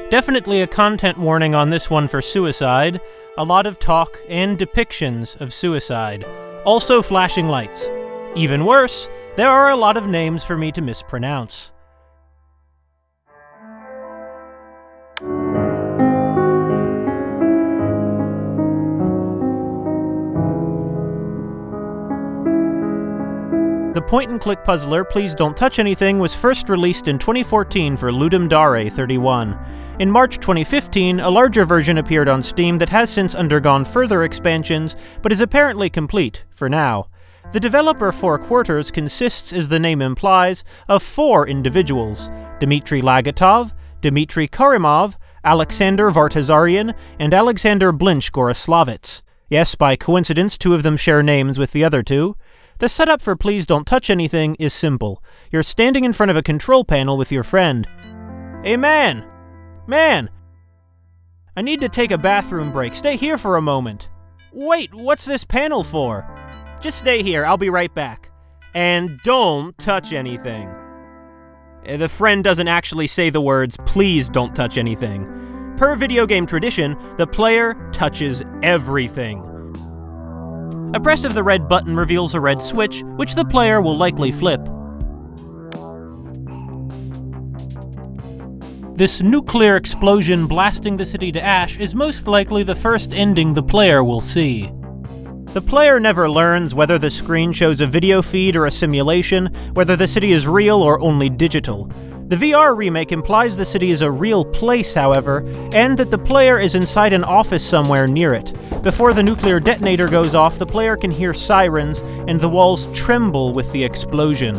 Definitely a content warning on this one for suicide. A lot of talk and depictions of suicide. Also flashing lights. Even worse, there are a lot of names for me to mispronounce. The point-and-click puzzler Please Don't Touch Anything was first released in 2014 for Ludum Dare 31. In March 2015, a larger version appeared on Steam that has since undergone further expansions, but is apparently complete, for now. The developer Four Quarters consists, as the name implies, of 4 individuals: Dmitry Lagatov, Dmitry Karimov, Alexander Vartazarian, and Alexander Blinch-Goroslavets. Yes, by coincidence, 2 of them share names with the other 2. The setup for Please Don't Touch Anything is simple. You're standing in front of a control panel with your friend. Hey man! Man! I need to take a bathroom break. Stay here for a moment. Wait, what's this panel for? Just stay here, I'll be right back. And don't touch anything. The friend doesn't actually say the words, please don't touch anything. Per video game tradition, the player touches everything. A press of the red button reveals a red switch, which the player will likely flip. This nuclear explosion blasting the city to ash is most likely the first ending the player will see. The player never learns whether the screen shows a video feed or a simulation, whether the city is real or only digital. The VR remake implies the city is a real place, however, and that the player is inside an office somewhere near it. Before the nuclear detonator goes off, the player can hear sirens, and the walls tremble with the explosion.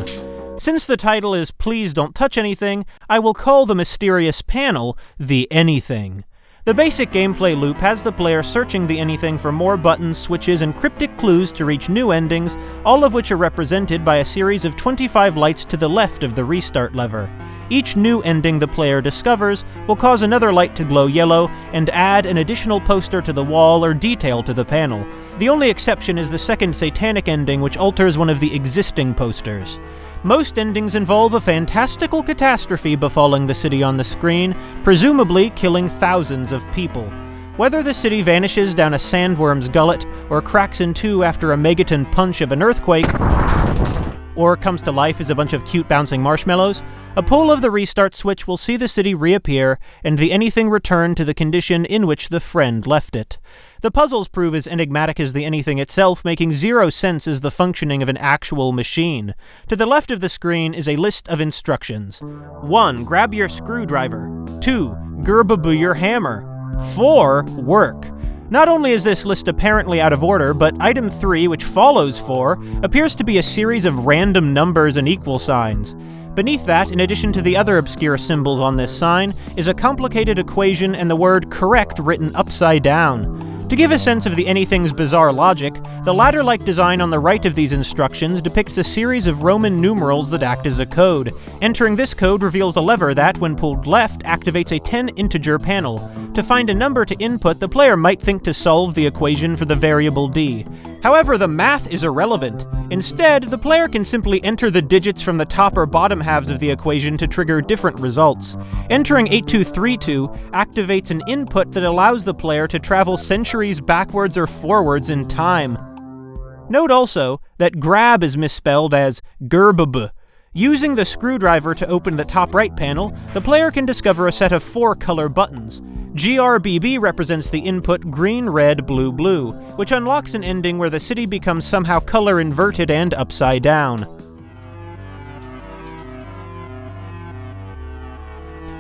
Since the title is Please Don't Touch Anything, I will call the mysterious panel the Anything. The basic gameplay loop has the player searching the Anything for more buttons, switches, and cryptic clues to reach new endings, all of which are represented by a series of 25 lights to the left of the restart lever. Each new ending the player discovers will cause another light to glow yellow and add an additional poster to the wall or detail to the panel. The only exception is the second satanic ending, which alters one of the existing posters. Most endings involve a fantastical catastrophe befalling the city on the screen, presumably killing thousands of people. Whether the city vanishes down a sandworm's gullet, or cracks in two after a megaton punch of an earthquake, or comes to life as a bunch of cute bouncing marshmallows, a pull of the restart switch will see the city reappear, and the Anything return to the condition in which the friend left it. The puzzles prove as enigmatic as the Anything itself, making zero sense as the functioning of an actual machine. To the left of the screen is a list of instructions. 1. Grab your screwdriver. 2. Gerbabu your hammer. 4. Work. Not only is this list apparently out of order, but item 3, which follows 4, appears to be a series of random numbers and equal signs. Beneath that, in addition to the other obscure symbols on this sign, is a complicated equation and the word correct written upside down. To give a sense of the Anything's bizarre logic, the ladder-like design on the right of these instructions depicts a series of Roman numerals that act as a code. Entering this code reveals a lever that, when pulled left, activates a 10-integer panel. To find a number to input, the player might think to solve the equation for the variable d. However, the math is irrelevant. Instead, the player can simply enter the digits from the top or bottom halves of the equation to trigger different results. Entering 8232 activates an input that allows the player to travel centuries backwards or forwards in time. Note also that grab is misspelled as gerbab. Using the screwdriver to open the top right panel, the player can discover a set of 4 color buttons. GRBB represents the input green, red, blue, blue, which unlocks an ending where the city becomes somehow color inverted and upside down.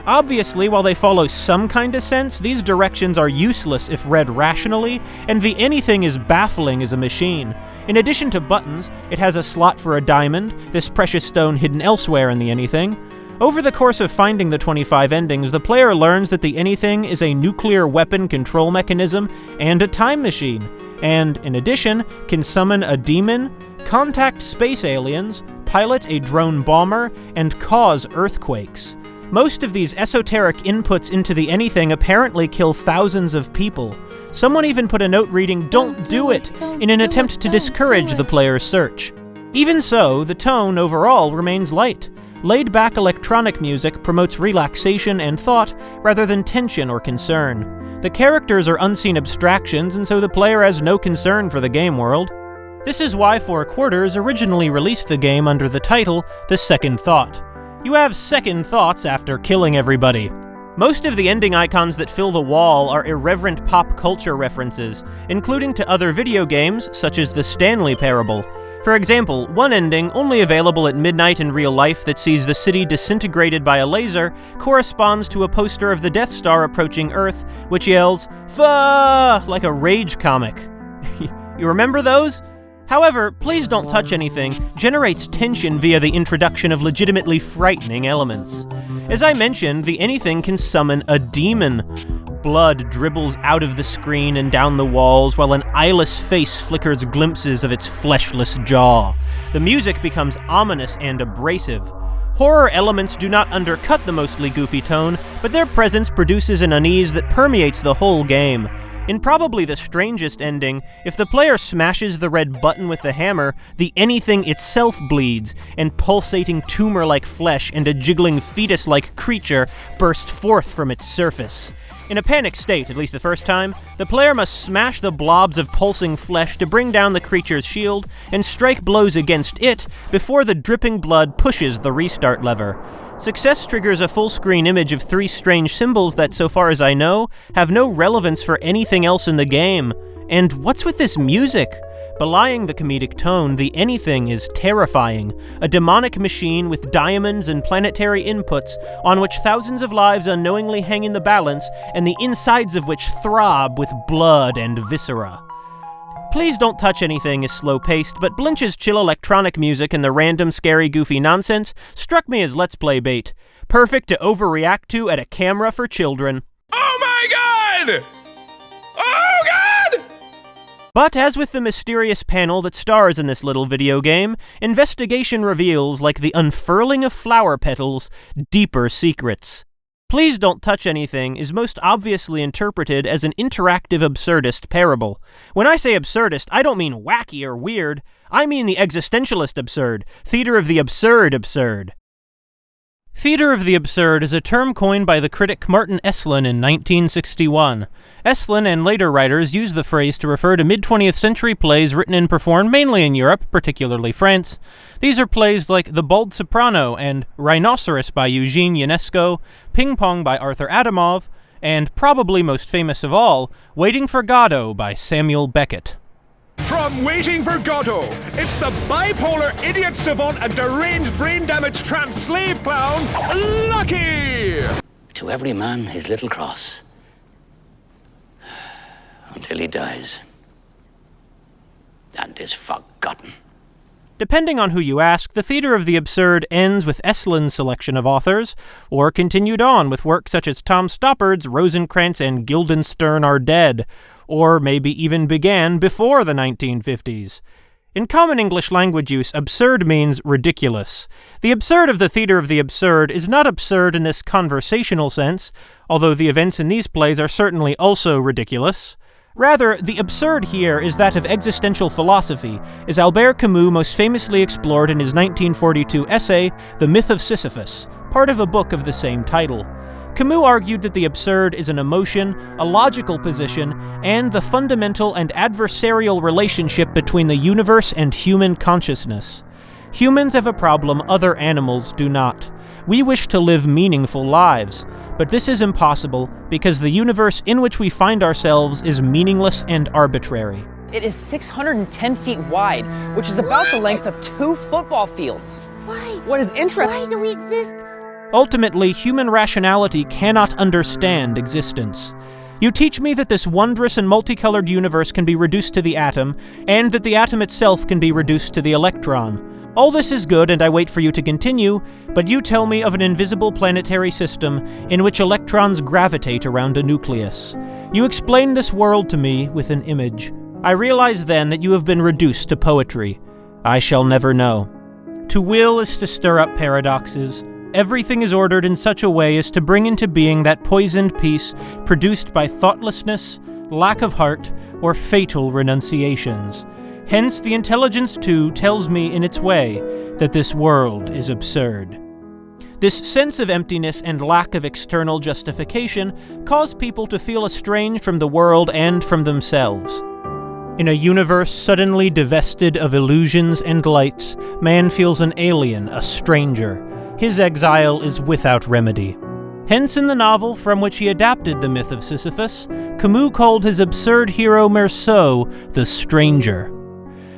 Obviously, while they follow some kind of sense, these directions are useless if read rationally, and the Anything is baffling as a machine. In addition to buttons, it has a slot for a diamond, this precious stone hidden elsewhere in the Anything. Over the course of finding the 25 endings, the player learns that the Anything is a nuclear weapon control mechanism and a time machine, and, in addition, can summon a demon, contact space aliens, pilot a drone bomber, and cause earthquakes. Most of these esoteric inputs into the Anything apparently kill thousands of people. Someone even put a note reading, "Don't do it," in an attempt to discourage the player's search. Even so, the tone overall remains light. Laid-back electronic music promotes relaxation and thought rather than tension or concern. The characters are unseen abstractions, and so the player has no concern for the game world. This is why Four Quarters originally released the game under the title The Second Thought. You have second thoughts after killing everybody. Most of the ending icons that fill the wall are irreverent pop culture references, including to other video games, such as the Stanley Parable. For example, one ending, only available at midnight in real life, that sees the city disintegrated by a laser, corresponds to a poster of the Death Star approaching Earth, which yells, "Fuh!" like a rage comic. You remember those? However, Please Don't Touch Anything generates tension via the introduction of legitimately frightening elements. As I mentioned, the Anything can summon a demon. Blood dribbles out of the screen and down the walls while an eyeless face flickers glimpses of its fleshless jaw. The music becomes ominous and abrasive. Horror elements do not undercut the mostly goofy tone, but their presence produces an unease that permeates the whole game. In probably the strangest ending, if the player smashes the red button with the hammer, the Anything itself bleeds, and pulsating tumor-like flesh and a jiggling fetus-like creature burst forth from its surface. In a panic state, at least the first time, the player must smash the blobs of pulsing flesh to bring down the creature's shield and strike blows against it before the dripping blood pushes the restart lever. Success triggers a full-screen image of three strange symbols that, so far as I know, have no relevance for anything else in the game. And what's with this music? Belying the comedic tone, the Anything is terrifying. A demonic machine with diamonds and planetary inputs on which thousands of lives unknowingly hang in the balance, and the insides of which throb with blood and viscera. Please Don't Touch Anything is slow-paced, but Blinch's chill electronic music and the random, scary, goofy nonsense struck me as Let's Play bait. Perfect to overreact to at a camera for children. Oh my god! Oh god! But as with the mysterious panel that stars in this little video game, investigation reveals, like the unfurling of flower petals, deeper secrets. Please Don't Touch Anything is most obviously interpreted as an interactive absurdist parable. When I say absurdist, I don't mean wacky or weird. I mean the existentialist absurd, theater of the absurd. Theater of the absurd is a term coined by the critic Martin Esslin in 1961. Esslin and later writers used the phrase to refer to mid-20th century plays written and performed mainly in Europe, particularly France. These are plays like The Bald Soprano and Rhinoceros by Eugene Ionesco, Ping Pong by Arthur Adamov, and probably most famous of all, Waiting for Godot by Samuel Beckett. From Waiting for Godot, it's the bipolar idiot savant and deranged brain damaged tramp slave clown, Lucky! To every man his little cross. Until he dies. And is forgotten. Depending on who you ask, the theater of the absurd ends with Esslin's selection of authors, or continued on with work such as Tom Stoppard's Rosencrantz and Guildenstern Are Dead, or maybe even began before the 1950s. In common English language use, absurd means ridiculous. The absurd of the theater of the absurd is not absurd in this conversational sense, although the events in these plays are certainly also ridiculous. Rather, the absurd here is that of existential philosophy, as Albert Camus most famously explored in his 1942 essay, The Myth of Sisyphus, part of a book of the same title. Camus argued that the absurd is an emotion, a logical position, and the fundamental and adversarial relationship between the universe and human consciousness. Humans have a problem other animals do not. We wish to live meaningful lives, but this is impossible because the universe in which we find ourselves is meaningless and arbitrary. It is 610 feet wide, which is about the length of 2 football fields. Why? What is interesting? Why do we exist? Ultimately, human rationality cannot understand existence. You teach me that this wondrous and multicolored universe can be reduced to the atom, and that the atom itself can be reduced to the electron. All this is good, and I wait for you to continue, but you tell me of an invisible planetary system in which electrons gravitate around a nucleus. You explain this world to me with an image. I realize then that you have been reduced to poetry. I shall never know. To will is to stir up paradoxes. Everything is ordered in such a way as to bring into being that poisoned peace produced by thoughtlessness, lack of heart, or fatal renunciations. Hence, the intelligence, too, tells me in its way that this world is absurd. This sense of emptiness and lack of external justification cause people to feel estranged from the world and from themselves. In a universe suddenly divested of illusions and lights, man feels an alien, a stranger. His exile is without remedy. Hence, in the novel from which he adapted the myth of Sisyphus, Camus called his absurd hero Meursault the Stranger.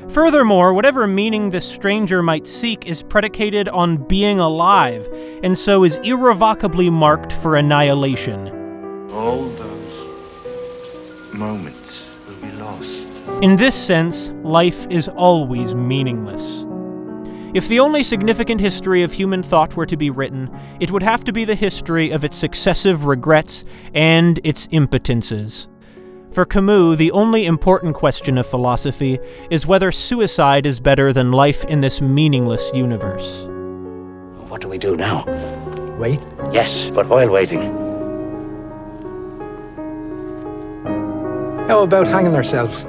Furthermore, whatever meaning this stranger might seek is predicated on being alive, and so is irrevocably marked for annihilation. All those moments will be lost. In this sense, life is always meaningless. If the only significant history of human thought were to be written, it would have to be the history of its successive regrets and its impotences. For Camus, the only important question of philosophy is whether suicide is better than life in this meaningless universe. What do we do now? Wait? Yes, but while waiting, How about hanging ourselves?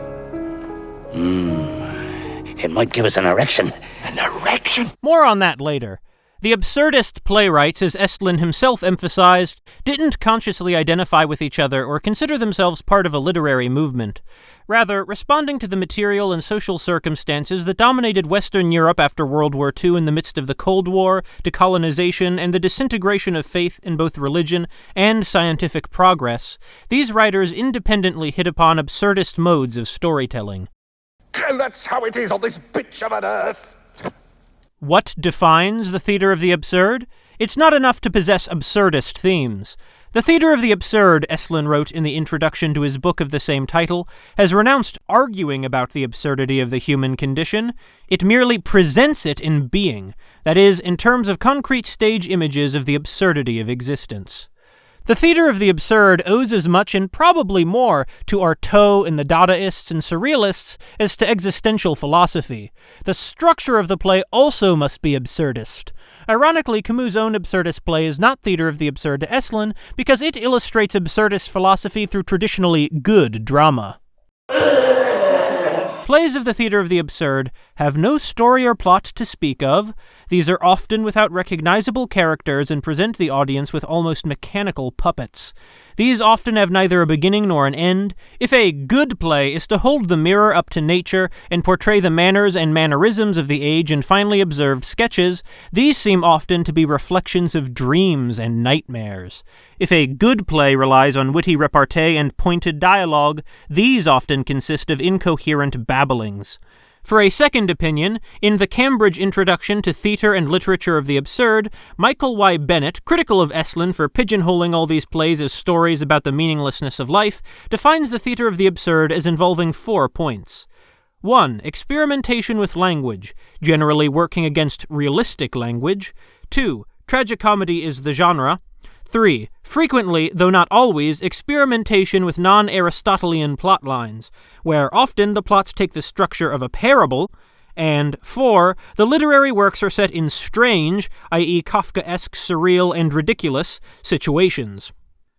it might give us an erection. An erection? More on that later. The absurdist playwrights, as Estlin himself emphasized, didn't consciously identify with each other or consider themselves part of a literary movement. Rather, responding to the material and social circumstances that dominated Western Europe after World War II in the midst of the Cold War, decolonization, and the disintegration of faith in both religion and scientific progress, these writers independently hit upon absurdist modes of storytelling. And that's how it is on this bitch of an earth. What defines the theater of the absurd? It's not enough to possess absurdist themes. The theater of the absurd, Estlin wrote in the introduction to his book of the same title, has renounced arguing about the absurdity of the human condition. It merely presents it in being, that is, in terms of concrete stage images of the absurdity of existence. The theater of the absurd owes as much and probably more to Artaud and the Dadaists and Surrealists as to existential philosophy. The structure of the play also must be absurdist. Ironically, Camus' own absurdist play is not theater of the absurd to Estlin because it illustrates absurdist philosophy through traditionally good drama. Plays of the theater of the absurd have no story or plot to speak of. These are often without recognizable characters and present the audience with almost mechanical puppets. These often have neither a beginning nor an end. If a good play is to hold the mirror up to nature and portray the manners and mannerisms of the age in finely observed sketches, these seem often to be reflections of dreams and nightmares. If a good play relies on witty repartee and pointed dialogue, these often consist of incoherent babblings. For a second opinion, in the Cambridge Introduction to Theatre and Literature of the Absurd, Michael Y. Bennett, critical of Estlin for pigeonholing all these plays as stories about the meaninglessness of life, defines the theatre of the absurd as involving 4 points. 1. Experimentation with language, generally working against realistic language. 2. Tragicomedy is the genre. 3. Frequently, though not always, experimentation with non-Aristotelian plot lines, where often the plots take the structure of a parable. And 4. The literary works are set in strange, i.e. Kafkaesque, surreal, and ridiculous, situations.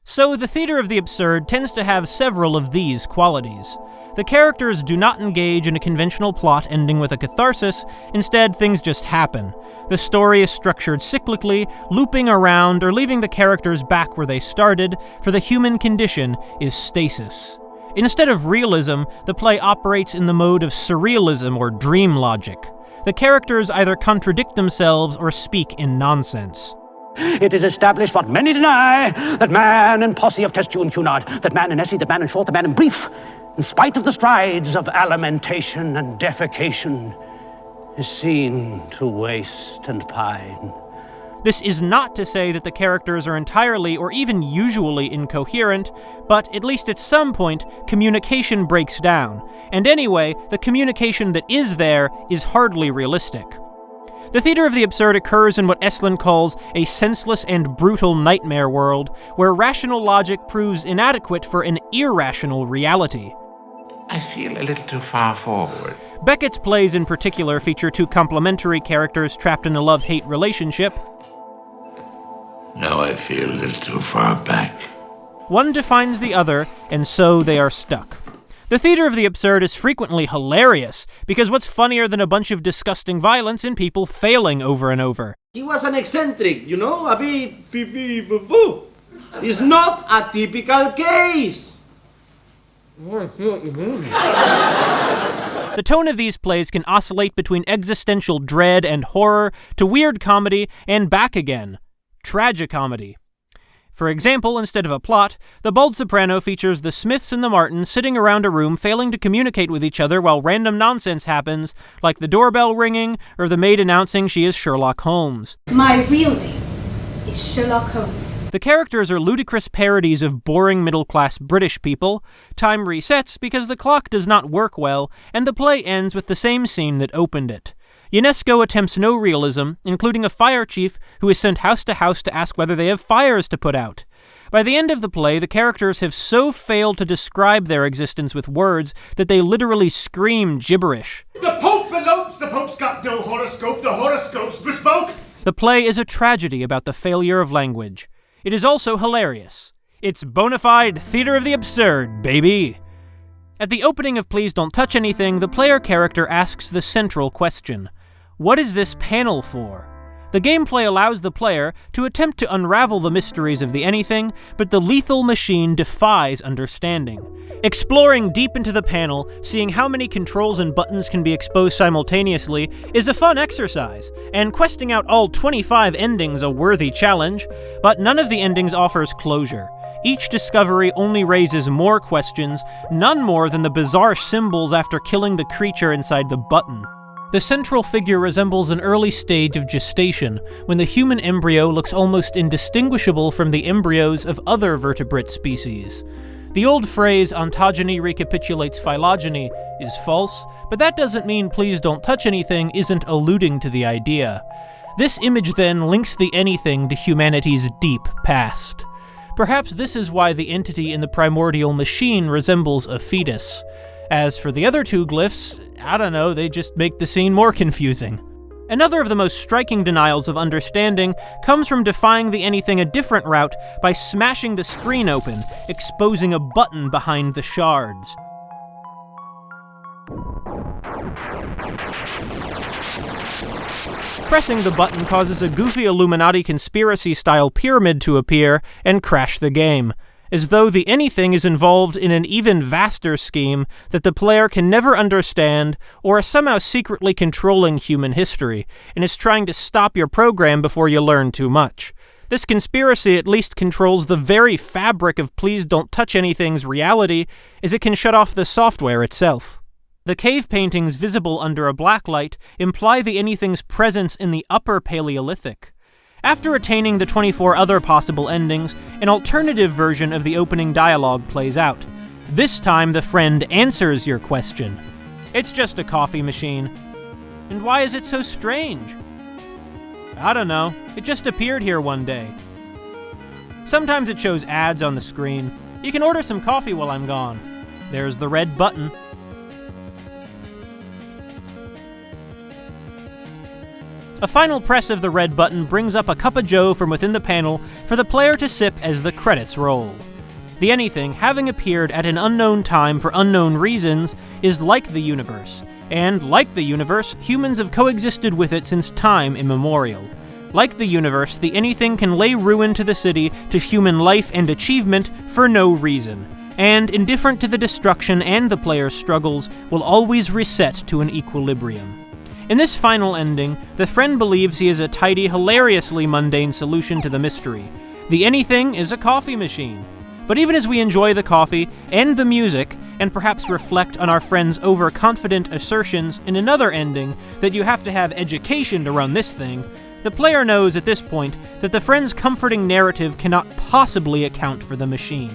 So the theater of the absurd tends to have several of these qualities. The characters do not engage in a conventional plot ending with a catharsis, instead things just happen. The story is structured cyclically, looping around or leaving the characters back where they started, for the human condition is stasis. Instead of realism, the play operates in the mode of surrealism or dream logic. The characters either contradict themselves or speak in nonsense. It is established what many deny, that man in posse of Testu and Cunard, that man in essay, that man in short, that man in brief, in spite of the strides of alimentation and defecation, is seen to waste and pine. This is not to say that the characters are entirely or even usually incoherent, but at least at some point, communication breaks down. And anyway, the communication that is there is hardly realistic. The theater of the absurd occurs in what Estlin calls a senseless and brutal nightmare world, where rational logic proves inadequate for an irrational reality. I feel a little too far forward. Beckett's plays in particular feature 2 complementary characters trapped in a love-hate relationship. Now I feel a little too far back. One defines the other, and so they are stuck. The theater of the absurd is frequently hilarious, because what's funnier than a bunch of disgusting violence and people failing over and over? He was an eccentric, you know, a bit foo-foo. It's not a typical case. The tone of these plays can oscillate between existential dread and horror to weird comedy and back again. Tragicomedy. For example, instead of a plot, The Bald Soprano features the Smiths and the Martins sitting around a room failing to communicate with each other while random nonsense happens, like the doorbell ringing or the maid announcing she is Sherlock Holmes. My real name is Sherlock Holmes. The characters are ludicrous parodies of boring middle-class British people. Time resets because the clock does not work well, and the play ends with the same scene that opened it. UNESCO attempts no realism, including a fire chief who is sent house to house to ask whether they have fires to put out. By the end of the play, the characters have so failed to describe their existence with words that they literally scream gibberish. The Pope elopes, the Pope's got no horoscope, the horoscope's bespoke. The play is a tragedy about the failure of language. It is also hilarious. It's bona fide theater of the absurd, baby! At the opening of Please Don't Touch Anything, the player character asks the central question. What is this panel for? The gameplay allows the player to attempt to unravel the mysteries of the anything, but the lethal machine defies understanding. Exploring deep into the panel, seeing how many controls and buttons can be exposed simultaneously, is a fun exercise, and questing out all 25 endings a worthy challenge, but none of the endings offers closure. Each discovery only raises more questions, none more than the bizarre symbols after killing the creature inside the button. The central figure resembles an early stage of gestation, when the human embryo looks almost indistinguishable from the embryos of other vertebrate species. The old phrase, ontogeny recapitulates phylogeny, is false, but that doesn't mean Please Don't Touch Anything isn't alluding to the idea. This image then links the anything to humanity's deep past. Perhaps this is why the entity in the primordial machine resembles a fetus. As for the other two glyphs, I don't know, they just make the scene more confusing. Another of the most striking denials of understanding comes from defying the anything a different route by smashing the screen open, exposing a button behind the shards. Pressing the button causes a goofy Illuminati conspiracy-style pyramid to appear and crash the game, as though the anything is involved in an even vaster scheme that the player can never understand or is somehow secretly controlling human history and is trying to stop your program before you learn too much. This conspiracy at least controls the very fabric of Please Don't Touch Anything's reality, as it can shut off the software itself. The cave paintings visible under a blacklight imply the anything's presence in the Upper Paleolithic. After attaining the 24 other possible endings, an alternative version of the opening dialogue plays out. This time the friend answers your question. It's just a coffee machine. And why is it so strange? I don't know, it just appeared here one day. Sometimes it shows ads on the screen. You can order some coffee while I'm gone. There's the red button. A final press of the red button brings up a cup of joe from within the panel for the player to sip as the credits roll. The anything, having appeared at an unknown time for unknown reasons, is like the universe, and like the universe, humans have coexisted with it since time immemorial. Like the universe, the anything can lay ruin to the city, to human life and achievement, for no reason, and, indifferent to the destruction and the player's struggles, will always reset to an equilibrium. In this final ending, the friend believes he is a tidy, hilariously mundane solution to the mystery. The anything is a coffee machine. But even as we enjoy the coffee and the music, and perhaps reflect on our friend's overconfident assertions in another ending that you have to have education to run this thing, the player knows at this point that the friend's comforting narrative cannot possibly account for the machine.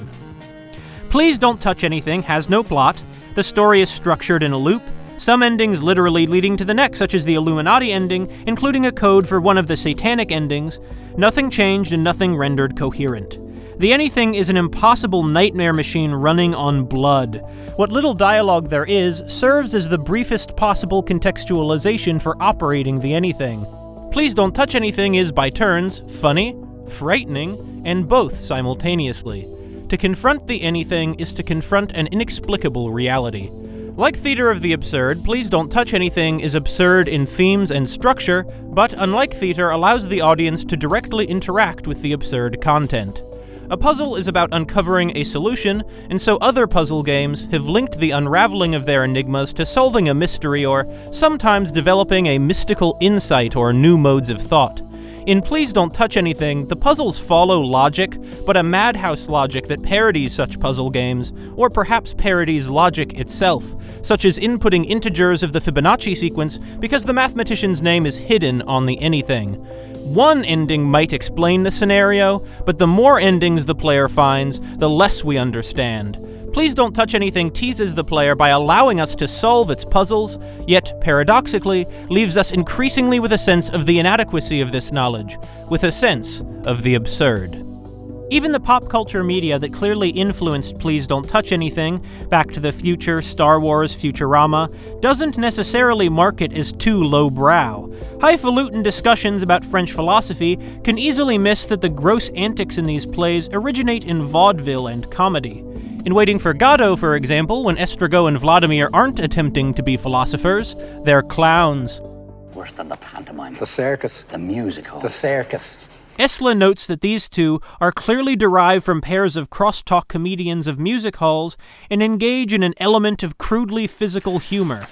Please Don't Touch Anything has no plot. The story is structured in a loop, some endings literally leading to the next, such as the Illuminati ending, including a code for one of the satanic endings. Nothing changed and nothing rendered coherent. The anything is an impossible nightmare machine running on blood. What little dialogue there is serves as the briefest possible contextualization for operating the anything. Please Don't Touch Anything is, by turns, funny, frightening, and both simultaneously. To confront the anything is to confront an inexplicable reality. Like Theater of the Absurd, Please Don't Touch Anything is absurd in themes and structure, but unlike Theater, allows the audience to directly interact with the absurd content. A puzzle is about uncovering a solution, and so other puzzle games have linked the unraveling of their enigmas to solving a mystery or sometimes developing a mystical insight or new modes of thought. In Please Don't Touch Anything, the puzzles follow logic, but a madhouse logic that parodies such puzzle games, or perhaps parodies logic itself, such as inputting integers of the Fibonacci sequence because the mathematician's name is hidden on the anything. One ending might explain the scenario, but the more endings the player finds, the less we understand. Please Don't Touch Anything teases the player by allowing us to solve its puzzles, yet, paradoxically, leaves us increasingly with a sense of the inadequacy of this knowledge, with a sense of the absurd. Even the pop culture media that clearly influenced Please Don't Touch Anything, Back to the Future, Star Wars, Futurama, doesn't necessarily mark it as too lowbrow. Highfalutin discussions about French philosophy can easily miss that the gross antics in these plays originate in vaudeville and comedy. In Waiting for Godot, for example, when Estrago and Vladimir aren't attempting to be philosophers, they're clowns. Worse than the pantomime. The circus. The musical. The circus. Esla notes that these two are clearly derived from pairs of crosstalk comedians of music halls and engage in an element of crudely physical humor.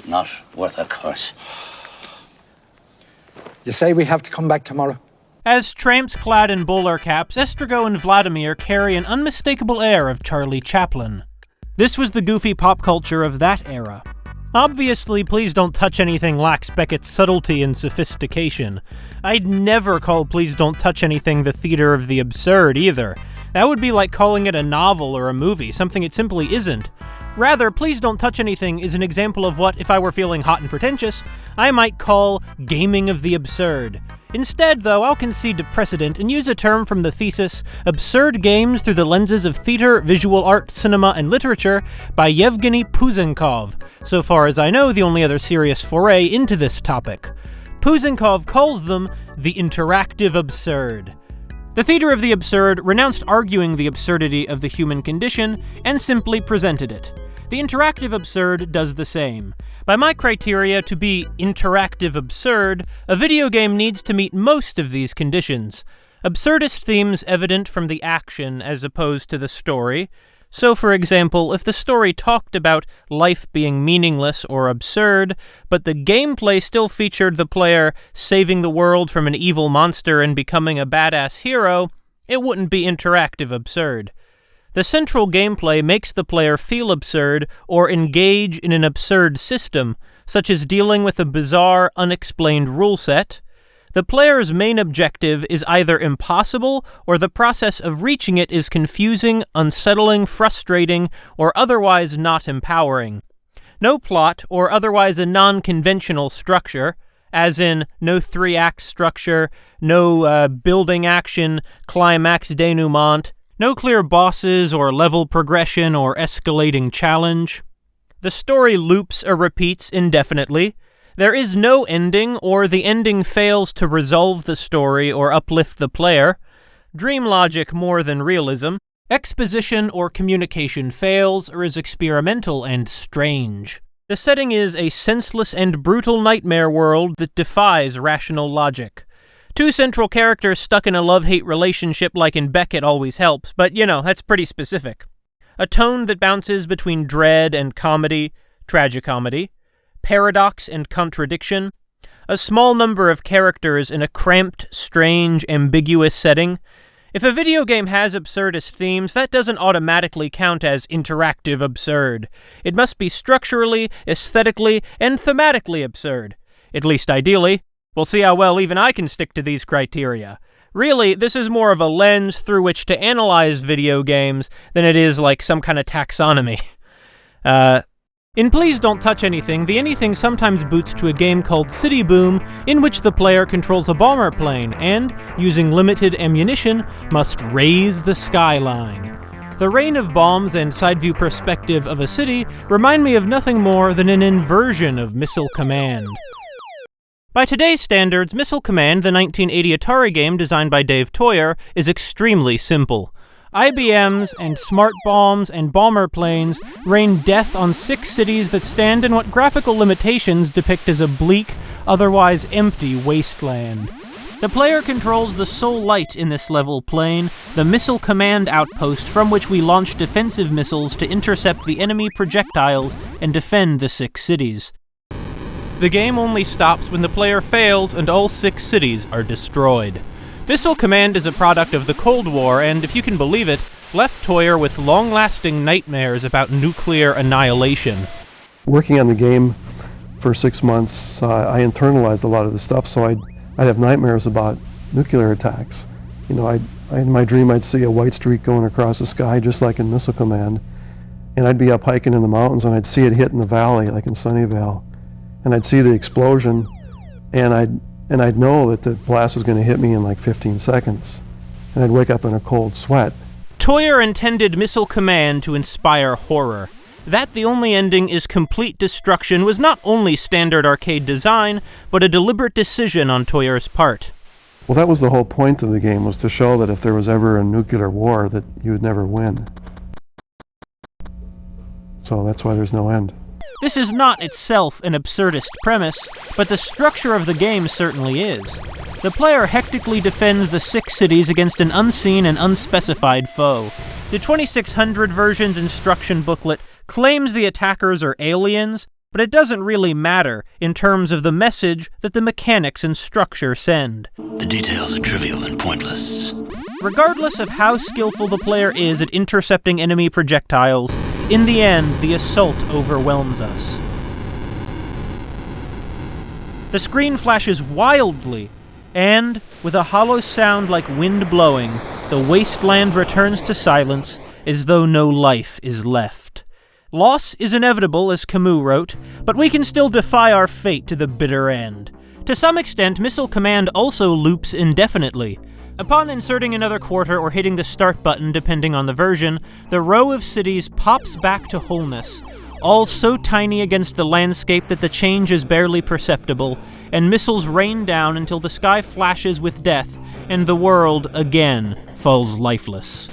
Not worth a curse. You say we have to come back tomorrow? As tramps clad in bowler caps, Estrago and Vladimir carry an unmistakable air of Charlie Chaplin. This was the goofy pop culture of that era. Obviously, Please Don't Touch Anything lacks Beckett's subtlety and sophistication. I'd never call Please Don't Touch Anything the theater of the absurd either. That would be like calling it a novel or a movie, something it simply isn't. Rather, Please Don't Touch Anything is an example of what, if I were feeling hot and pretentious, I might call gaming of the absurd. Instead, though, I'll concede to precedent and use a term from the thesis Absurd Games Through the Lenses of Theater, Visual Art, Cinema, and Literature by Yevgeny Puzankov, so far as I know the only other serious foray into this topic. Puzankov calls them the interactive absurd. The theater of the absurd renounced arguing the absurdity of the human condition and simply presented it. The interactive absurd does the same. By my criteria, to be interactive absurd, a video game needs to meet most of these conditions. Absurdist themes evident from the action as opposed to the story. So, for example, if the story talked about life being meaningless or absurd, but the gameplay still featured the player saving the world from an evil monster and becoming a badass hero, it wouldn't be interactive absurd. The central gameplay makes the player feel absurd or engage in an absurd system, such as dealing with a bizarre, unexplained rule set. The player's main objective is either impossible or the process of reaching it is confusing, unsettling, frustrating, or otherwise not empowering. No plot or otherwise a non-conventional structure, as in no 3-act structure, no building action, climax denouement, no clear bosses or level progression or escalating challenge. The story loops or repeats indefinitely. There is no ending, or the ending fails to resolve the story or uplift the player. Dream logic more than realism. Exposition or communication fails or is experimental and strange. The setting is a senseless and brutal nightmare world that defies rational logic. 2 central characters stuck in a love-hate relationship like in Beckett always helps, but that's pretty specific. A tone that bounces between dread and comedy, tragicomedy, paradox and contradiction, a small number of characters in a cramped, strange, ambiguous setting. If a video game has absurdist themes, that doesn't automatically count as interactive absurd. It must be structurally, aesthetically, and thematically absurd. At least ideally. We'll see how well even I can stick to these criteria. Really, this is more of a lens through which to analyze video games than it is like some kind of taxonomy. In Please Don't Touch Anything, the anything sometimes boots to a game called City Boom, in which the player controls a bomber plane and, using limited ammunition, must raise the skyline. The rain of bombs and side-view perspective of a city remind me of nothing more than an inversion of Missile Command. By today's standards, Missile Command, the 1980 Atari game designed by Dave Toyer, is extremely simple. IBMs and smart bombs and bomber planes rain death on 6 cities that stand in what graphical limitations depict as a bleak, otherwise empty wasteland. The player controls the sole light in this level plane, the missile command outpost from which we launch defensive missiles to intercept the enemy projectiles and defend the 6 cities. The game only stops when the player fails and all 6 cities are destroyed. Missile Command is a product of the Cold War and, if you can believe it, left Toyer with long-lasting nightmares about nuclear annihilation. Working on the game for 6 months, I internalized a lot of the stuff, so I'd have nightmares about nuclear attacks. You know, in my dream I'd see a white streak going across the sky just like in Missile Command, and I'd be up hiking in the mountains and I'd see it hit in the valley like in Sunnyvale, and I'd see the explosion, and I'd know that the blast was going to hit me in like 15 seconds, and I'd wake up in a cold sweat. Toyer intended Missile Command to inspire horror. That the only ending is complete destruction was not only standard arcade design, but a deliberate decision on Toyer's part. Well, that was the whole point of the game, was to show that if there was ever a nuclear war, that you would never win. So that's why there's no end. This is not itself an absurdist premise, but the structure of the game certainly is. The player hectically defends the 6 cities against an unseen and unspecified foe. The 2600 version's instruction booklet claims the attackers are aliens, but it doesn't really matter in terms of the message that the mechanics and structure send. The details are trivial and pointless. Regardless of how skillful the player is at intercepting enemy projectiles, in the end, the assault overwhelms us. The screen flashes wildly, and, with a hollow sound like wind blowing, the wasteland returns to silence as though no life is left. Loss is inevitable, as Camus wrote, but we can still defy our fate to the bitter end. To some extent, Missile Command also loops indefinitely. Upon inserting another quarter or hitting the start button, depending on the version, the row of cities pops back to wholeness, all so tiny against the landscape that the change is barely perceptible, and missiles rain down until the sky flashes with death, and the world, again, falls lifeless.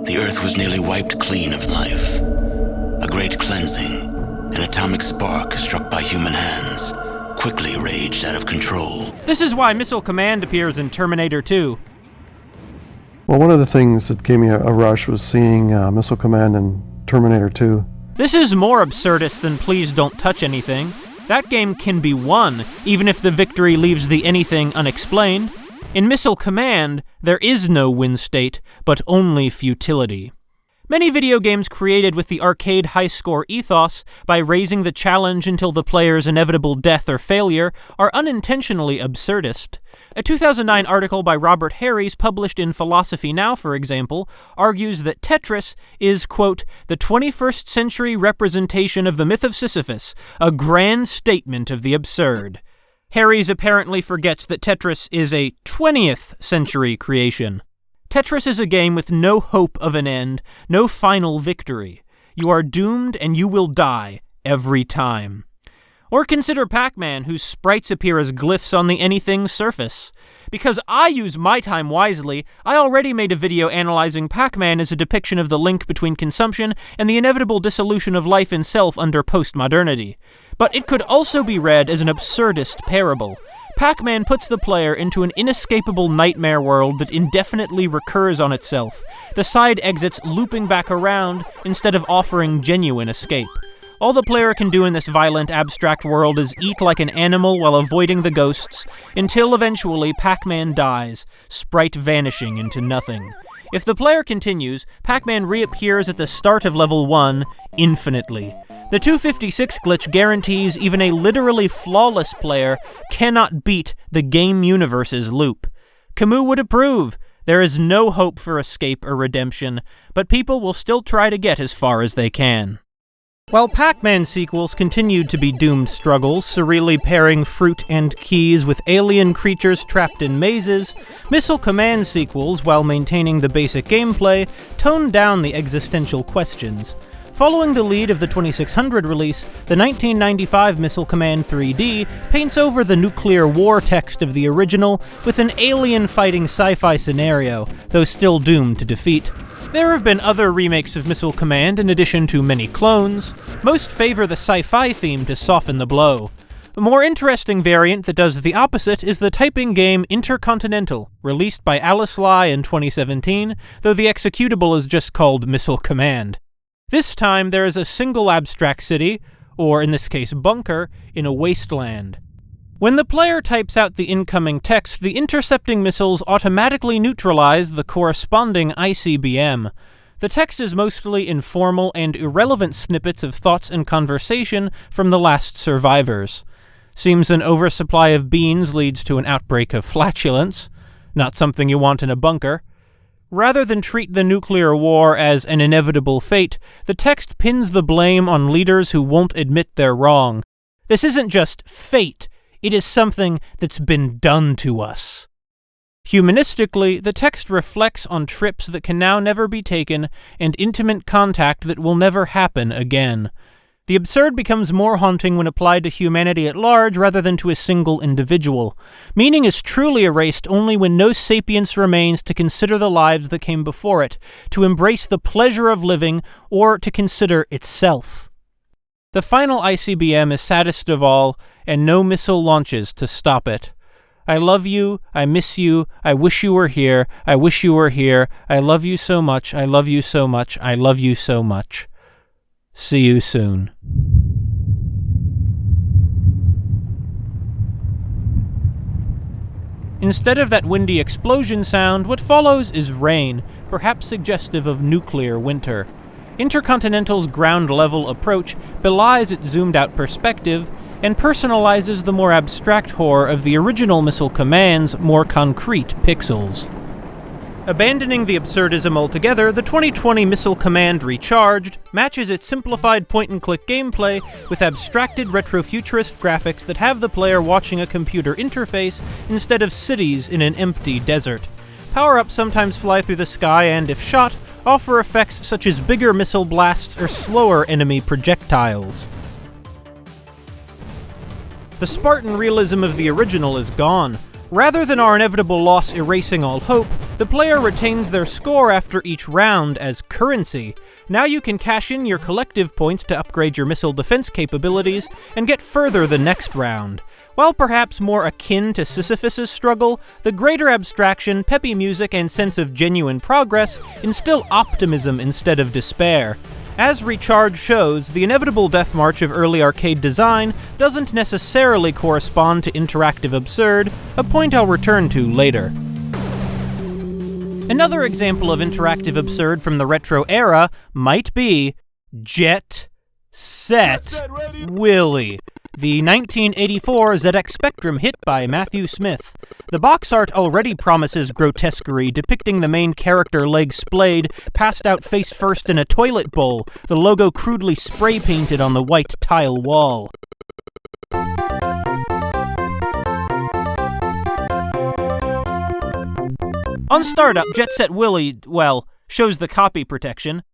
The Earth was nearly wiped clean of life. A great cleansing, an atomic spark struck by human hands, quickly raged out of control. This is why Missile Command appears in Terminator 2. Well, one of the things that gave me a rush was seeing Missile Command in Terminator 2. This is more absurdist than Please Don't Touch Anything. That game can be won, even if the victory leaves the anything unexplained. In Missile Command, there is no win state, but only futility. Many video games created with the arcade high-score ethos, by raising the challenge until the player's inevitable death or failure, are unintentionally absurdist. A 2009 article by Robert Harries, published in Philosophy Now, for example, argues that Tetris is, quote, the 21st century representation of the myth of Sisyphus, a grand statement of the absurd. Harries apparently forgets that Tetris is a 20th century creation. Tetris is a game with no hope of an end, no final victory. You are doomed and you will die every time. Or consider Pac-Man, whose sprites appear as glyphs on the anything surface. Because I use my time wisely, I already made a video analyzing Pac-Man as a depiction of the link between consumption and the inevitable dissolution of life in self under postmodernity. But it could also be read as an absurdist parable. Pac-Man puts the player into an inescapable nightmare world that indefinitely recurs on itself, the side exits looping back around instead of offering genuine escape. All the player can do in this violent, abstract world is eat like an animal while avoiding the ghosts, until eventually Pac-Man dies, sprite vanishing into nothing. If the player continues, Pac-Man reappears at the start of level 1, infinitely. The 256 glitch guarantees even a literally flawless player cannot beat the game universe's loop. Camus would approve. There is no hope for escape or redemption, but people will still try to get as far as they can. While Pac-Man sequels continued to be doomed struggles, surreally pairing fruit and keys with alien creatures trapped in mazes, Missile Command sequels, while maintaining the basic gameplay, toned down the existential questions. Following the lead of the 2600 release, the 1995 Missile Command 3D paints over the nuclear war text of the original with an alien-fighting sci-fi scenario, though still doomed to defeat. There have been other remakes of Missile Command in addition to many clones. Most favor the sci-fi theme to soften the blow. A more interesting variant that does the opposite is the typing game Intercontinental, released by Alice Lai in 2017, though the executable is just called Missile Command. This time there is a single abstract city, or in this case bunker, in a wasteland. When the player types out the incoming text, the intercepting missiles automatically neutralize the corresponding ICBM. The text is mostly informal and irrelevant snippets of thoughts and conversation from the last survivors. Seems an oversupply of beans leads to an outbreak of flatulence. Not something you want in a bunker. Rather than treat the nuclear war as an inevitable fate, the text pins the blame on leaders who won't admit they're wrong. This isn't just fate, it is something that's been done to us. Humanistically, the text reflects on trips that can now never be taken and intimate contact that will never happen again. The absurd becomes more haunting when applied to humanity at large rather than to a single individual. Meaning is truly erased only when no sapience remains to consider the lives that came before it, to embrace the pleasure of living, or to consider itself. The final ICBM is saddest of all, and no missile launches to stop it. I love you, I miss you, I wish you were here, I wish you were here, I love you so much, I love you so much, I love you so much. See you soon. Instead of that windy explosion sound, what follows is rain, perhaps suggestive of nuclear winter. Intercontinental's ground-level approach belies its zoomed-out perspective and personalizes the more abstract horror of the original Missile Command's more concrete pixels. Abandoning the absurdism altogether, the 2020 Missile Command Recharged matches its simplified point-and-click gameplay with abstracted retrofuturist graphics that have the player watching a computer interface instead of cities in an empty desert. Power-ups sometimes fly through the sky and, if shot, offer effects such as bigger missile blasts or slower enemy projectiles. The Spartan realism of the original is gone. Rather than our inevitable loss erasing all hope, the player retains their score after each round as currency. Now you can cash in your collective points to upgrade your missile defense capabilities and get further the next round. While perhaps more akin to Sisyphus' struggle, the greater abstraction, peppy music, and sense of genuine progress instill optimism instead of despair. As Recharge shows, the inevitable death march of early arcade design doesn't necessarily correspond to interactive absurd, a point I'll return to later. Another example of interactive absurd from the retro era might be Jet Set Willy, the 1984 ZX Spectrum hit by Matthew Smith. The box art already promises grotesquerie, depicting the main character legs splayed, passed out face first in a toilet bowl, the logo crudely spray-painted on the white tile wall. On startup, Jet Set Willy, well, shows the copy protection.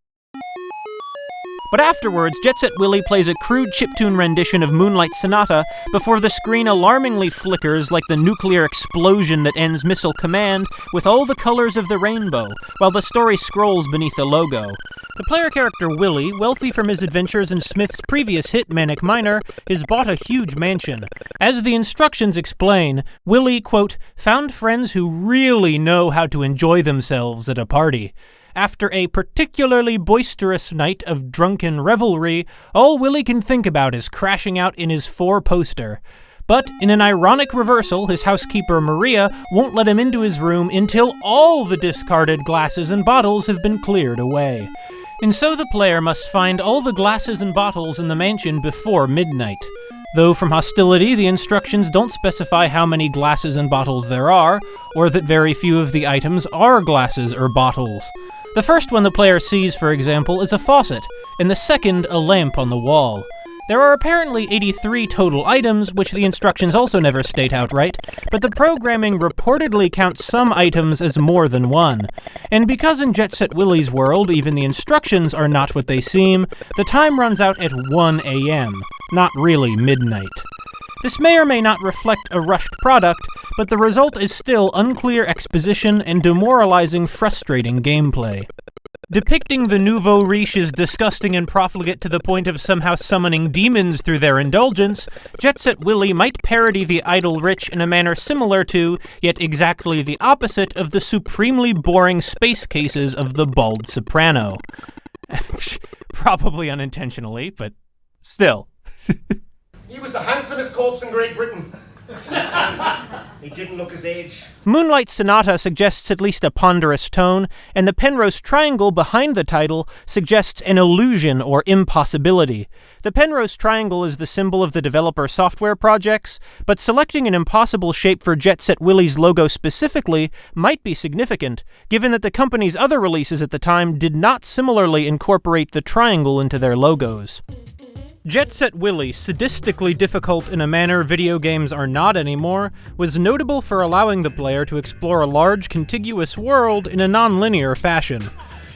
But afterwards, Jet Set Willy plays a crude chiptune rendition of Moonlight Sonata before the screen alarmingly flickers like the nuclear explosion that ends Missile Command with all the colors of the rainbow, while the story scrolls beneath the logo. The player character Willy, wealthy from his adventures in Smith's previous hit Manic Miner, has bought a huge mansion. As the instructions explain, Willy, quote, found friends who really know how to enjoy themselves at a party. After a particularly boisterous night of drunken revelry, all Willy can think about is crashing out in his 4-poster. But in an ironic reversal, his housekeeper Maria won't let him into his room until all the discarded glasses and bottles have been cleared away. And so the player must find all the glasses and bottles in the mansion before midnight. Though from hostility, the instructions don't specify how many glasses and bottles there are, or that very few of the items are glasses or bottles. The first one the player sees, for example, is a faucet, and the second a lamp on the wall. There are apparently 83 total items, which the instructions also never state outright, but the programming reportedly counts some items as more than one. And because in Jet Set Willy's world even the instructions are not what they seem, the time runs out at 1 a.m., not really midnight. This may or may not reflect a rushed product, but the result is still unclear exposition and demoralizing, frustrating gameplay. Depicting the nouveau riche as disgusting and profligate to the point of somehow summoning demons through their indulgence, Jet Set Willy might parody the idle rich in a manner similar to, yet exactly the opposite of the supremely boring space cases of the Bald Soprano. Probably unintentionally, but still. He was the handsomest corpse in Great Britain. He didn't look his age. Moonlight Sonata suggests at least a ponderous tone, and the Penrose triangle behind the title suggests an illusion or impossibility. The Penrose triangle is the symbol of the developer software projects, but selecting an impossible shape for Jet Set Willy's logo specifically might be significant, given that the company's other releases at the time did not similarly incorporate the triangle into their logos. Jet Set Willy, sadistically difficult in a manner video games are not anymore, was notable for allowing the player to explore a large, contiguous world in a non-linear fashion.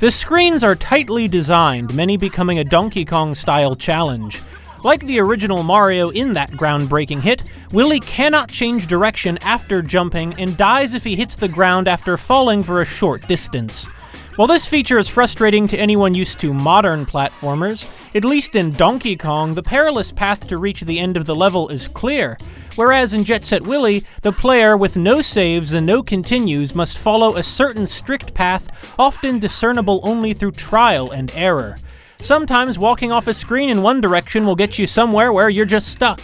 The screens are tightly designed, many becoming a Donkey Kong-style challenge. Like the original Mario in that groundbreaking hit, Willy cannot change direction after jumping and dies if he hits the ground after falling for a short distance. While this feature is frustrating to anyone used to modern platformers, at least in Donkey Kong, the perilous path to reach the end of the level is clear, whereas in Jet Set Willy, the player with no saves and no continues must follow a certain strict path, often discernible only through trial and error. Sometimes walking off a screen in one direction will get you somewhere where you're just stuck.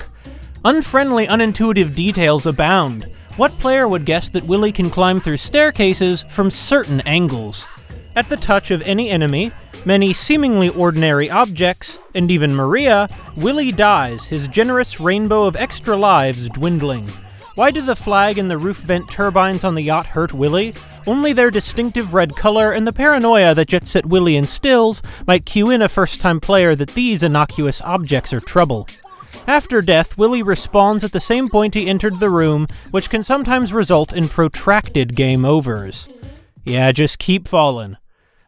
Unfriendly, unintuitive details abound. What player would guess that Willy can climb through staircases from certain angles? At the touch of any enemy, many seemingly ordinary objects, and even Maria, Willy dies, his generous rainbow of extra lives dwindling. Why do the flag and the roof vent turbines on the yacht hurt Willy? Only their distinctive red color and the paranoia that Jet Set Willy instills might cue in a first-time player that these innocuous objects are trouble. After death, Willy respawns at the same point he entered the room, which can sometimes result in protracted game overs. Yeah, just keep falling.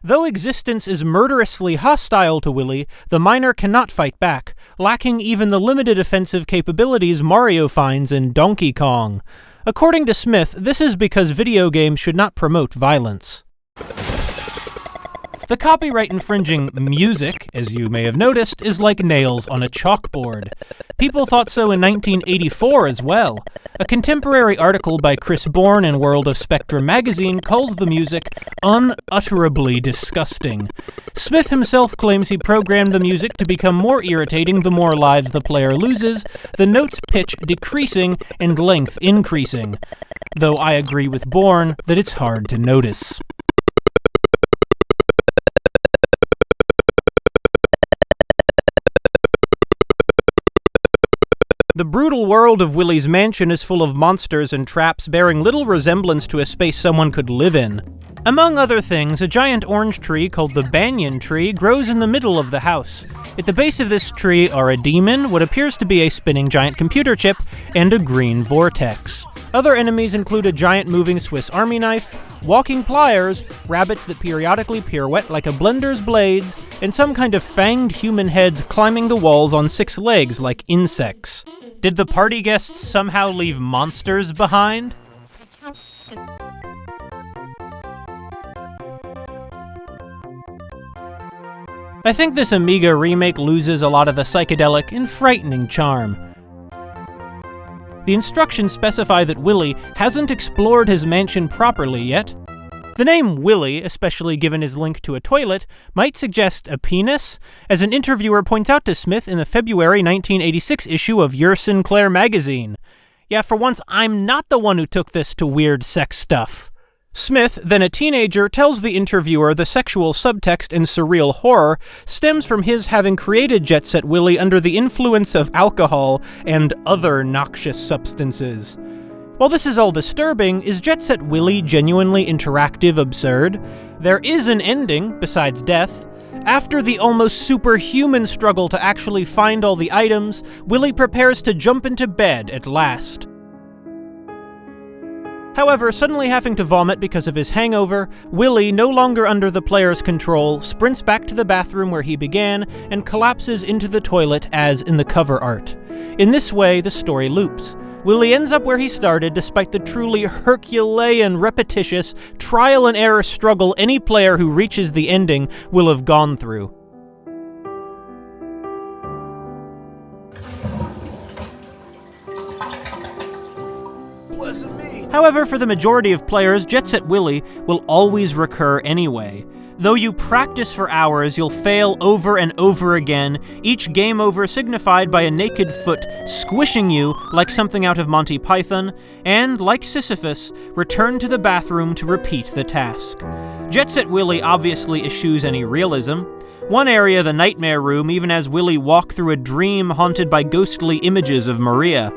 Though existence is murderously hostile to Willy, the miner cannot fight back, lacking even the limited offensive capabilities Mario finds in Donkey Kong. According to Smith, this is because video games should not promote violence. The copyright-infringing music, as you may have noticed, is like nails on a chalkboard. People thought so in 1984 as well. A contemporary article by Chris Bourne in World of Spectrum magazine calls the music unutterably disgusting. Smith himself claims he programmed the music to become more irritating the more lives the player loses, the note's pitch decreasing and length increasing. Though I agree with Bourne that it's hard to notice. The brutal world of Willy's mansion is full of monsters and traps bearing little resemblance to a space someone could live in. Among other things, a giant orange tree called the banyan tree grows in the middle of the house. At the base of this tree are a demon, what appears to be a spinning giant computer chip, and a green vortex. Other enemies include a giant moving Swiss Army knife, walking pliers, rabbits that periodically pirouette like a blender's blades, and some kind of fanged human heads climbing the walls on 6 legs like insects. Did the party guests somehow leave monsters behind? I think this Amiga remake loses a lot of the psychedelic and frightening charm. The instructions specify that Willy hasn't explored his mansion properly yet. The name Willy, especially given his link to a toilet, might suggest a penis, as an interviewer points out to Smith in the February 1986 issue of Your Sinclair magazine. Yeah, for once, I'm not the one who took this to weird sex stuff. Smith, then a teenager, tells the interviewer the sexual subtext and surreal horror stems from his having created Jet Set Willy under the influence of alcohol and other noxious substances. While this is all disturbing, is Jet Set Willy genuinely interactive absurd? There is an ending, besides death. After the almost superhuman struggle to actually find all the items, Willy prepares to jump into bed at last. However, suddenly having to vomit because of his hangover, Willy, no longer under the player's control, sprints back to the bathroom where he began and collapses into the toilet as in the cover art. In this way, the story loops. Willy ends up where he started despite the truly Herculean, repetitious, trial-and-error struggle any player who reaches the ending will have gone through. However, for the majority of players, Jet Set Willy will always recur anyway. Though you practice for hours, you'll fail over and over again, each game over signified by a naked foot squishing you like something out of Monty Python, and, like Sisyphus, return to the bathroom to repeat the task. Jet Set Willy obviously eschews any realism. One area, the Nightmare Room, even has Willy walk through a dream haunted by ghostly images of Maria.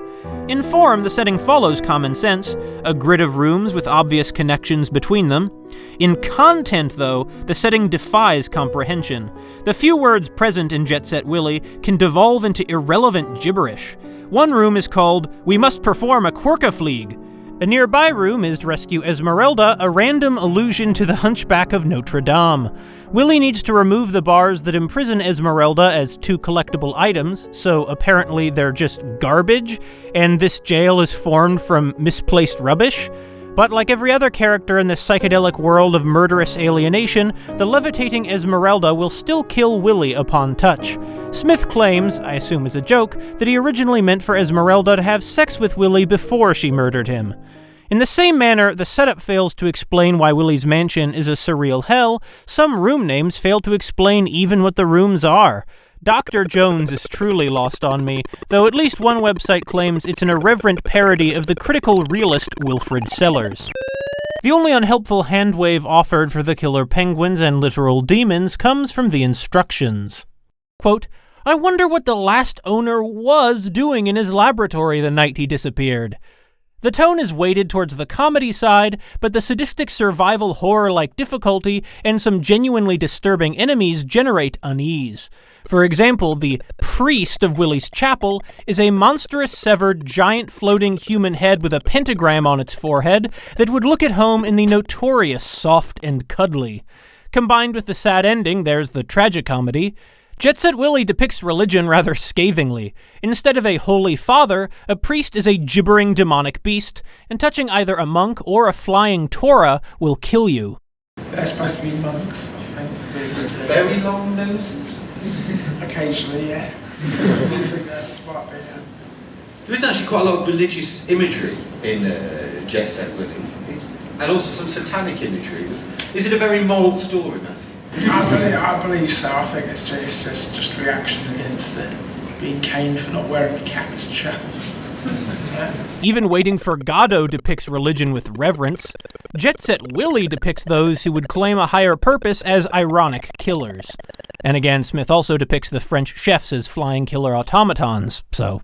In form, the setting follows common sense, a grid of rooms with obvious connections between them. In content, though, the setting defies comprehension. The few words present in Jet Set Willy can devolve into irrelevant gibberish. One room is called, "We must perform a Quirkaflieg." A nearby room is to rescue Esmeralda, a random allusion to the Hunchback of Notre Dame. Willy needs to remove the bars that imprison Esmeralda as 2 collectible items, so apparently they're just garbage, and this jail is formed from misplaced rubbish. But like every other character in this psychedelic world of murderous alienation, the levitating Esmeralda will still kill Willy upon touch. Smith claims, I assume as a joke, that he originally meant for Esmeralda to have sex with Willy before she murdered him. In the same manner, the setup fails to explain why Willy's mansion is a surreal hell. Some room names fail to explain even what the rooms are. Dr. Jones is truly lost on me, though at least one website claims it's an irreverent parody of the critical realist Wilfrid Sellers. The only unhelpful handwave offered for the killer penguins and literal demons comes from the instructions. Quote, "I wonder what the last owner was doing in his laboratory the night he disappeared." The tone is weighted towards the comedy side, but the sadistic survival horror-like difficulty and some genuinely disturbing enemies generate unease. For example, the priest of Willy's chapel is a monstrous severed giant floating human head with a pentagram on its forehead that would look at home in the notorious Soft and Cuddly. Combined with the sad ending, there's the tragicomedy. Jet Set Willy depicts religion rather scathingly. Instead of a holy father, a priest is a gibbering demonic beast, and touching either a monk or a flying Torah will kill you. They're supposed to be monks, I think. Very long noses? Occasionally, yeah. I think that's smart, yeah. There is actually quite a lot of religious imagery in Jet Set Willy, and also some satanic imagery. Is it a very moral story, Matthew? I believe so. I think it's just reaction against being caned for not wearing the cap to chapel. Even Waiting for Godot depicts religion with reverence. Jet Set Willy depicts those who would claim a higher purpose as ironic killers. And again, Smith also depicts the French chefs as flying killer automatons, so...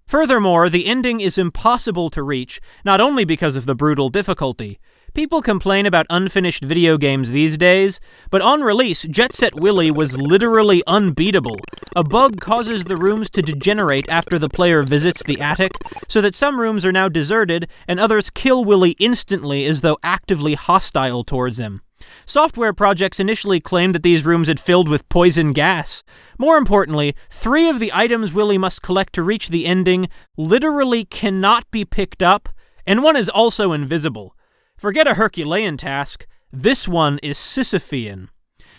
Furthermore, the ending is impossible to reach, not only because of the brutal difficulty. People complain about unfinished video games these days, but on release, Jet Set Willy was literally unbeatable. A bug causes the rooms to degenerate after the player visits the attic, so that some rooms are now deserted, and others kill Willy instantly as though actively hostile towards him. Software projects initially claimed that these rooms had filled with poison gas. More importantly, 3 of the items Willy must collect to reach the ending literally cannot be picked up, and one is also invisible. Forget a Herculean task, this one is Sisyphean.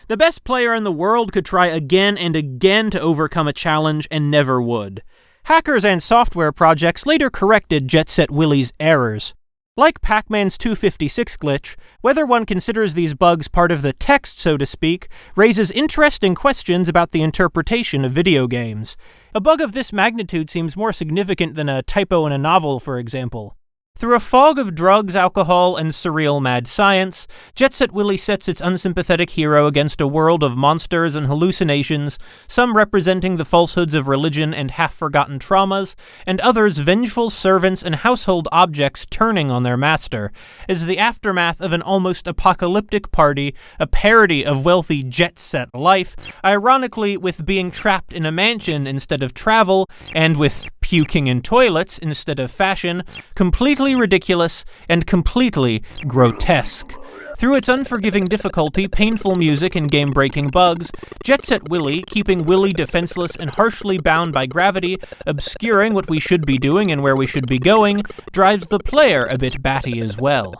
The best player in the world could try again and again to overcome a challenge and never would. Hackers and software projects later corrected Jet Set Willy's errors. Like Pac-Man's 256 glitch, whether one considers these bugs part of the text, so to speak, raises interesting questions about the interpretation of video games. A bug of this magnitude seems more significant than a typo in a novel, for example. Through a fog of drugs, alcohol, and surreal mad science, Set Willy sets its unsympathetic hero against a world of monsters and hallucinations, some representing the falsehoods of religion and half-forgotten traumas, and others vengeful servants and household objects turning on their master, as the aftermath of an almost apocalyptic party, a parody of wealthy jet-set life, ironically with being trapped in a mansion instead of travel, and with puking in toilets instead of fashion, completely ridiculous and completely grotesque. Through its unforgiving difficulty, painful music, and game-breaking bugs, Set Willy, keeping Willy defenseless and harshly bound by gravity, obscuring what we should be doing and where we should be going, drives the player a bit batty as well.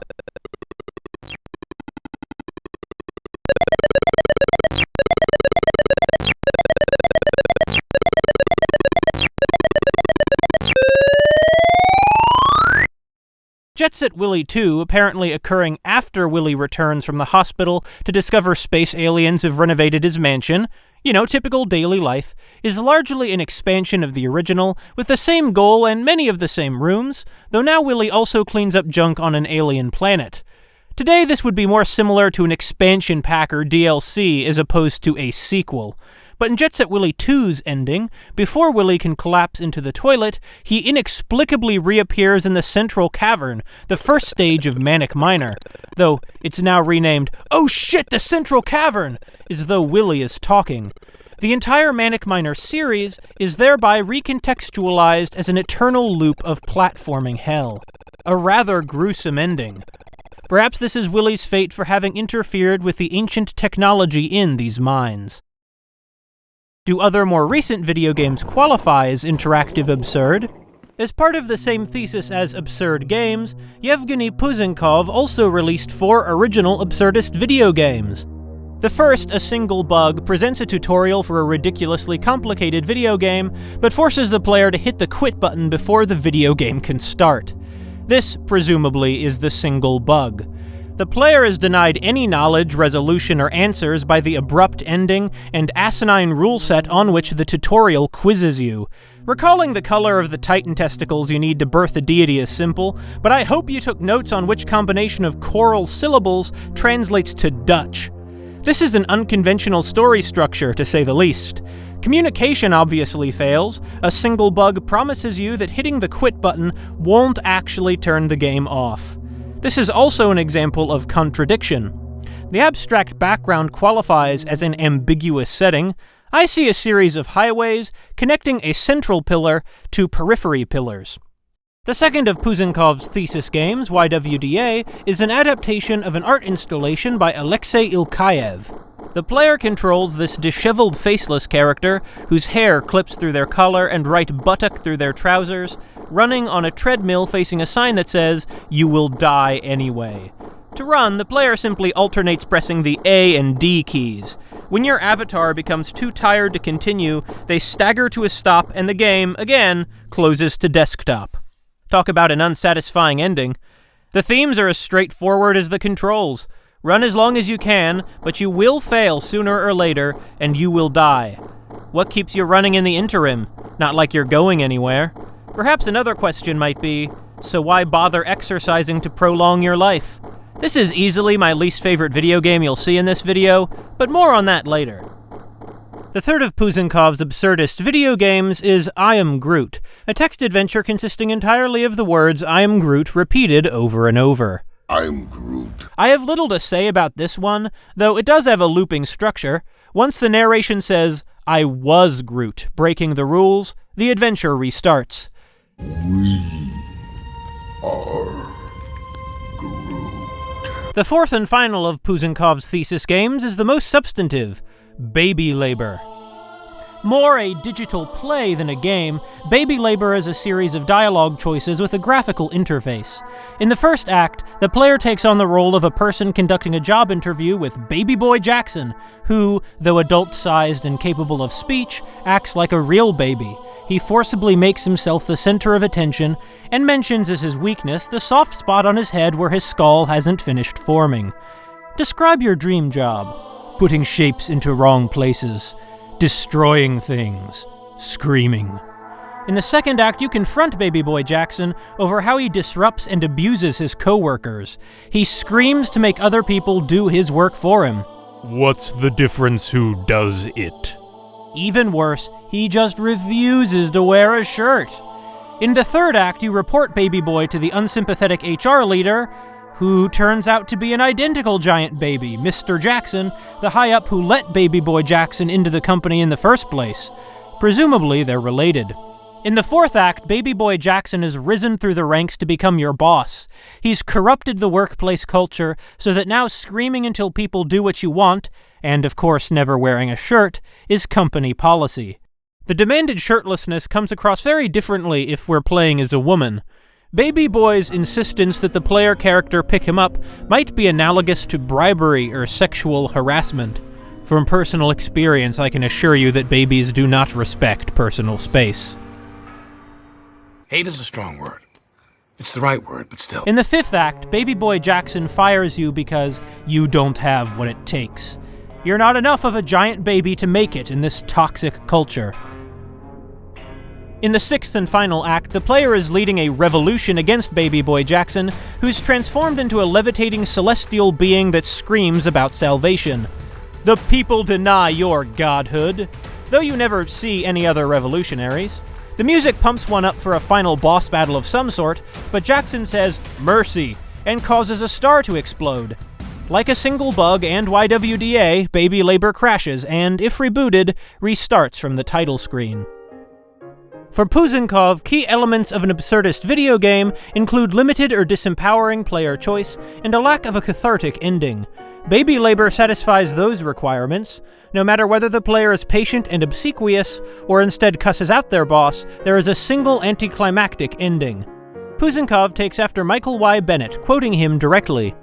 Set Willy 2, apparently occurring after Willy returns from the hospital to discover space aliens have renovated his mansion, typical daily life, is largely an expansion of the original, with the same goal and many of the same rooms, though now Willy also cleans up junk on an alien planet. Today this would be more similar to an expansion pack or DLC as opposed to a sequel. But in Set Willy 2's ending, before Willy can collapse into the toilet, he inexplicably reappears in the central cavern, the first stage of Manic Miner, though it's now renamed, "Oh shit, the Central Cavern!" as though Willy is talking. The entire Manic Miner series is thereby recontextualized as an eternal loop of platforming hell. A rather gruesome ending. Perhaps this is Willy's fate for having interfered with the ancient technology in these mines. Do other more recent video games qualify as interactive absurd? As part of the same thesis as absurd games, Yevgeny Puzankov also released 4 original absurdist video games. The first, A Single Bug, presents a tutorial for a ridiculously complicated video game, but forces the player to hit the quit button before the video game can start. This, presumably, is the single bug. The player is denied any knowledge, resolution, or answers by the abrupt ending and asinine rule set on which the tutorial quizzes you. Recalling the color of the Titan testicles you need to birth a deity is simple, but I hope you took notes on which combination of choral syllables translates to Dutch. This is an unconventional story structure, to say the least. Communication obviously fails. A single bug promises you that hitting the quit button won't actually turn the game off. This is also an example of contradiction. The abstract background qualifies as an ambiguous setting. I see a series of highways connecting a central pillar to periphery pillars. The second of Puzankov's thesis games, YWDA, is an adaptation of an art installation by Alexei Ilkaev. The player controls this disheveled, faceless character, whose hair clips through their collar and right buttock through their trousers, running on a treadmill facing a sign that says, "You will die anyway." To run, the player simply alternates pressing the A and D keys. When your avatar becomes too tired to continue, they stagger to a stop and the game, again, closes to desktop. Talk about an unsatisfying ending. The themes are as straightforward as the controls. Run as long as you can, but you will fail sooner or later, and you will die. What keeps you running in the interim? Not like you're going anywhere. Perhaps another question might be, so why bother exercising to prolong your life? This is easily my least favorite video game you'll see in this video, but more on that later. The third of Puzankov's absurdist video games is I Am Groot, a text adventure consisting entirely of the words I am Groot repeated over and over. I'm Groot. I have little to say about this one, though it does have a looping structure. Once the narration says, I was Groot, breaking the rules, the adventure restarts. We are Groot. The fourth and final of Puzankov's thesis games is the most substantive, Baby Labor. More a digital play than a game, Baby Labor is a series of dialogue choices with a graphical interface. In the first act, the player takes on the role of a person conducting a job interview with Baby Boy Jackson, who, though adult-sized and capable of speech, acts like a real baby. He forcibly makes himself the center of attention, and mentions as his weakness the soft spot on his head where his skull hasn't finished forming. Describe your dream job. Putting shapes into wrong places. Destroying things. Screaming. In the second act, you confront Baby Boy Jackson over how he disrupts and abuses his co-workers. He screams to make other people do his work for him. What's the difference who does it? Even worse, he just refuses to wear a shirt. In the third act, you report Baby Boy to the unsympathetic HR leader, who turns out to be an identical giant baby, Mr. Jackson, the high-up who let Baby Boy Jackson into the company in the first place. Presumably, they're related. In the fourth act, Baby Boy Jackson has risen through the ranks to become your boss. He's corrupted the workplace culture so that now screaming until people do what you want, and of course never wearing a shirt, is company policy. The demanded shirtlessness comes across very differently if we're playing as a woman. Baby Boy's insistence that the player character pick him up might be analogous to bribery or sexual harassment. From personal experience, I can assure you that babies do not respect personal space. Hate is a strong word. It's the right word, but still. In the fifth act, Baby Boy Jackson fires you because you don't have what it takes. You're not enough of a giant baby to make it in this toxic culture. In the sixth and final act, the player is leading a revolution against Baby Boy Jackson, who's transformed into a levitating celestial being that screams about salvation. The people deny your godhood, though you never see any other revolutionaries. The music pumps one up for a final boss battle of some sort, but Jackson says, "Mercy," and causes a star to explode. Like a single bug and YWDA, Baby Labor crashes and, if rebooted, restarts from the title screen. For Puzankov, key elements of an absurdist video game include limited or disempowering player choice and a lack of a cathartic ending. Baby Labor satisfies those requirements. No matter whether the player is patient and obsequious, or instead cusses out their boss, there is a single anticlimactic ending. Puzankov takes after Michael Y. Bennett, quoting him directly.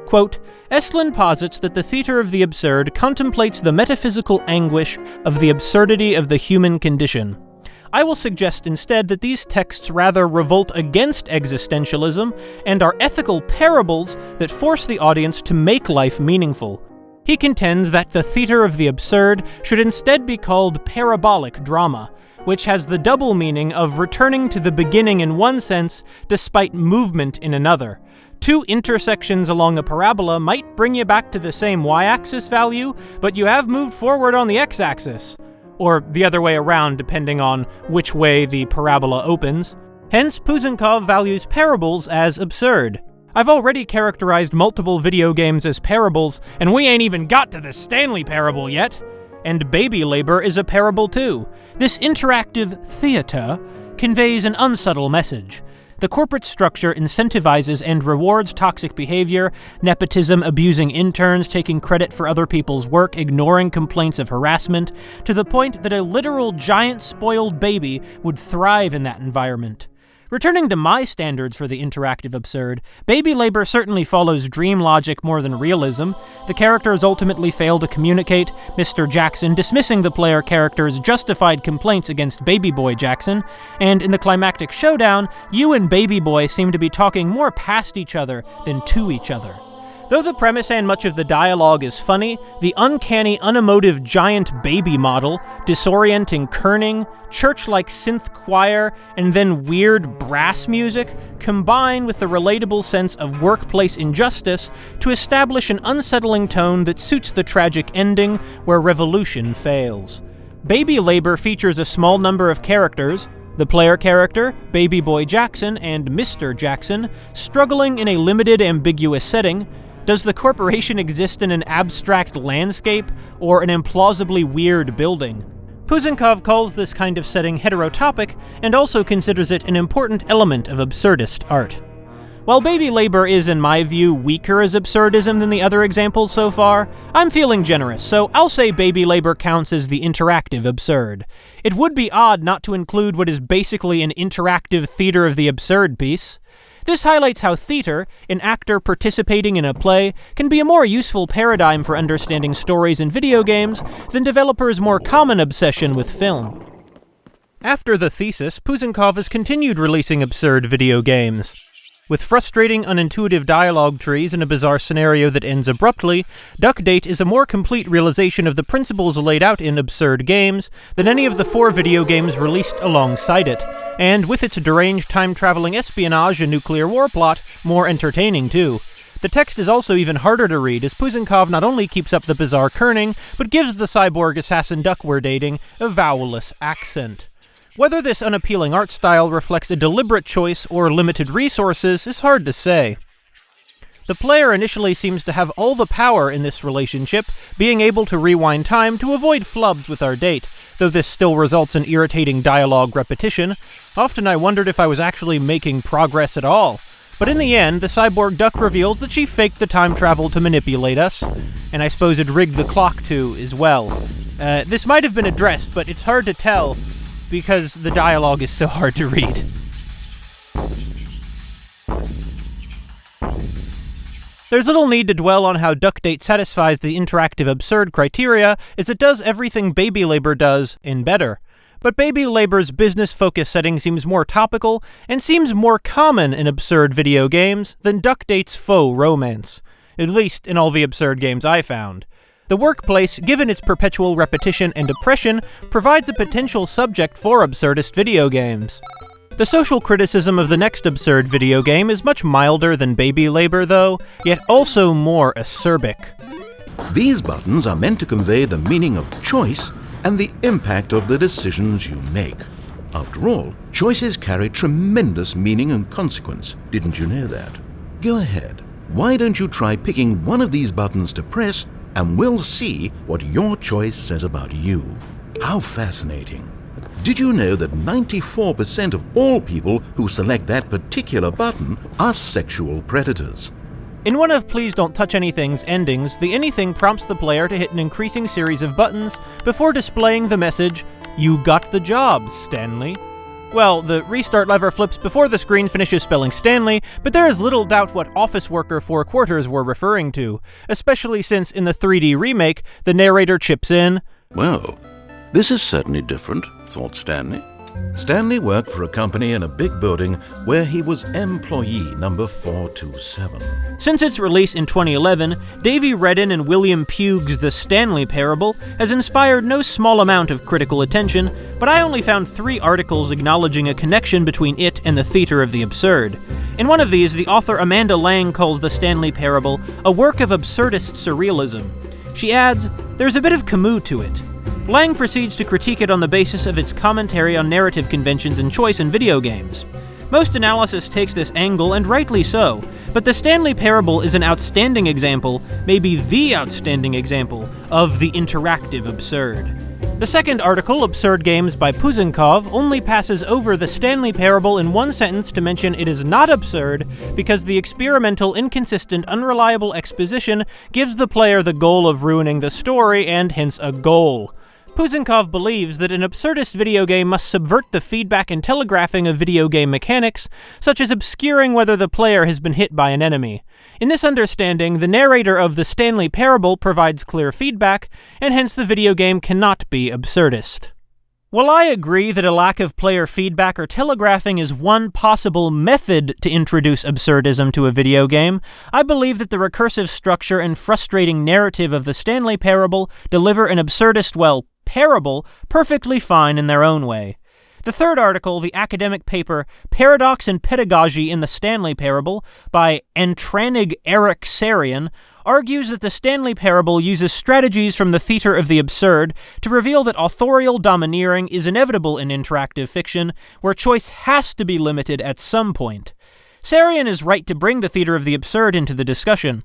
Quote, Estlin posits that the theater of the absurd contemplates the metaphysical anguish of the absurdity of the human condition. I will suggest instead that these texts rather revolt against existentialism and are ethical parables that force the audience to make life meaningful. He contends that the theater of the absurd should instead be called parabolic drama, which has the double meaning of returning to the beginning in one sense, despite movement in another. Two intersections along a parabola might bring you back to the same y-axis value, but you have moved forward on the x-axis. Or the other way around, depending on which way the parabola opens. Hence, Puzankov values parables as absurd. I've already characterized multiple video games as parables, and we ain't even got to the Stanley Parable yet. And Baby Labor is a parable too. This interactive theater conveys an unsubtle message. The corporate structure incentivizes and rewards toxic behavior, nepotism, abusing interns, taking credit for other people's work, ignoring complaints of harassment, to the point that a literal giant spoiled baby would thrive in that environment. Returning to my standards for the interactive absurd, Baby Labor certainly follows dream logic more than realism. The characters ultimately fail to communicate, Mr. Jackson dismissing the player character's justified complaints against Baby Boy Jackson, and in the climactic showdown, you and Baby Boy seem to be talking more past each other than to each other. Though the premise and much of the dialogue is funny, the uncanny, unemotive giant baby model, disorienting kerning, church-like synth choir, and then weird brass music combine with the relatable sense of workplace injustice to establish an unsettling tone that suits the tragic ending where revolution fails. Baby Labor features a small number of characters, the player character, Baby Boy Jackson, and Mr. Jackson, struggling in a limited, ambiguous setting. Does the corporation exist in an abstract landscape or an implausibly weird building? Puzankov calls this kind of setting heterotopic and also considers it an important element of absurdist art. While Baby Labor is, in my view, weaker as absurdism than the other examples so far, I'm feeling generous, so I'll say Baby Labor counts as the interactive absurd. It would be odd not to include what is basically an interactive theater of the absurd piece. This highlights how theater, an actor participating in a play, can be a more useful paradigm for understanding stories in video games than developers' more common obsession with film. After the thesis, Puzankov has continued releasing absurd video games. With frustrating, unintuitive dialogue trees and a bizarre scenario that ends abruptly, Duck Date is a more complete realization of the principles laid out in Absurd Games than any of the 4 video games released alongside it, and with its deranged time-traveling espionage and nuclear war plot, more entertaining too. The text is also even harder to read, as Puzankov not only keeps up the bizarre kerning, but gives the cyborg assassin duck we're dating a vowelless accent. Whether this unappealing art style reflects a deliberate choice or limited resources is hard to say. The player initially seems to have all the power in this relationship, being able to rewind time to avoid flubs with our date, though this still results in irritating dialogue repetition. Often I wondered if I was actually making progress at all. But in the end, the cyborg duck reveals that she faked the time travel to manipulate us, and I suppose it rigged the clock too, as well. This might have been addressed, but it's hard to tell, because the dialogue is so hard to read. There's little need to dwell on how Duck Date satisfies the interactive absurd criteria, as it does everything Baby Labor does, and better. But Baby Labor's business-focused setting seems more topical, and seems more common in absurd video games than Duck Date's faux romance. At least in all the absurd games I found. The workplace, given its perpetual repetition and oppression, provides a potential subject for absurdist video games. The social criticism of the next absurd video game is much milder than Baby Labor, though, yet also more acerbic. These buttons are meant to convey the meaning of choice and the impact of the decisions you make. After all, choices carry tremendous meaning and consequence. Didn't you know that? Go ahead. Why don't you try picking one of these buttons to press, and we'll see what your choice says about you. How fascinating. Did you know that 94% of all people who select that particular button are sexual predators? In one of Please Don't Touch Anything's endings, the anything prompts the player to hit an increasing series of buttons before displaying the message, "You got the job, Stanley." Well, the restart lever flips before the screen finishes spelling Stanley, but there is little doubt what office worker 4 quarters were referring to, especially since in the 3D remake, the narrator chips in, "Well, this is certainly different," thought Stanley. Stanley worked for a company in a big building where he was employee number 427. Since its release in 2011, Davey Redden and William Pugh's The Stanley Parable has inspired no small amount of critical attention, but I only found 3 articles acknowledging a connection between it and the theater of the absurd. In one of these, the author Amanda Lang calls The Stanley Parable a work of absurdist surrealism. She adds, "There's a bit of Camus to it." Lang proceeds to critique it on the basis of its commentary on narrative conventions and choice in video games. Most analysis takes this angle, and rightly so, but The Stanley Parable is an outstanding example, maybe the outstanding example, of the interactive absurd. The second article, Absurd Games by Puzankov, only passes over The Stanley Parable in one sentence to mention it is not absurd because the experimental, inconsistent, unreliable exposition gives the player the goal of ruining the story and hence a goal. Puzankov believes that an absurdist video game must subvert the feedback and telegraphing of video game mechanics, such as obscuring whether the player has been hit by an enemy. In this understanding, the narrator of The Stanley Parable provides clear feedback, and hence the video game cannot be absurdist. While I agree that a lack of player feedback or telegraphing is one possible method to introduce absurdism to a video game, I believe that the recursive structure and frustrating narrative of The Stanley Parable deliver an absurdist, parable perfectly fine in their own way. The third article, the academic paper Paradox and Pedagogy in the Stanley Parable by Antranig Eric Sarian, argues that the Stanley Parable uses strategies from the theater of the absurd to reveal that authorial domineering is inevitable in interactive fiction, where choice has to be limited at some point. Sarian is right to bring the theater of the absurd into the discussion.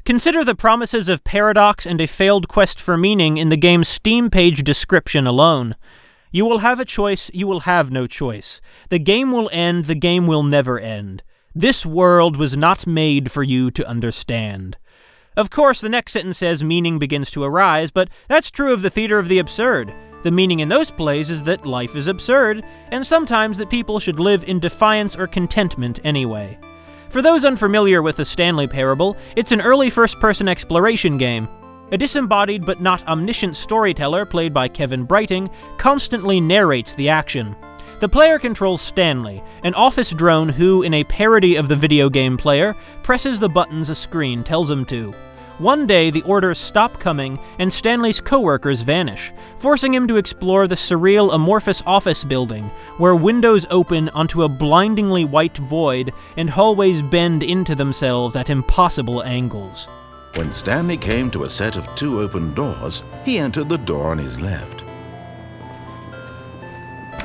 Consider the promises of paradox and a failed quest for meaning in the game's Steam page description alone. You will have a choice, you will have no choice. The game will end, the game will never end. This world was not made for you to understand. Of course, the next sentence says meaning begins to arise, but that's true of the theater of the absurd. The meaning in those plays is that life is absurd, and sometimes that people should live in defiance or contentment anyway. For those unfamiliar with the Stanley Parable, it's an early first-person exploration game. A disembodied but not omniscient storyteller, played by Kevin Brighting, constantly narrates the action. The player controls Stanley, an office drone who, in a parody of the video game player, presses the buttons a screen tells him to. One day, the orders stop coming, and Stanley's coworkers vanish, forcing him to explore the surreal amorphous office building, where windows open onto a blindingly white void and hallways bend into themselves at impossible angles. When Stanley came to a set of 2 open doors, he entered the door on his left.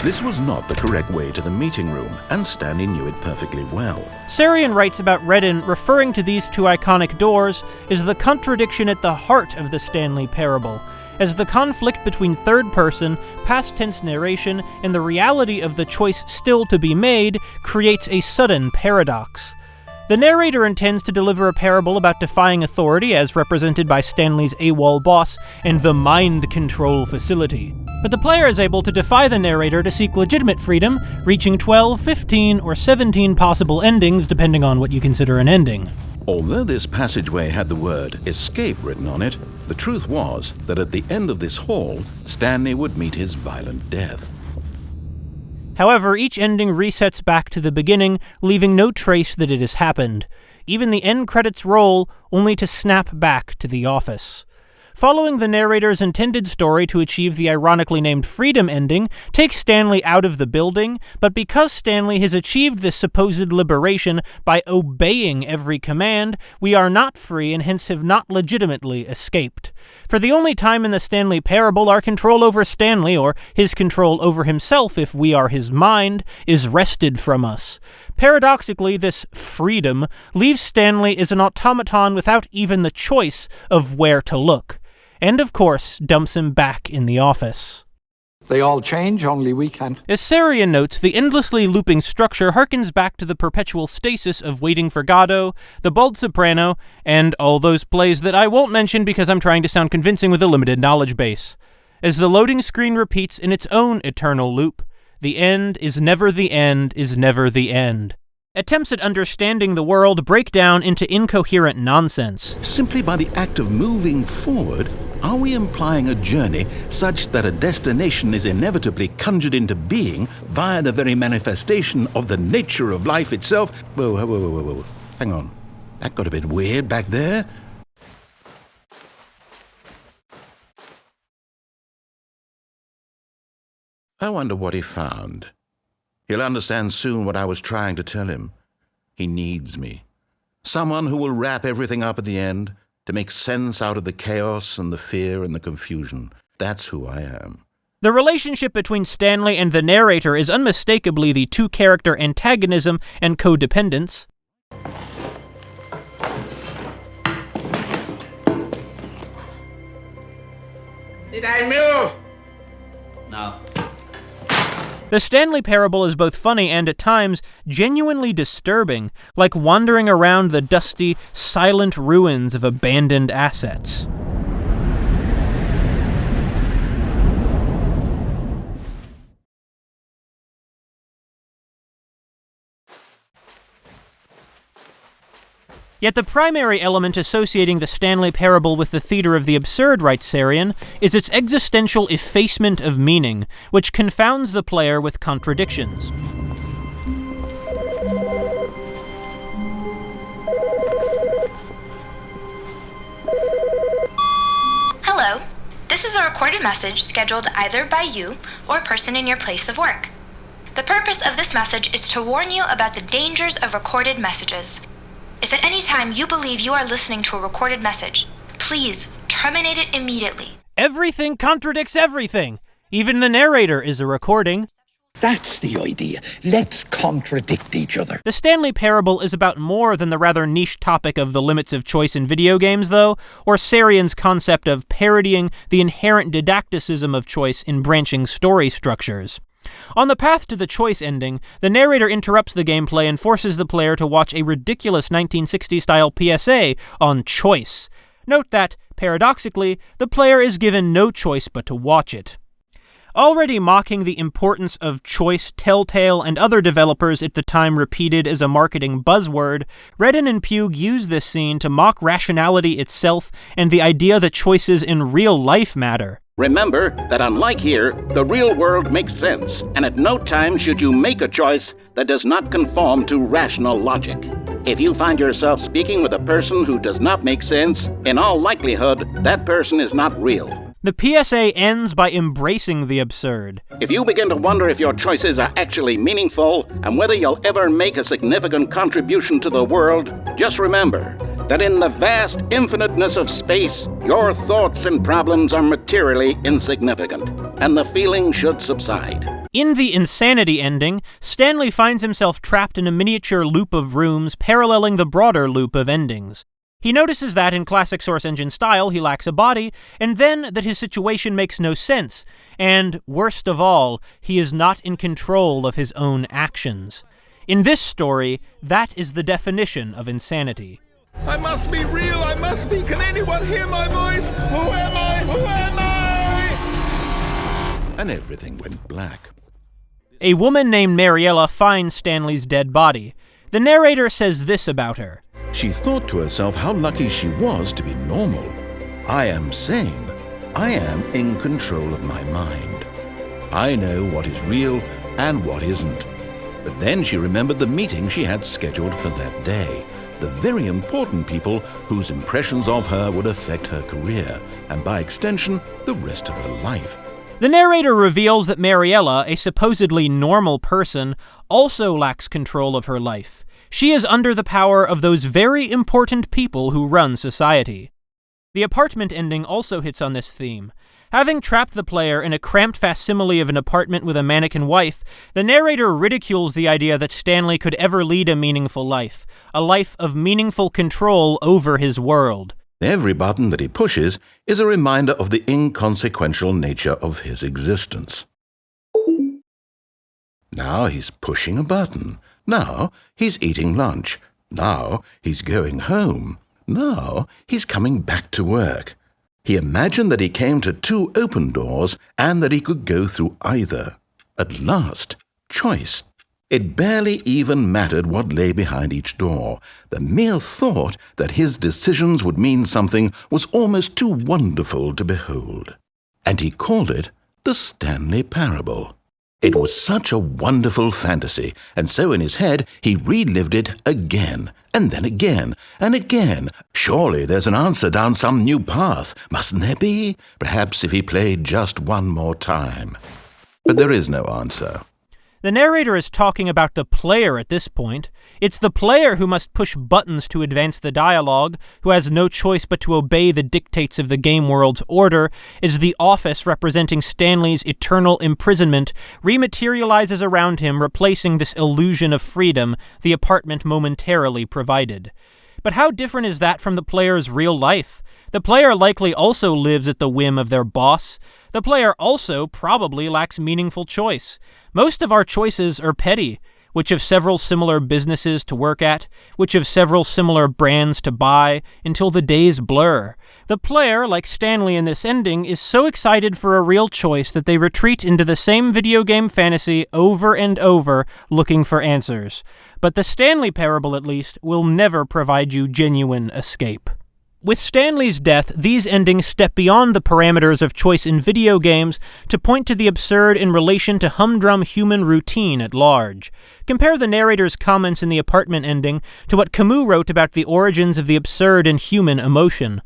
This was not the correct way to the meeting room, and Stanley knew it perfectly well. Sarian writes about Redden referring to these 2 iconic doors as the contradiction at the heart of the Stanley Parable, as the conflict between third-person, past-tense narration, and the reality of the choice still to be made creates a sudden paradox. The narrator intends to deliver a parable about defying authority as represented by Stanley's AWOL boss and the mind control facility. But the player is able to defy the narrator to seek legitimate freedom, reaching 12, 15, or 17 possible endings depending on what you consider an ending. Although this passageway had the word escape written on it, the truth was that at the end of this hall, Stanley would meet his violent death. However, each ending resets back to the beginning, leaving no trace that it has happened. Even the end credits roll, only to snap back to the office. Following the narrator's intended story to achieve the ironically named Freedom ending takes Stanley out of the building, but because Stanley has achieved this supposed liberation by obeying every command, we are not free and hence have not legitimately escaped. For the only time in the Stanley Parable, our control over Stanley, or his control over himself if we are his mind, is wrested from us. Paradoxically, this freedom leaves Stanley as an automaton without even the choice of where to look. And, of course, dumps him back in the office. They all change, only we can. As Sarian notes, the endlessly looping structure harkens back to the perpetual stasis of Waiting for Godot, The Bald Soprano, and all those plays that I won't mention because I'm trying to sound convincing with a limited knowledge base. As the loading screen repeats in its own eternal loop, the end is never the end is never the end. Attempts at understanding the world break down into incoherent nonsense. Simply by the act of moving forward, are we implying a journey such that a destination is inevitably conjured into being via the very manifestation of the nature of life itself? Whoa. Hang on. That got a bit weird back there. I wonder what he found. He'll understand soon what I was trying to tell him. He needs me. Someone who will wrap everything up at the end, to make sense out of the chaos and the fear and the confusion. That's who I am. The relationship between Stanley and the narrator is unmistakably the 2-character antagonism and codependence. Did I move? No. The Stanley Parable is both funny and, at times, genuinely disturbing, like wandering around the dusty, silent ruins of abandoned assets. Yet the primary element associating the Stanley Parable with the theater of the absurd, writes Sarian, is its existential effacement of meaning, which confounds the player with contradictions. Hello. This is a recorded message scheduled either by you or a person in your place of work. The purpose of this message is to warn you about the dangers of recorded messages. If at any time you believe you are listening to a recorded message, please terminate it immediately. Everything contradicts everything. Even the narrator is a recording. That's the idea. Let's contradict each other. The Stanley Parable is about more than the rather niche topic of the limits of choice in video games, though, or Sarian's concept of parodying the inherent didacticism of choice in branching story structures. On the path to the choice ending, the narrator interrupts the gameplay and forces the player to watch a ridiculous 1960s-style PSA on choice. Note that, paradoxically, the player is given no choice but to watch it. Already mocking the importance of choice, Telltale and other developers at the time repeated as a marketing buzzword, Redden and Pugh use this scene to mock rationality itself and the idea that choices in real life matter. Remember that unlike here, the real world makes sense, and at no time should you make a choice that does not conform to rational logic. If you find yourself speaking with a person who does not make sense, in all likelihood, that person is not real. The PSA ends by embracing the absurd. If you begin to wonder if your choices are actually meaningful and whether you'll ever make a significant contribution to the world, just remember that in the vast infiniteness of space, your thoughts and problems are materially insignificant, and the feeling should subside. In the insanity ending, Stanley finds himself trapped in a miniature loop of rooms paralleling the broader loop of endings. He notices that, in classic Source Engine style, he lacks a body, and then that his situation makes no sense, and, worst of all, he is not in control of his own actions. In this story, that is the definition of insanity. I must be real, I must be. Can anyone hear my voice? Who am I? Who am I? And everything went black. A woman named Mariella finds Stanley's dead body. The narrator says this about her. She thought to herself how lucky she was to be normal. I am sane. I am in control of my mind. I know what is real and what isn't. But then she remembered the meeting she had scheduled for that day. The very important people whose impressions of her would affect her career, and by extension, the rest of her life. The narrator reveals that Mariella, a supposedly normal person, also lacks control of her life. She is under the power of those very important people who run society. The apartment ending also hits on this theme. Having trapped the player in a cramped facsimile of an apartment with a mannequin wife, the narrator ridicules the idea that Stanley could ever lead a meaningful life, a life of meaningful control over his world. Every button that he pushes is a reminder of the inconsequential nature of his existence. Now he's pushing a button. Now he's eating lunch. Now he's going home. Now he's coming back to work. He imagined that he came to two open doors and that he could go through either. At last, choice. It barely even mattered what lay behind each door. The mere thought that his decisions would mean something was almost too wonderful to behold. And he called it the Stanley Parable. It was such a wonderful fantasy, and so in his head he relived it again, and then again, and again. Surely there's an answer down some new path, mustn't there be? Perhaps if he played just one more time. But there is no answer. The narrator is talking about the player at this point. It's the player who must push buttons to advance the dialogue, who has no choice but to obey the dictates of the game world's order, as the office representing Stanley's eternal imprisonment rematerializes around him, replacing this illusion of freedom the apartment momentarily provided. But how different is that from the player's real life? The player likely also lives at the whim of their boss. The player also probably lacks meaningful choice. Most of our choices are petty. Which of several similar businesses to work at? Which of several similar brands to buy? Until the days blur. The player, like Stanley in this ending, is so excited for a real choice that they retreat into the same video game fantasy over and over, looking for answers. But the Stanley Parable, at least, will never provide you genuine escape. With Stanley's death, these endings step beyond the parameters of choice in video games to point to the absurd in relation to humdrum human routine at large. Compare the narrator's comments in the apartment ending to what Camus wrote about the origins of the absurd in human emotion.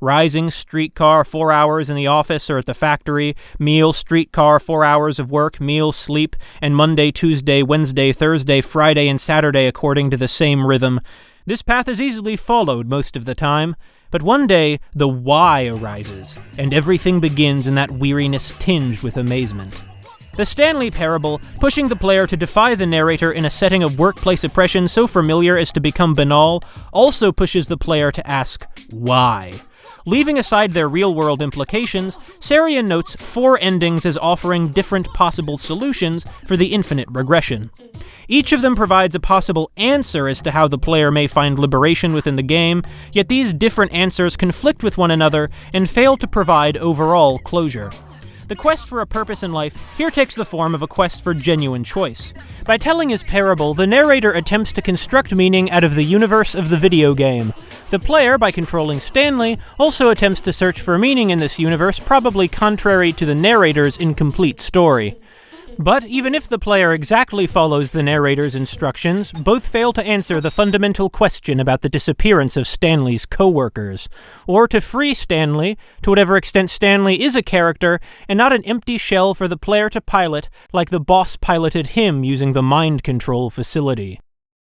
Rising, streetcar, 4 hours in the office or at the factory, meal, streetcar, 4 hours of work, meal, sleep, and Monday, Tuesday, Wednesday, Thursday, Friday, and Saturday according to the same rhythm. This path is easily followed most of the time. But one day, the why arises, and everything begins in that weariness tinged with amazement. The Stanley Parable, pushing the player to defy the narrator in a setting of workplace oppression so familiar as to become banal, also pushes the player to ask, why? Leaving aside their real-world implications, Sarian notes 4 endings as offering different possible solutions for the infinite regression. Each of them provides a possible answer as to how the player may find liberation within the game, yet these different answers conflict with one another and fail to provide overall closure. The quest for a purpose in life here takes the form of a quest for genuine choice. By telling his parable, the narrator attempts to construct meaning out of the universe of the video game. The player, by controlling Stanley, also attempts to search for meaning in this universe, probably contrary to the narrator's incomplete story. But even if the player exactly follows the narrator's instructions, both fail to answer the fundamental question about the disappearance of Stanley's co-workers, or to free Stanley, to whatever extent Stanley is a character and not an empty shell for the player to pilot like the boss piloted him using the mind control facility.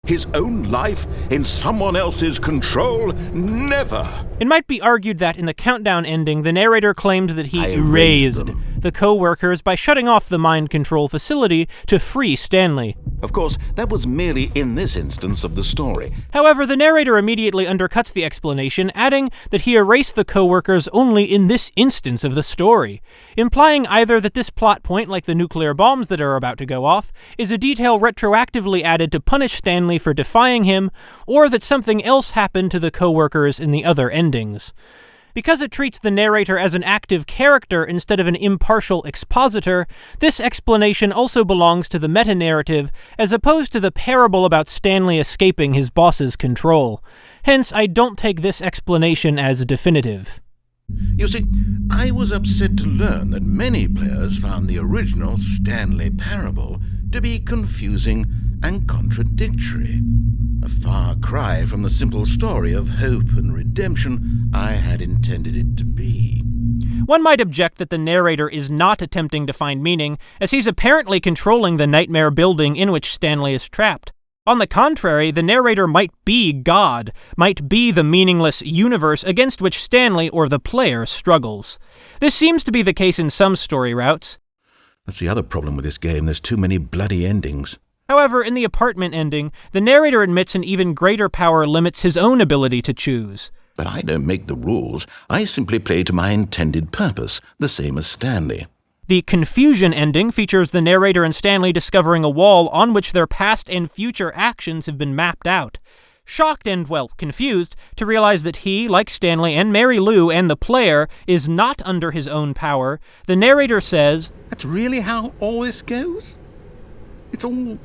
His own life in someone else's control? Never! It might be argued that in the countdown ending, the narrator claims that he erased the co-workers by shutting off the mind control facility to free Stanley. Of course, that was merely in this instance of the story. However, the narrator immediately undercuts the explanation, adding that he erased the co-workers only in this instance of the story, implying either that this plot point, like the nuclear bombs that are about to go off, is a detail retroactively added to punish Stanley for defying him, or that something else happened to the co-workers in the other endings. Because it treats the narrator as an active character instead of an impartial expositor, this explanation also belongs to the meta-narrative, as opposed to the parable about Stanley escaping his boss's control. Hence, I don't take this explanation as definitive. You see, I was upset to learn that many players found the original Stanley Parable to be confusing and contradictory. A far cry from the simple story of hope and redemption I had intended it to be. One might object that the narrator is not attempting to find meaning, as he's apparently controlling the nightmare building in which Stanley is trapped. On the contrary, the narrator might be God, might be the meaningless universe against which Stanley or the player struggles. This seems to be the case in some story routes. That's the other problem with this game, there's too many bloody endings. However, in the apartment ending, the narrator admits an even greater power limits his own ability to choose. But I don't make the rules. I simply play to my intended purpose, the same as Stanley. The confusion ending features the narrator and Stanley discovering a wall on which their past and future actions have been mapped out. Shocked and, confused, to realize that he, like Stanley and Mary Lou and the player, is not under his own power, the narrator says, "That's really how all this goes? It's all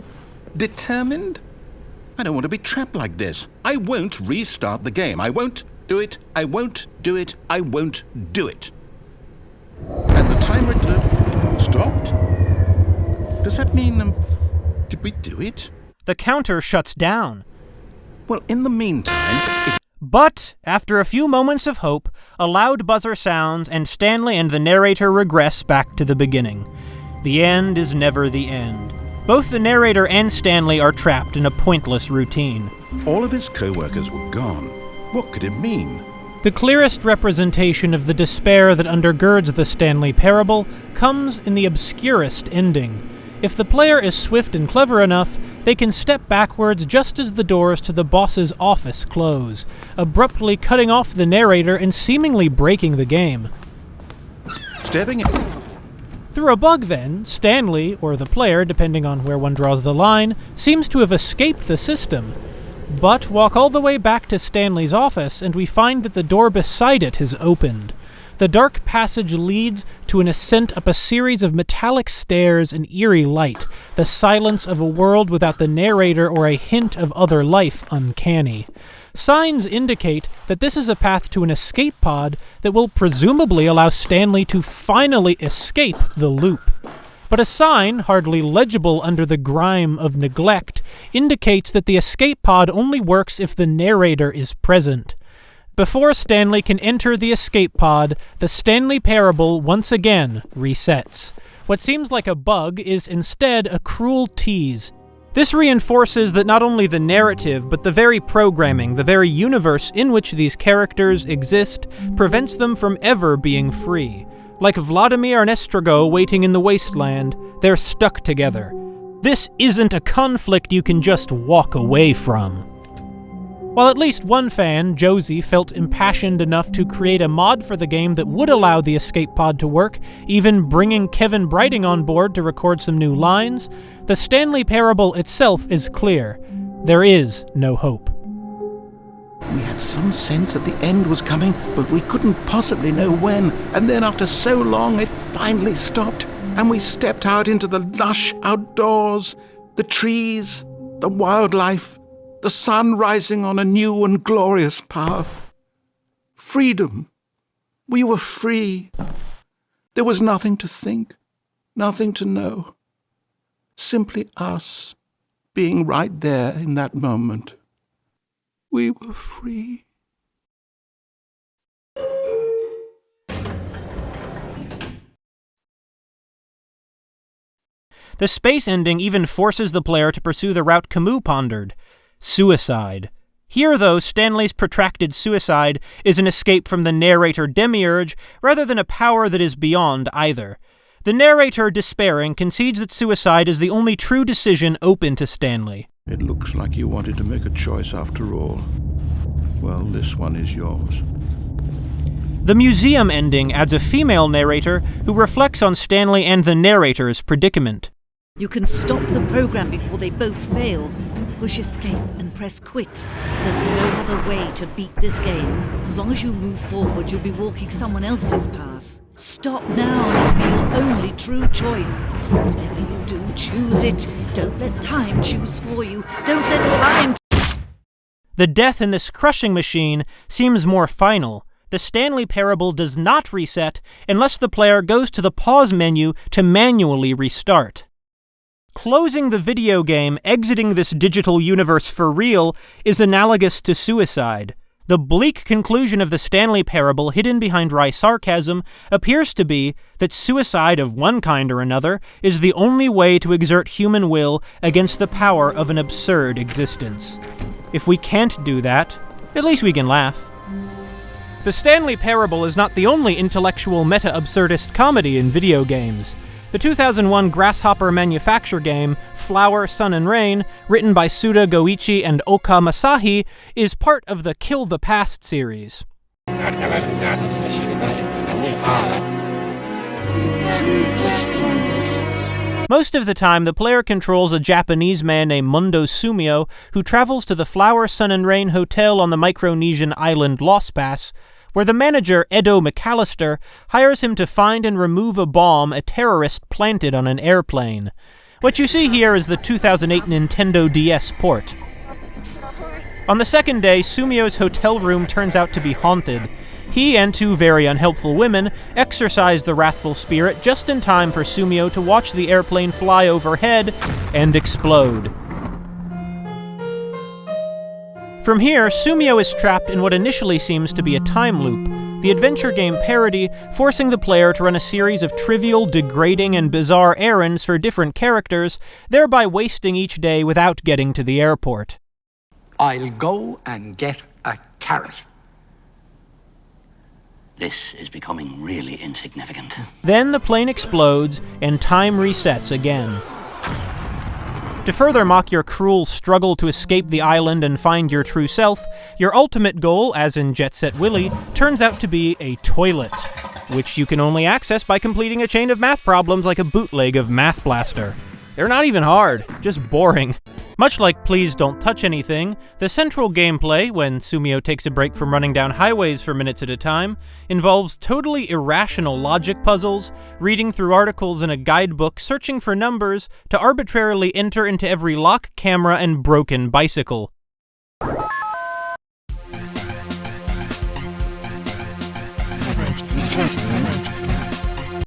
determined? I don't want to be trapped like this. I won't restart the game. I won't do it. I won't do it. I won't do it." And the timer stopped? Does that mean, did we do it? The counter shuts down. Well, in the meantime... But, after a few moments of hope, a loud buzzer sounds and Stanley and the narrator regress back to the beginning. The end is never the end. Both the narrator and Stanley are trapped in a pointless routine. All of his co-workers were gone. What could it mean? The clearest representation of the despair that undergirds the Stanley Parable comes in the obscurest ending. If the player is swift and clever enough, they can step backwards just as the doors to the boss's office close, abruptly cutting off the narrator and seemingly breaking the game. Stabbing it. Through a bug then, Stanley, or the player, depending on where one draws the line, seems to have escaped the system. But walk all the way back to Stanley's office, and we find that the door beside it has opened. The dark passage leads to an ascent up a series of metallic stairs in eerie light, the silence of a world without the narrator or a hint of other life uncanny. Signs indicate that this is a path to an escape pod that will presumably allow Stanley to finally escape the loop. But a sign, hardly legible under the grime of neglect, indicates that the escape pod only works if the narrator is present. Before Stanley can enter the escape pod, the Stanley Parable once again resets. What seems like a bug is instead a cruel tease. This reinforces that not only the narrative, but the very programming, the very universe in which these characters exist, prevents them from ever being free. Like Vladimir and Estrago waiting in the wasteland, they're stuck together. This isn't a conflict you can just walk away from. While at least one fan, Josie, felt impassioned enough to create a mod for the game that would allow the escape pod to work, even bringing Kevin Brighting on board to record some new lines, the Stanley Parable itself is clear. There is no hope. We had some sense that the end was coming, but we couldn't possibly know when. And then after so long, it finally stopped, and we stepped out into the lush outdoors, the trees, the wildlife, The sun rising on a new and glorious path. Freedom. We were free. There was nothing to think, nothing to know. Simply us, being right there in that moment. We were free. The space ending even forces the player to pursue the route Camus pondered: suicide. Here, though, Stanley's protracted suicide is an escape from the narrator demiurge rather than a power that is beyond either. The narrator, despairing, concedes that suicide is the only true decision open to Stanley. It looks like you wanted to make a choice after all. Well, this one is yours. The museum ending adds a female narrator who reflects on Stanley and the narrator's predicament. You can stop the program before they both fail. Push escape and press quit. There's no other way to beat this game. As long as you move forward, you'll be walking someone else's path. Stop now and it'll be your only true choice. Whatever you do, choose it. Don't let time choose for you. Don't let time... The death in this crushing machine seems more final. The Stanley Parable does not reset unless the player goes to the pause menu to manually restart. Closing the video game, exiting this digital universe for real, is analogous to suicide. The bleak conclusion of the Stanley Parable, hidden behind wry sarcasm, appears to be that suicide of one kind or another is the only way to exert human will against the power of an absurd existence. If we can't do that, at least we can laugh. The Stanley Parable is not the only intellectual meta-absurdist comedy in video games. The 2001 Grasshopper manufacture game, Flower, Sun and Rain, written by Suda Goichi and Oka Masahi, is part of the Kill the Past series. Most of the time, the player controls a Japanese man named Mundo Sumio, who travels to the Flower, Sun and Rain Hotel on the Micronesian island Los Pass, where the manager, Edo McAllister, hires him to find and remove a bomb a terrorist planted on an airplane. What you see here is the 2008 Nintendo DS port. On the second day, Sumio's hotel room turns out to be haunted. He and two very unhelpful women exorcise the wrathful spirit just in time for Sumio to watch the airplane fly overhead and explode. From here, Sumio is trapped in what initially seems to be a time loop, the adventure game parody forcing the player to run a series of trivial, degrading, and bizarre errands for different characters, thereby wasting each day without getting to the airport. I'll go and get a carrot. This is becoming really insignificant. Then the plane explodes, and time resets again. To further mock your cruel struggle to escape the island and find your true self, your ultimate goal, as in Jet Set Willy, turns out to be a toilet, which you can only access by completing a chain of math problems like a bootleg of Math Blaster. They're not even hard, just boring. Much like Please Don't Touch Anything, the central gameplay, when Sumio takes a break from running down highways for minutes at a time, involves totally irrational logic puzzles, reading through articles in a guidebook searching for numbers to arbitrarily enter into every lock, camera, and broken bicycle.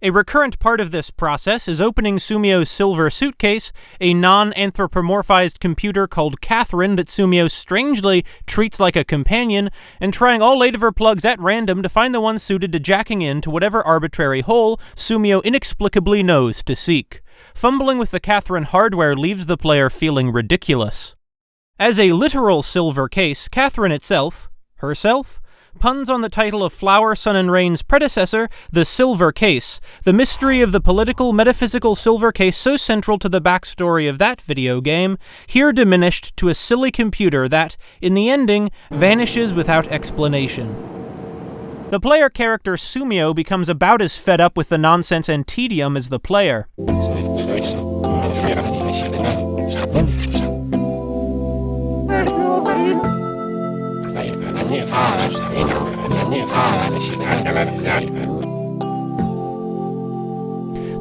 A recurrent part of this process is opening Sumio's silver suitcase, a non-anthropomorphized computer called Catherine that Sumio strangely treats like a companion, and trying all 8 of her plugs at random to find the one suited to jacking into whatever arbitrary hole Sumio inexplicably knows to seek. Fumbling with the Catherine hardware leaves the player feeling ridiculous. As a literal silver case, Catherine itself, herself, puns on the title of Flower, Sun and Rain's predecessor, The Silver Case, the mystery of the political, metaphysical silver case so central to the backstory of that video game, here diminished to a silly computer that, in the ending, vanishes without explanation. The player character Sumio becomes about as fed up with the nonsense and tedium as the player.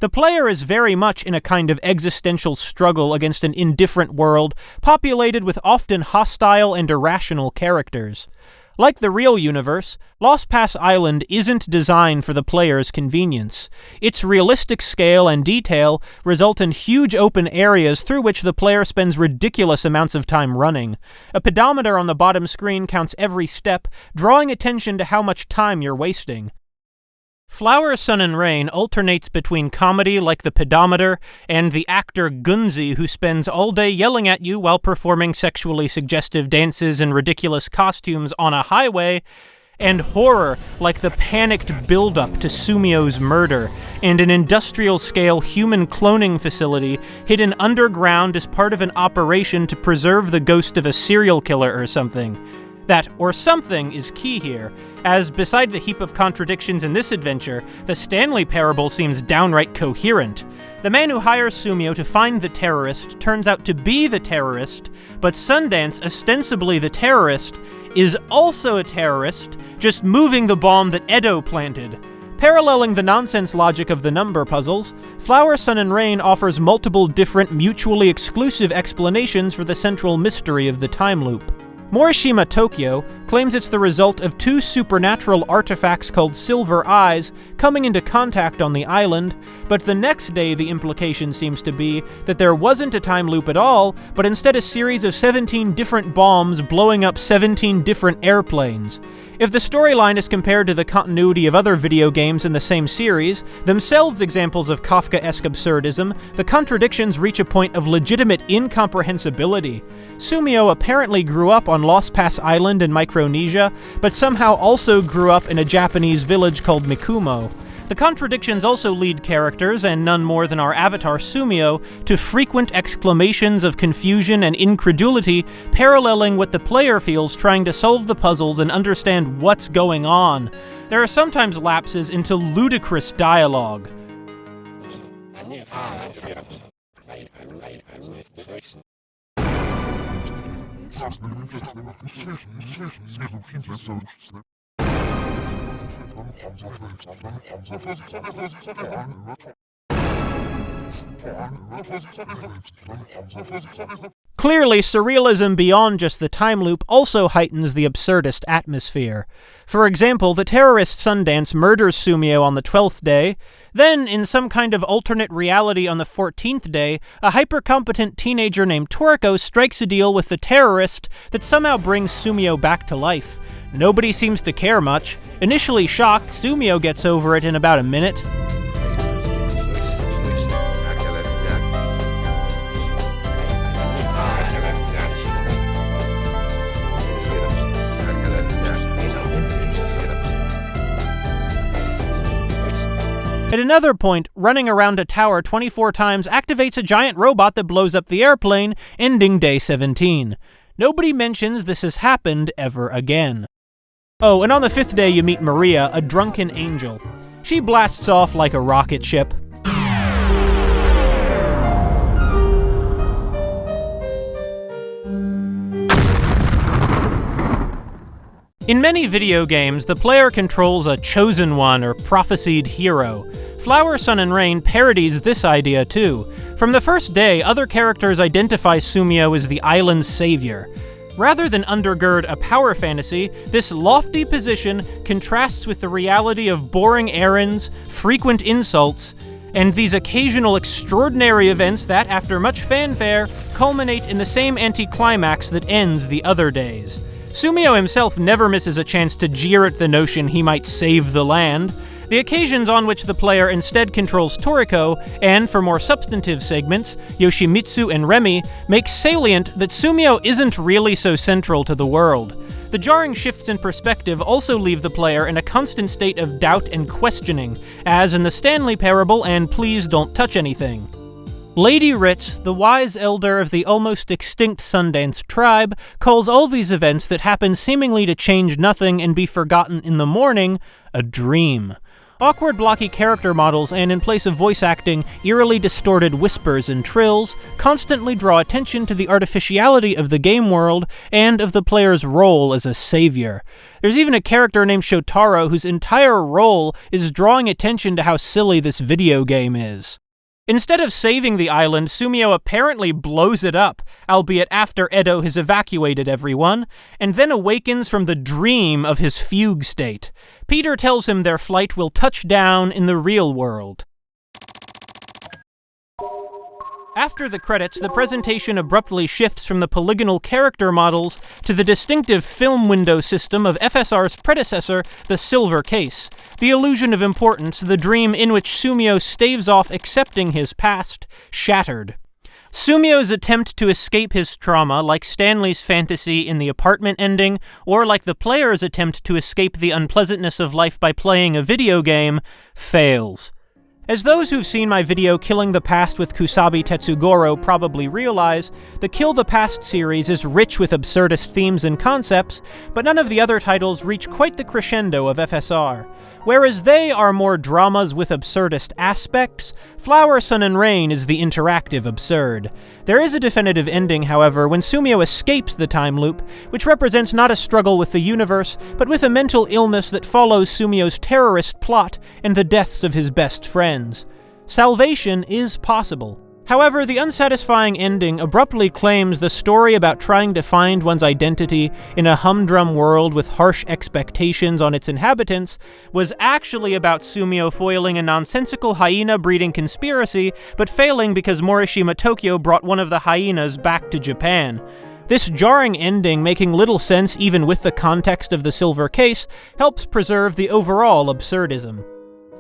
The player is very much in a kind of existential struggle against an indifferent world, populated with often hostile and irrational characters. Like the real universe, Lost Pass Island isn't designed for the player's convenience. Its realistic scale and detail result in huge open areas through which the player spends ridiculous amounts of time running. A pedometer on the bottom screen counts every step, drawing attention to how much time you're wasting. Flower, Sun, and Rain alternates between comedy like the pedometer and the actor Gunzi who spends all day yelling at you while performing sexually suggestive dances in ridiculous costumes on a highway, and horror like the panicked build-up to Sumio's murder and an industrial-scale human cloning facility hidden underground as part of an operation to preserve the ghost of a serial killer or something. That or something is key here, as beside the heap of contradictions in this adventure, the Stanley Parable seems downright coherent. The man who hires Sumio to find the terrorist turns out to be the terrorist, but Sundance, ostensibly the terrorist, is also a terrorist, just moving the bomb that Edo planted. Paralleling the nonsense logic of the number puzzles, Flower, Sun, and Rain offers multiple different mutually exclusive explanations for the central mystery of the time loop. Morishima Tokyo claims it's the result of two supernatural artifacts called Silver Eyes coming into contact on the island, but the next day the implication seems to be that there wasn't a time loop at all, but instead a series of 17 different bombs blowing up 17 different airplanes. If the storyline is compared to the continuity of other video games in the same series, themselves examples of Kafkaesque absurdism, the contradictions reach a point of legitimate incomprehensibility. Sumio apparently grew up on Lost Pass Island in Micronesia, but somehow also grew up in a Japanese village called Mikumo. The contradictions also lead characters, and none more than our avatar Sumio, to frequent exclamations of confusion and incredulity, paralleling what the player feels trying to solve the puzzles and understand what's going on. There are sometimes lapses into ludicrous dialogue. Clearly, surrealism beyond just the time loop also heightens the absurdist atmosphere. For example, the terrorist Sundance murders Sumio on the 12th day, then, in some kind of alternate reality on the 14th day, a hyper-competent teenager named Toriko strikes a deal with the terrorist that somehow brings Sumio back to life. Nobody seems to care much. Initially shocked, Sumio gets over it in about a minute. At another point, running around a tower 24 times activates a giant robot that blows up the airplane, ending day 17. Nobody mentions this has happened ever again. Oh, and on the 5th day you meet Maria, a drunken angel. She blasts off like a rocket ship. In many video games, the player controls a chosen one or prophesied hero. Flower, Sun, and Rain parodies this idea too. From the first day, other characters identify Sumio as the island's savior. Rather than undergird a power fantasy, this lofty position contrasts with the reality of boring errands, frequent insults, and these occasional extraordinary events that, after much fanfare, culminate in the same anticlimax that ends the other days. Sumio himself never misses a chance to jeer at the notion he might save the land. The occasions on which the player instead controls Toriko, and for more substantive segments, Yoshimitsu and Remy, make salient that Sumio isn't really so central to the world. The jarring shifts in perspective also leave the player in a constant state of doubt and questioning, as in the Stanley Parable and Please Don't Touch Anything. Lady Ritz, the wise elder of the almost extinct Sundance tribe, calls all these events that happen seemingly to change nothing and be forgotten in the morning a dream. Awkward, blocky character models and, in place of voice acting, eerily distorted whispers and trills constantly draw attention to the artificiality of the game world and of the player's role as a savior. There's even a character named Shotaro whose entire role is drawing attention to how silly this video game is. Instead of saving the island, Sumio apparently blows it up, albeit after Edo has evacuated everyone, and then awakens from the dream of his fugue state. Peter tells him their flight will touch down in the real world. After the credits, the presentation abruptly shifts from the polygonal character models to the distinctive film window system of FSR's predecessor, the Silver Case, the illusion of importance, the dream in which Sumio staves off accepting his past, shattered. Sumio's attempt to escape his trauma, like Stanley's fantasy in the apartment ending, or like the player's attempt to escape the unpleasantness of life by playing a video game, fails. As those who've seen my video Killing the Past with Kusabi Tetsugoro probably realize, the Kill the Past series is rich with absurdist themes and concepts, but none of the other titles reach quite the crescendo of FSR. Whereas they are more dramas with absurdist aspects, Flower, Sun, and Rain is the interactive absurd. There is a definitive ending, however, when Sumio escapes the time loop, which represents not a struggle with the universe, but with a mental illness that follows Sumio's terrorist plot and the deaths of his best friends. Salvation is possible. However, the unsatisfying ending abruptly claims the story about trying to find one's identity in a humdrum world with harsh expectations on its inhabitants was actually about Sumio foiling a nonsensical hyena-breeding conspiracy, but failing because Morishima Tokyo brought one of the hyenas back to Japan. This jarring ending, making little sense even with the context of the Silver Case, helps preserve the overall absurdism.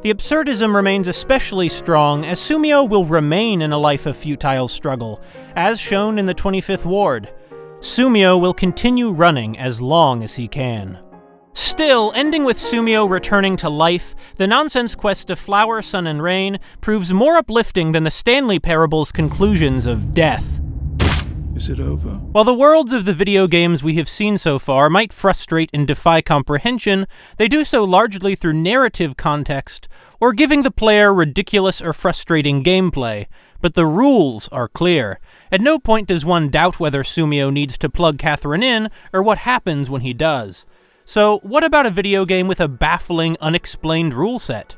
The absurdism remains especially strong as Sumio will remain in a life of futile struggle, as shown in the 25th Ward. Sumio will continue running as long as he can. Still, ending with Sumio returning to life, the nonsense quest of Flower, Sun, and Rain proves more uplifting than the Stanley Parable's conclusions of death. Is it over? While the worlds of the video games we have seen so far might frustrate and defy comprehension, they do so largely through narrative context, or giving the player ridiculous or frustrating gameplay. But the rules are clear. At no point does one doubt whether Sumio needs to plug Catherine in, or what happens when he does. So, what about a video game with a baffling, unexplained rule set?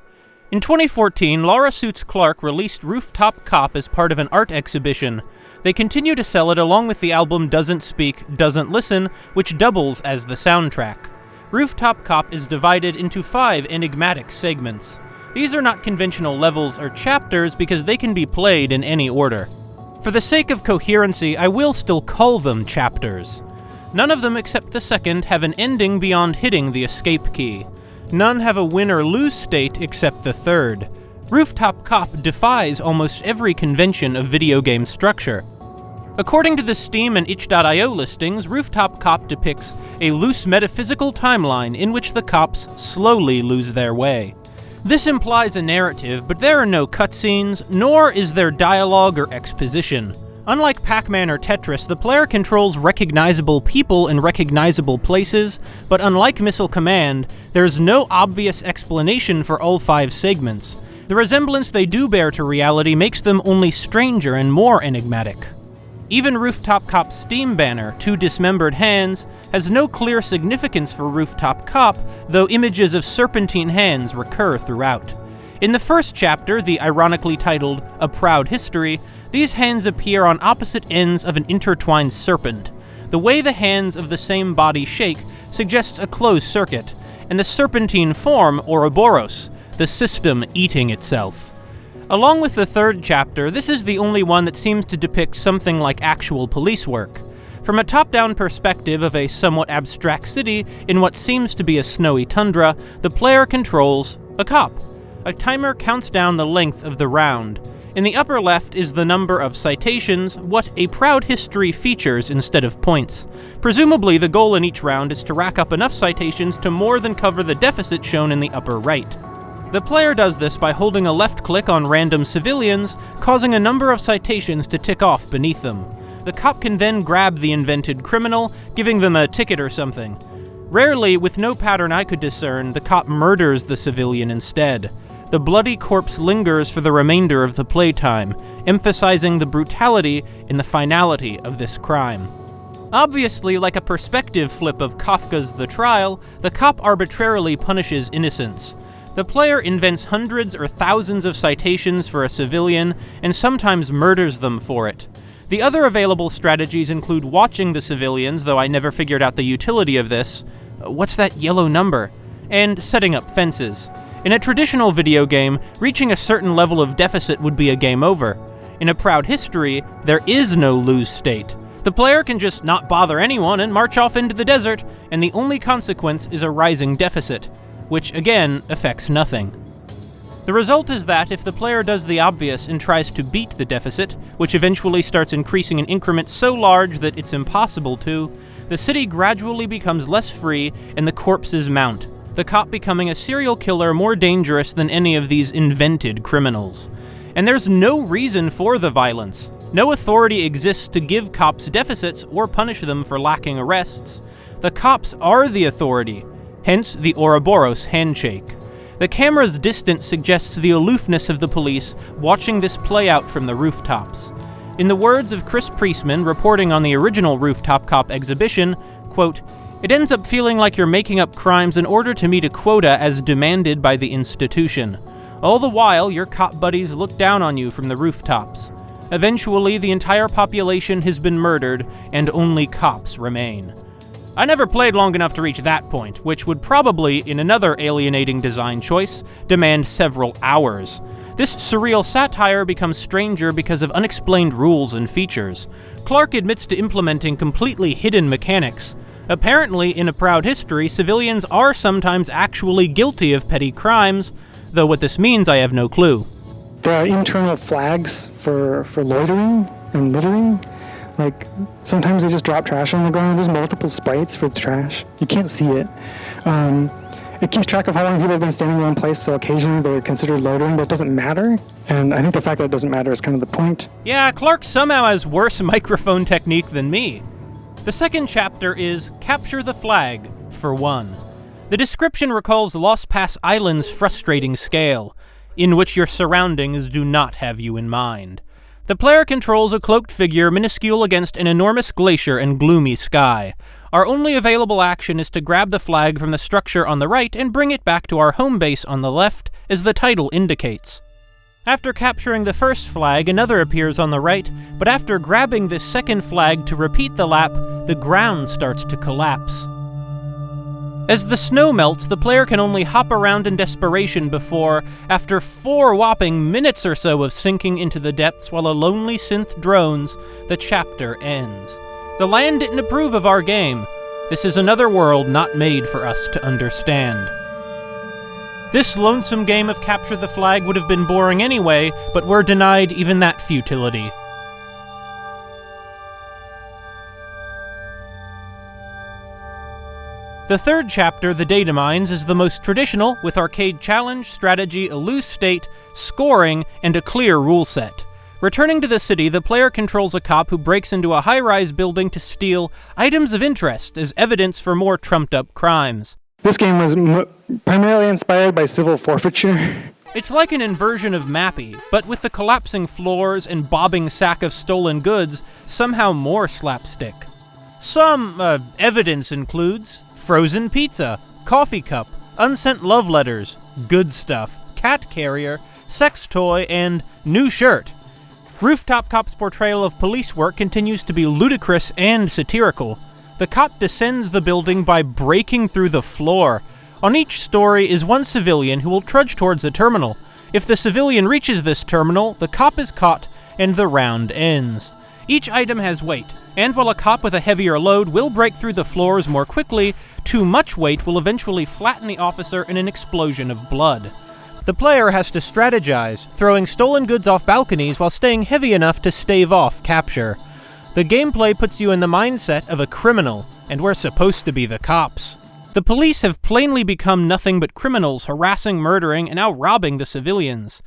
In 2014, Laura Suits Clark released Rooftop Cop as part of an art exhibition. They continue to sell it along with the album Doesn't Speak, Doesn't Listen, which doubles as the soundtrack. Rooftop Cop is divided into 5 enigmatic segments. These are not conventional levels or chapters because they can be played in any order. For the sake of coherency, I will still call them chapters. None of them except the second have an ending beyond hitting the escape key. None have a win or lose state except the third. Rooftop Cop defies almost every convention of video game structure. According to the Steam and itch.io listings, Rooftop Cop depicts a loose metaphysical timeline in which the cops slowly lose their way. This implies a narrative, but there are no cutscenes, nor is there dialogue or exposition. Unlike Pac-Man or Tetris, the player controls recognizable people in recognizable places, but unlike Missile Command, there's no obvious explanation for all 5 segments. The resemblance they do bear to reality makes them only stranger and more enigmatic. Even Rooftop Cop's Steam banner, 2 dismembered hands, has no clear significance for Rooftop Cop, though images of serpentine hands recur throughout. In the first chapter, the ironically titled A Proud History, these hands appear on opposite ends of an intertwined serpent. The way the hands of the same body shake suggests a closed circuit, and the serpentine form Ouroboros, the system eating itself. Along with the third chapter, this is the only one that seems to depict something like actual police work. From a top-down perspective of a somewhat abstract city in what seems to be a snowy tundra, the player controls a cop. A timer counts down the length of the round. In the upper left is the number of citations, what a proud history features instead of points. Presumably, the goal in each round is to rack up enough citations to more than cover the deficit shown in the upper right. The player does this by holding a left click on random civilians, causing a number of citations to tick off beneath them. The cop can then grab the invented criminal, giving them a ticket or something. Rarely, with no pattern I could discern, the cop murders the civilian instead. The bloody corpse lingers for the remainder of the playtime, emphasizing the brutality and the finality of this crime. Obviously, like a perspective flip of Kafka's The Trial, the cop arbitrarily punishes innocents. The player invents hundreds or thousands of citations for a civilian, and sometimes murders them for it. The other available strategies include watching the civilians, though I never figured out the utility of this. What's that yellow number? And setting up fences. In a traditional video game, reaching a certain level of deficit would be a game over. In a proud history, there is no lose state. The player can just not bother anyone and march off into the desert, and the only consequence is a rising deficit, which again affects nothing. The result is that if the player does the obvious and tries to beat the deficit, which eventually starts increasing in increments so large that it's impossible to, the city gradually becomes less free and the corpses mount, the cop becoming a serial killer more dangerous than any of these invented criminals. And there's no reason for the violence. No authority exists to give cops deficits or punish them for lacking arrests. The cops are the authority, hence the Ouroboros handshake. The camera's distance suggests the aloofness of the police watching this play out from the rooftops. In the words of Chris Priestman reporting on the original Rooftop Cop exhibition, quote, "It ends up feeling like you're making up crimes in order to meet a quota as demanded by the institution. All the while, your cop buddies look down on you from the rooftops. Eventually, the entire population has been murdered, and only cops remain." I never played long enough to reach that point, which would probably, in another alienating design choice, demand several hours. This surreal satire becomes stranger because of unexplained rules and features. Clark admits to implementing completely hidden mechanics. Apparently, in A Proud History, civilians are sometimes actually guilty of petty crimes, though what this means I have no clue. There are internal flags for loitering and littering. Like, sometimes they just drop trash on the ground. There's multiple sprites for the trash. You can't see it. It keeps track of how long people have been standing in one place, so occasionally they're considered loitering, but it doesn't matter. And I think the fact that it doesn't matter is kind of the point. Yeah, Clark somehow has worse microphone technique than me. The second chapter is Capture the Flag, for one. The description recalls Lost Pass Island's frustrating scale, in which your surroundings do not have you in mind. The player controls a cloaked figure minuscule against an enormous glacier and gloomy sky. Our only available action is to grab the flag from the structure on the right and bring it back to our home base on the left, as the title indicates. After capturing the first flag, another appears on the right, but after grabbing this second flag to repeat the lap, the ground starts to collapse. As the snow melts, the player can only hop around in desperation before, after 4 whopping minutes or so of sinking into the depths while a lonely synth drones, the chapter ends. The land didn't approve of our game. This is another world not made for us to understand. This lonesome game of Capture the Flag would have been boring anyway, but we're denied even that futility. The third chapter, The Data Mines, is the most traditional, with arcade challenge, strategy, a loose state, scoring, and a clear rule set. Returning to the city, the player controls a cop who breaks into a high-rise building to steal items of interest as evidence for more trumped-up crimes. This game was primarily inspired by civil forfeiture. It's like an inversion of Mappy, but with the collapsing floors and bobbing sack of stolen goods, somehow more slapstick. Some evidence includes frozen pizza, coffee cup, unsent love letters, good stuff, cat carrier, sex toy, and new shirt. Rooftop Cop's portrayal of police work continues to be ludicrous and satirical. The cop descends the building by breaking through the floor. On each story is one civilian who will trudge towards a terminal. If the civilian reaches this terminal, the cop is caught, and the round ends. Each item has weight, and while a cop with a heavier load will break through the floors more quickly, too much weight will eventually flatten the officer in an explosion of blood. The player has to strategize, throwing stolen goods off balconies while staying heavy enough to stave off capture. The gameplay puts you in the mindset of a criminal, and we're supposed to be the cops. The police have plainly become nothing but criminals harassing, murdering, and now robbing the civilians.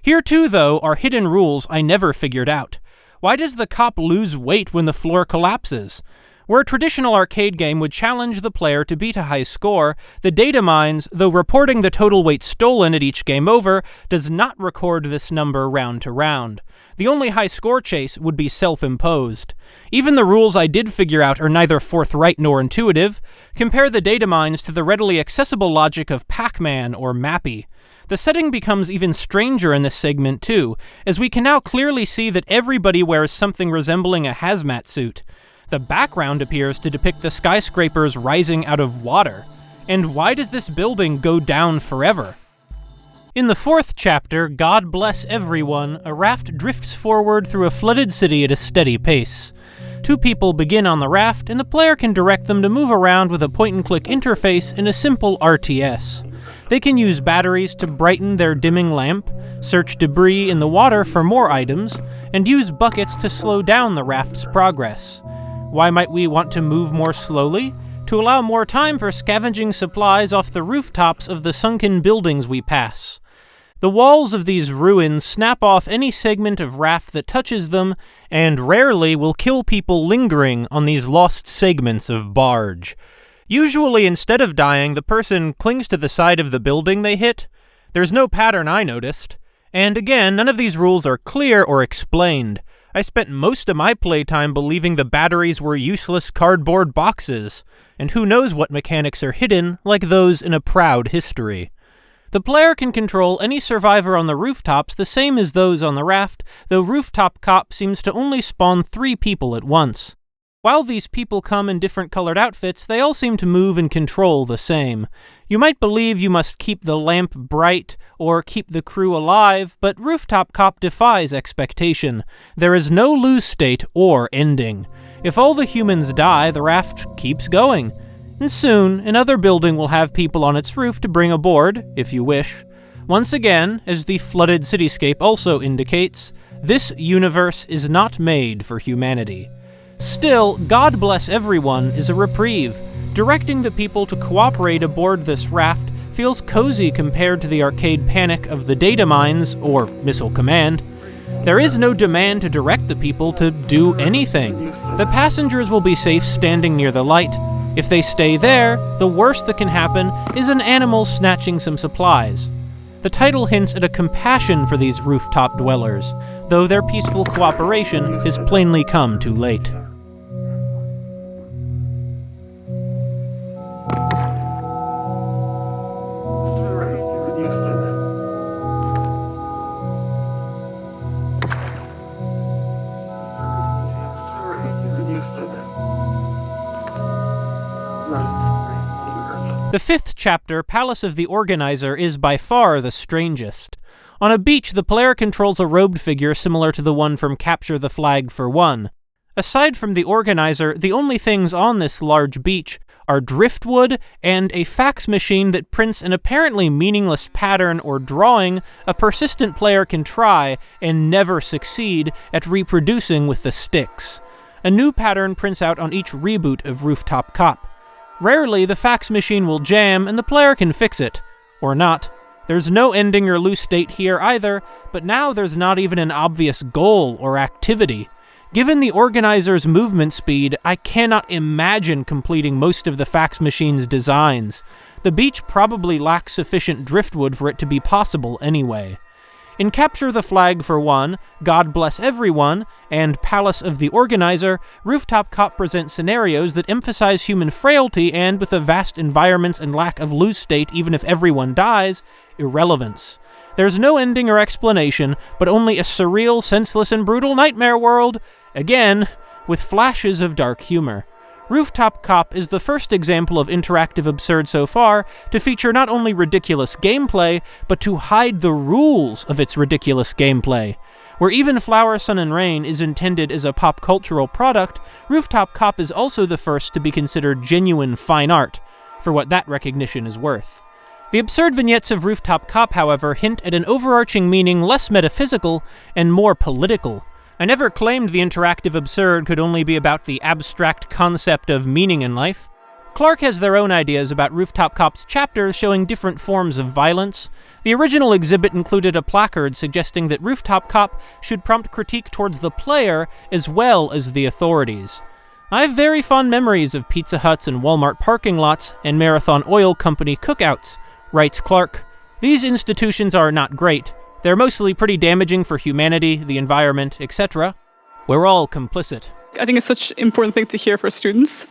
Here too, though, are hidden rules I never figured out. Why does the cop lose weight when the floor collapses? Where a traditional arcade game would challenge the player to beat a high score, the data mines, though reporting the total weight stolen at each game over, does not record this number round to round. The only high score chase would be self-imposed. Even the rules I did figure out are neither forthright nor intuitive. Compare the data mines to the readily accessible logic of Pac-Man or Mappy. The setting becomes even stranger in this segment too, as we can now clearly see that everybody wears something resembling a hazmat suit. The background appears to depict the skyscrapers rising out of water. And why does this building go down forever? In the fourth chapter, God Bless Everyone, a raft drifts forward through a flooded city at a steady pace. Two people begin on the raft, and the player can direct them to move around with a point-and-click interface in a simple RTS. They can use batteries to brighten their dimming lamp, search debris in the water for more items, and use buckets to slow down the raft's progress. Why might we want to move more slowly? To allow more time for scavenging supplies off the rooftops of the sunken buildings we pass. The walls of these ruins snap off any segment of raft that touches them, and rarely will kill people lingering on these lost segments of barge. Usually, instead of dying, the person clings to the side of the building they hit. There's no pattern I noticed. And again, none of these rules are clear or explained. I spent most of my playtime believing the batteries were useless cardboard boxes, and who knows what mechanics are hidden, like those in a proud history. The player can control any survivor on the rooftops the same as those on the raft, though Rooftop Cop seems to only spawn 3 people at once. While these people come in different colored outfits, they all seem to move and control the same. You might believe you must keep the lamp bright or keep the crew alive, but Rooftop Cop defies expectation. There is no lose state or ending. If all the humans die, the raft keeps going. And soon, another building will have people on its roof to bring aboard, if you wish. Once again, as the flooded cityscape also indicates, this universe is not made for humanity. Still, God Bless Everyone is a reprieve. Directing the people to cooperate aboard this raft feels cozy compared to the arcade panic of the data mines, or Missile Command. There is no demand to direct the people to do anything. The passengers will be safe standing near the light. If they stay there, the worst that can happen is an animal snatching some supplies. The title hints at a compassion for these rooftop dwellers, though their peaceful cooperation has plainly come too late. The fifth chapter, Palace of the Organizer, is by far the strangest. On a beach, the player controls a robed figure similar to the one from Capture the Flag for One. Aside from the Organizer, the only things on this large beach are driftwood and a fax machine that prints an apparently meaningless pattern or drawing a persistent player can try and never succeed at reproducing with the sticks. A new pattern prints out on each reboot of Rooftop Cop. Rarely, the fax machine will jam and the player can fix it. Or not. There's no ending or loose state here either, but now there's not even an obvious goal or activity. Given the Organizer's movement speed, I cannot imagine completing most of the fax machine's designs. The beach probably lacks sufficient driftwood for it to be possible anyway. In Capture the Flag for One, God Bless Everyone, and Palace of the Organizer, Rooftop Cop presents scenarios that emphasize human frailty and, with the vast environments and lack of loose state even if everyone dies, irrelevance. There's no ending or explanation, but only a surreal, senseless, and brutal nightmare world, again, with flashes of dark humor. Rooftop Cop is the first example of interactive absurd so far to feature not only ridiculous gameplay, but to hide the rules of its ridiculous gameplay. Where even Flower, Sun, and Rain is intended as a pop-cultural product, Rooftop Cop is also the first to be considered genuine fine art, for what that recognition is worth. The absurd vignettes of Rooftop Cop, however, hint at an overarching meaning less metaphysical and more political. I never claimed the interactive absurd could only be about the abstract concept of meaning in life. Clark has their own ideas about Rooftop Cop's chapters showing different forms of violence. The original exhibit included a placard suggesting that Rooftop Cop should prompt critique towards the player as well as the authorities. I have very fond memories of Pizza Huts and Walmart parking lots and Marathon Oil Company cookouts, writes Clark. These institutions are not great. They're mostly pretty damaging for humanity, the environment, etc. We're all complicit. I think it's such an important thing to hear for students,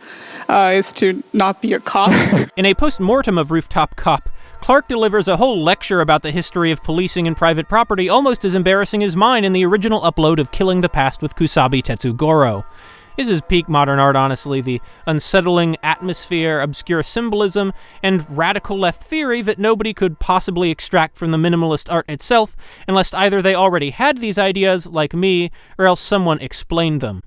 is to not be a cop. In a post-mortem of Rooftop Cop, Clark delivers a whole lecture about the history of policing and private property almost as embarrassing as mine in the original upload of Killing the Past with Kusabi Tetsugoro. This is peak modern art, honestly, the unsettling atmosphere, obscure symbolism, and radical left theory that nobody could possibly extract from the minimalist art itself unless either they already had these ideas, like me, or else someone explained them.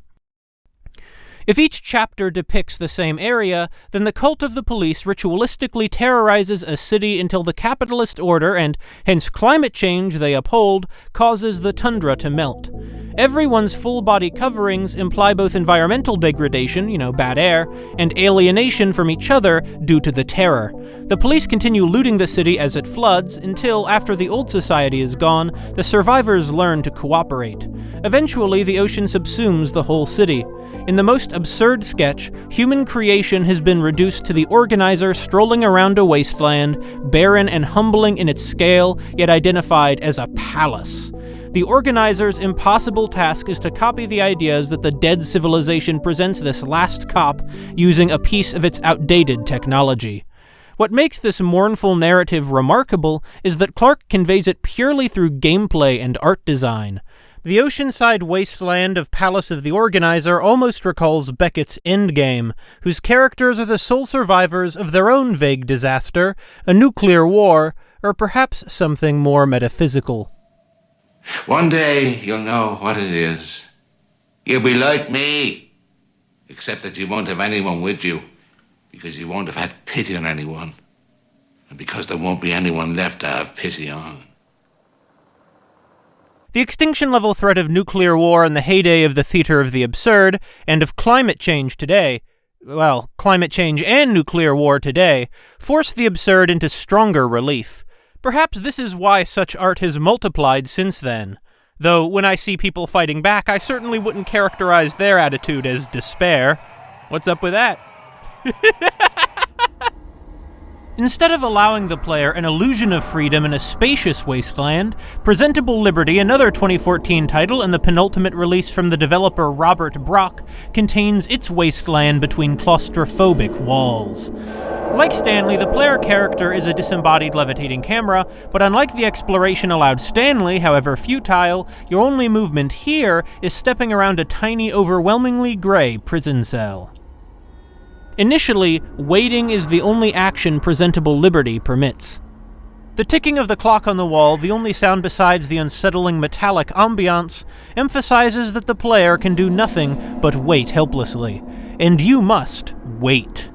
If each chapter depicts the same area, then the cult of the police ritualistically terrorizes a city until the capitalist order, and hence climate change they uphold, causes the tundra to melt. Everyone's full-body coverings imply both environmental degradation, bad air, and alienation from each other due to the terror. The police continue looting the city as it floods until, after the old society is gone, the survivors learn to cooperate. Eventually, the ocean subsumes the whole city. In the most absurd sketch, human creation has been reduced to the organizer strolling around a wasteland, barren and humbling in its scale, yet identified as a palace. The organizer's impossible task is to copy the ideas that the dead civilization presents this last cop using a piece of its outdated technology. What makes this mournful narrative remarkable is that Clark conveys it purely through gameplay and art design. The oceanside wasteland of Palace of the Organizer almost recalls Beckett's Endgame, whose characters are the sole survivors of their own vague disaster, a nuclear war, or perhaps something more metaphysical. One day you'll know what it is. You'll be like me, except that you won't have anyone with you, because you won't have had pity on anyone, and because there won't be anyone left to have pity on. The extinction-level threat of nuclear war in the heyday of the theater of the absurd, and of climate change today, climate change and nuclear war today, force the absurd into stronger relief. Perhaps this is why such art has multiplied since then. Though, when I see people fighting back, I certainly wouldn't characterize their attitude as despair. What's up with that? Instead of allowing the player an illusion of freedom in a spacious wasteland, Presentable Liberty, another 2014 title and the penultimate release from the developer Robert Brock, contains its wasteland between claustrophobic walls. Like Stanley, the player character is a disembodied levitating camera, but unlike the exploration allowed Stanley, however futile, your only movement here is stepping around a tiny, overwhelmingly gray prison cell. Initially, waiting is the only action Presentable Liberty permits. The ticking of the clock on the wall, the only sound besides the unsettling metallic ambiance, emphasizes that the player can do nothing but wait helplessly. And you must wait.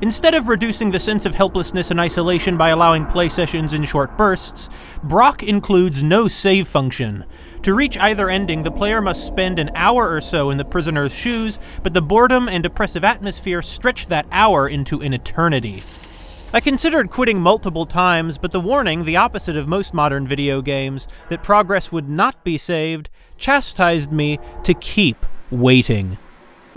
Instead of reducing the sense of helplessness and isolation by allowing play sessions in short bursts, Brock includes no save function. To reach either ending, the player must spend an hour or so in the prisoner's shoes, but the boredom and oppressive atmosphere stretch that hour into an eternity. I considered quitting multiple times, but the warning, the opposite of most modern video games, that progress would not be saved, chastised me to keep waiting.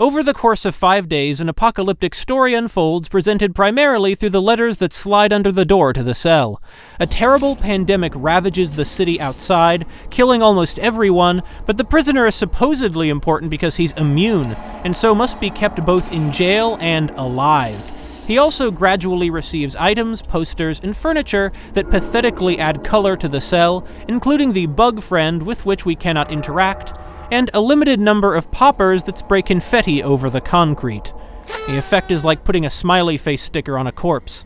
Over the course of 5 days, an apocalyptic story unfolds presented primarily through the letters that slide under the door to the cell. A terrible pandemic ravages the city outside, killing almost everyone, but the prisoner is supposedly important because he's immune, and so must be kept both in jail and alive. He also gradually receives items, posters, and furniture that pathetically add color to the cell, including the bug friend with which we cannot interact, and a limited number of poppers that spray confetti over the concrete. The effect is like putting a smiley face sticker on a corpse.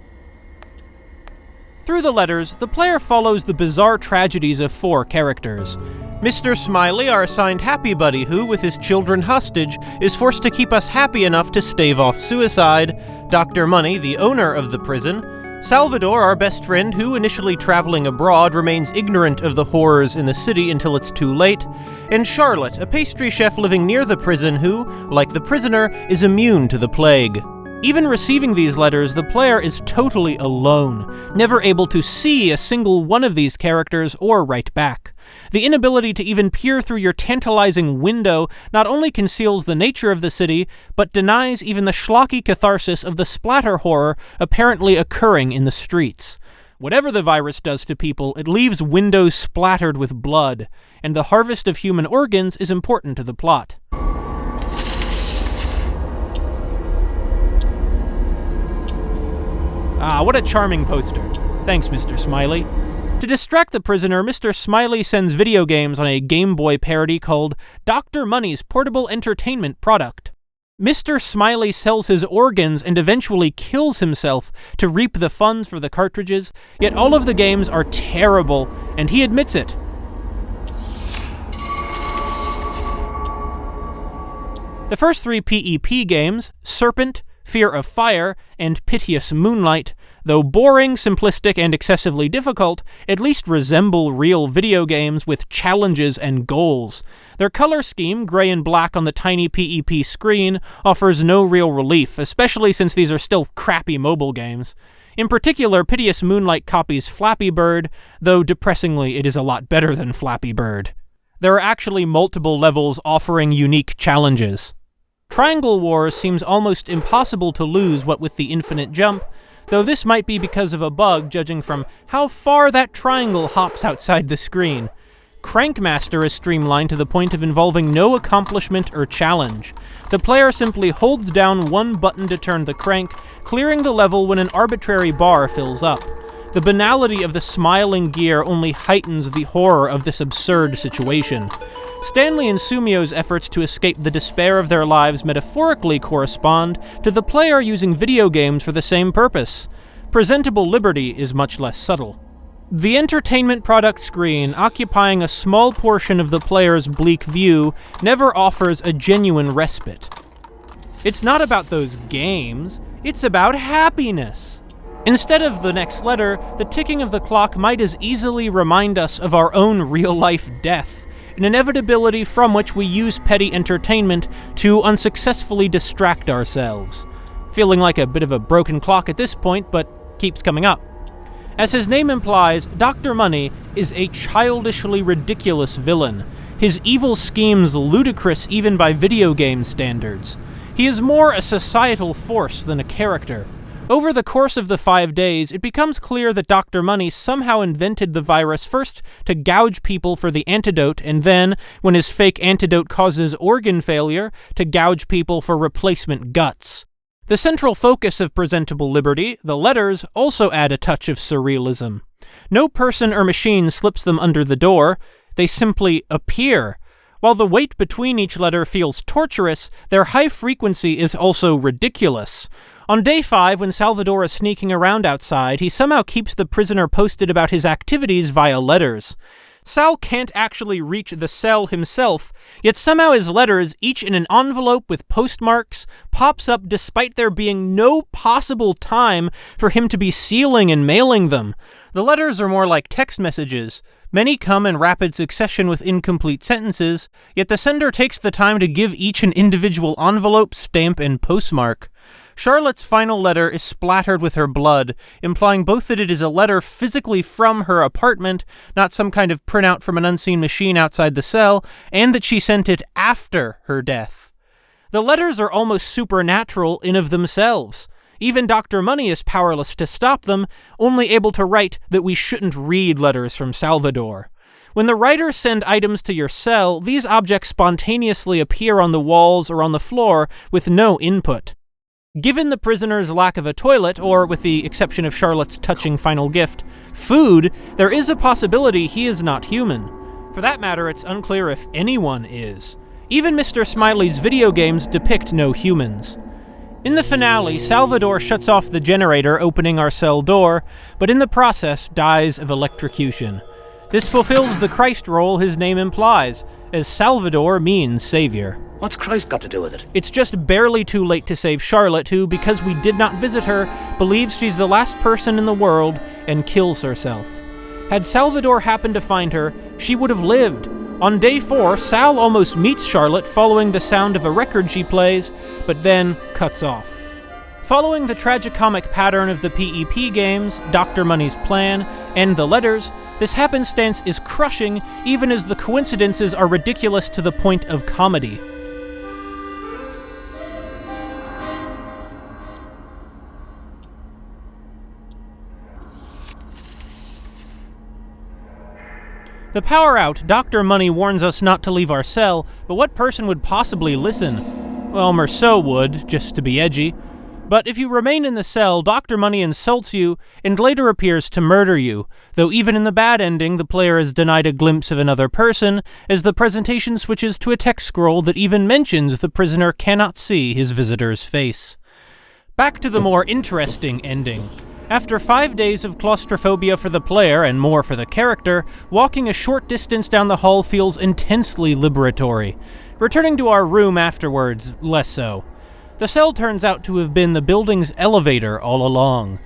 Through the letters, the player follows the bizarre tragedies of 4 characters. Mr. Smiley, our assigned happy buddy who, with his children hostage, is forced to keep us happy enough to stave off suicide. Dr. Money, the owner of the prison. Salvador, our best friend who, initially traveling abroad, remains ignorant of the horrors in the city until it's too late. And Charlotte, a pastry chef living near the prison who, like the prisoner, is immune to the plague. Even receiving these letters, the player is totally alone, never able to see a single one of these characters or write back. The inability to even peer through your tantalizing window not only conceals the nature of the city, but denies even the schlocky catharsis of the splatter horror apparently occurring in the streets. Whatever the virus does to people, it leaves windows splattered with blood, and the harvest of human organs is important to the plot. Ah, what a charming poster. Thanks, Mr. Smiley. To distract the prisoner, Mr. Smiley sends video games on a Game Boy parody called Dr. Money's Portable Entertainment Product. Mr. Smiley sells his organs and eventually kills himself to reap the funds for the cartridges, yet all of the games are terrible, and he admits it. The first 3 PEP games, Serpent, Fear of Fire, and Piteous Moonlight, though boring, simplistic, and excessively difficult, at least resemble real video games with challenges and goals. Their color scheme, gray and black on the tiny PEP screen, offers no real relief, especially since these are still crappy mobile games. In particular, Piteous Moonlight copies Flappy Bird, though depressingly it is a lot better than Flappy Bird. There are actually multiple levels offering unique challenges. Triangle Wars seems almost impossible to lose, what with the infinite jump, though this might be because of a bug judging from how far that triangle hops outside the screen. Crankmaster is streamlined to the point of involving no accomplishment or challenge. The player simply holds down one button to turn the crank, clearing the level when an arbitrary bar fills up. The banality of the smiling gear only heightens the horror of this absurd situation. Stanley and Sumio's efforts to escape the despair of their lives metaphorically correspond to the player using video games for the same purpose. Presentable Liberty is much less subtle. The entertainment product screen, occupying a small portion of the player's bleak view, never offers a genuine respite. It's not about those games, it's about happiness. Instead of the next letter, the ticking of the clock might as easily remind us of our own real-life death, an inevitability from which we use petty entertainment to unsuccessfully distract ourselves. Feeling like a bit of a broken clock at this point, but keeps coming up. As his name implies, Dr. Money is a childishly ridiculous villain, his evil schemes ludicrous even by video game standards. He is more a societal force than a character. Over the course of the 5 days, it becomes clear that Dr. Money somehow invented the virus first to gouge people for the antidote, and then, when his fake antidote causes organ failure, to gouge people for replacement guts. The central focus of Presentable Liberty, the letters, also add a touch of surrealism. No person or machine slips them under the door, they simply appear. While the wait between each letter feels torturous, their high frequency is also ridiculous. On day 5, when Salvador is sneaking around outside, he somehow keeps the prisoner posted about his activities via letters. Sal can't actually reach the cell himself, yet somehow his letters, each in an envelope with postmarks, pops up despite there being no possible time for him to be sealing and mailing them. The letters are more like text messages. Many come in rapid succession with incomplete sentences, yet the sender takes the time to give each an individual envelope, stamp, and postmark. Charlotte's final letter is splattered with her blood, implying both that it is a letter physically from her apartment, not some kind of printout from an unseen machine outside the cell, and that she sent it after her death. The letters are almost supernatural in of themselves. Even Dr. Money is powerless to stop them, only able to write that we shouldn't read letters from Salvador. When the writers send items to your cell, these objects spontaneously appear on the walls or on the floor with no input. Given the prisoner's lack of a toilet, or with the exception of Charlotte's touching final gift, food, there is a possibility he is not human. For that matter, it's unclear if anyone is. Even Mr. Smiley's video games depict no humans. In the finale, Salvador shuts off the generator, opening our cell door, but in the process dies of electrocution. This fulfills the Christ role his name implies, as Salvador means savior. What's Christ got to do with it? It's just barely too late to save Charlotte, who, because we did not visit her, believes she's the last person in the world and kills herself. Had Salvador happened to find her, she would have lived. On day 4, Sal almost meets Charlotte following the sound of a record she plays, but then cuts off. Following the tragicomic pattern of the PEP games, Dr. Money's Plan, and The Letters, this happenstance is crushing even as the coincidences are ridiculous to the point of comedy. The power out, Dr. Money warns us not to leave our cell, but what person would possibly listen? Well, Merceau would, just to be edgy. But if you remain in the cell, Dr. Money insults you and later appears to murder you, though even in the bad ending, the player is denied a glimpse of another person, as the presentation switches to a text scroll that even mentions the prisoner cannot see his visitor's face. Back to the more interesting ending. After 5 days of claustrophobia for the player and more for the character, walking a short distance down the hall feels intensely liberatory. Returning to our room afterwards, less so. The cell turns out to have been the building's elevator all along.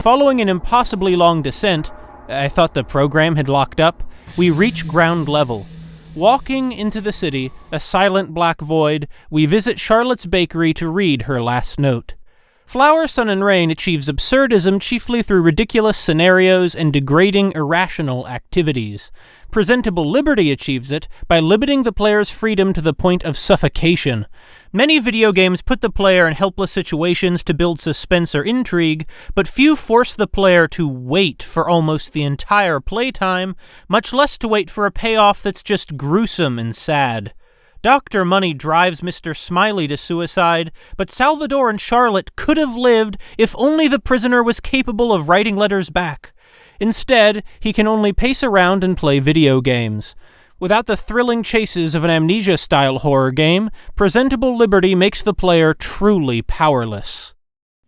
Following an impossibly long descent, I thought the program had locked up, we reach ground level. Walking into the city, a silent black void, we visit Charlotte's bakery to read her last note. Flower, Sun, and Rain achieves absurdism chiefly through ridiculous scenarios and degrading, irrational activities. Presentable Liberty achieves it by limiting the player's freedom to the point of suffocation. Many video games put the player in helpless situations to build suspense or intrigue, but few force the player to wait for almost the entire playtime, much less to wait for a payoff that's just gruesome and sad. Dr. Money drives Mr. Smiley to suicide, but Salvador and Charlotte could have lived if only the prisoner was capable of writing letters back. Instead, he can only pace around and play video games. Without the thrilling chases of an Amnesia-style horror game, Presentable Liberty makes the player truly powerless.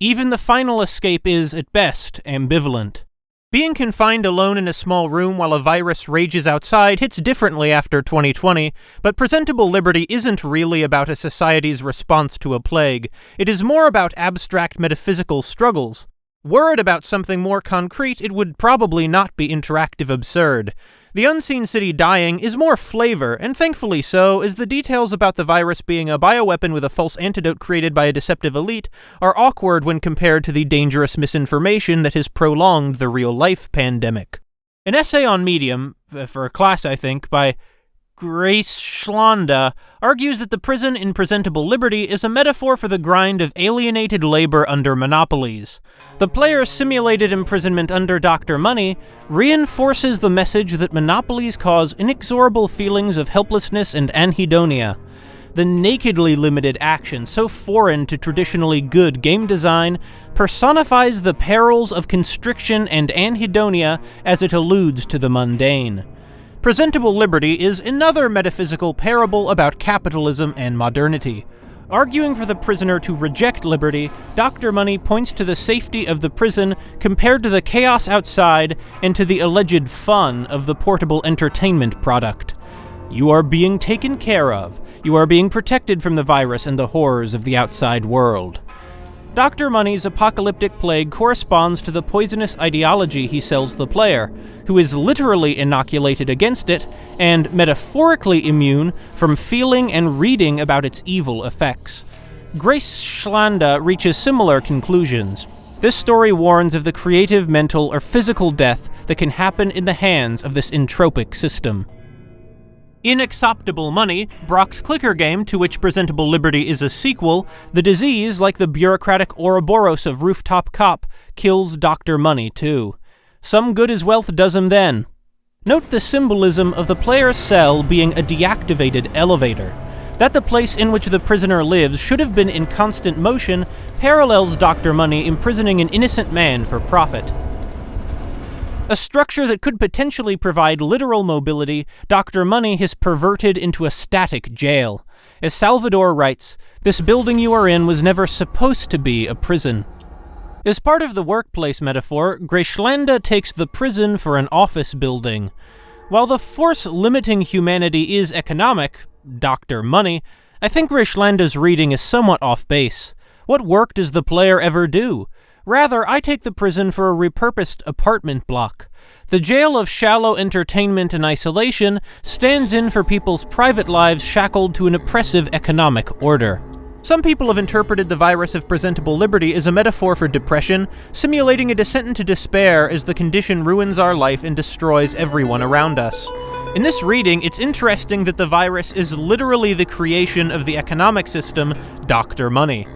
Even the final escape is, at best, ambivalent. Being confined alone in a small room while a virus rages outside hits differently after 2020, but Presentable Liberty isn't really about a society's response to a plague. It is more about abstract metaphysical struggles. Were it about something more concrete, it would probably not be interactive absurd. The unseen city dying is more flavor, and thankfully so, as the details about the virus being a bioweapon with a false antidote created by a deceptive elite are awkward when compared to the dangerous misinformation that has prolonged the real-life pandemic. An essay on Medium, for a class I think, by Grace Schlanda, argues that the prison in Presentable Liberty is a metaphor for the grind of alienated labor under monopolies. The player's simulated imprisonment under Dr. Money reinforces the message that monopolies cause inexorable feelings of helplessness and anhedonia. The nakedly limited action, so foreign to traditionally good game design, personifies the perils of constriction and anhedonia as it alludes to the mundane. Presentable Liberty is another metaphysical parable about capitalism and modernity. Arguing for the prisoner to reject liberty, Dr. Money points to the safety of the prison compared to the chaos outside and to the alleged fun of the portable entertainment product. You are being taken care of. You are being protected from the virus and the horrors of the outside world. Dr. Money's apocalyptic plague corresponds to the poisonous ideology he sells the player, who is literally inoculated against it and metaphorically immune from feeling and reading about its evil effects. Grace Schlanda reaches similar conclusions. This story warns of the creative, mental, or physical death that can happen in the hands of this entropic system. In Acceptable Money, Brock's clicker game, to which Presentable Liberty is a sequel, the disease, like the bureaucratic Ouroboros of Rooftop Cop, kills Dr. Money too. Some good as wealth does him then. Note the symbolism of the player's cell being a deactivated elevator. That the place in which the prisoner lives should have been in constant motion parallels Dr. Money imprisoning an innocent man for profit. A structure that could potentially provide literal mobility, Dr. Money has perverted into a static jail. As Salvador writes, "This building you are in was never supposed to be a prison." As part of the workplace metaphor, Greislanda takes the prison for an office building. While the force limiting humanity is economic, Dr. Money, I think Greislanda's reading is somewhat off base. What work does the player ever do? Rather, I take the prison for a repurposed apartment block. The jail of shallow entertainment and isolation stands in for people's private lives shackled to an oppressive economic order. Some people have interpreted the virus of presentable liberty as a metaphor for depression, simulating a descent into despair as the condition ruins our life and destroys everyone around us. In this reading, it's interesting that the virus is literally the creation of the economic system, Dr. Money.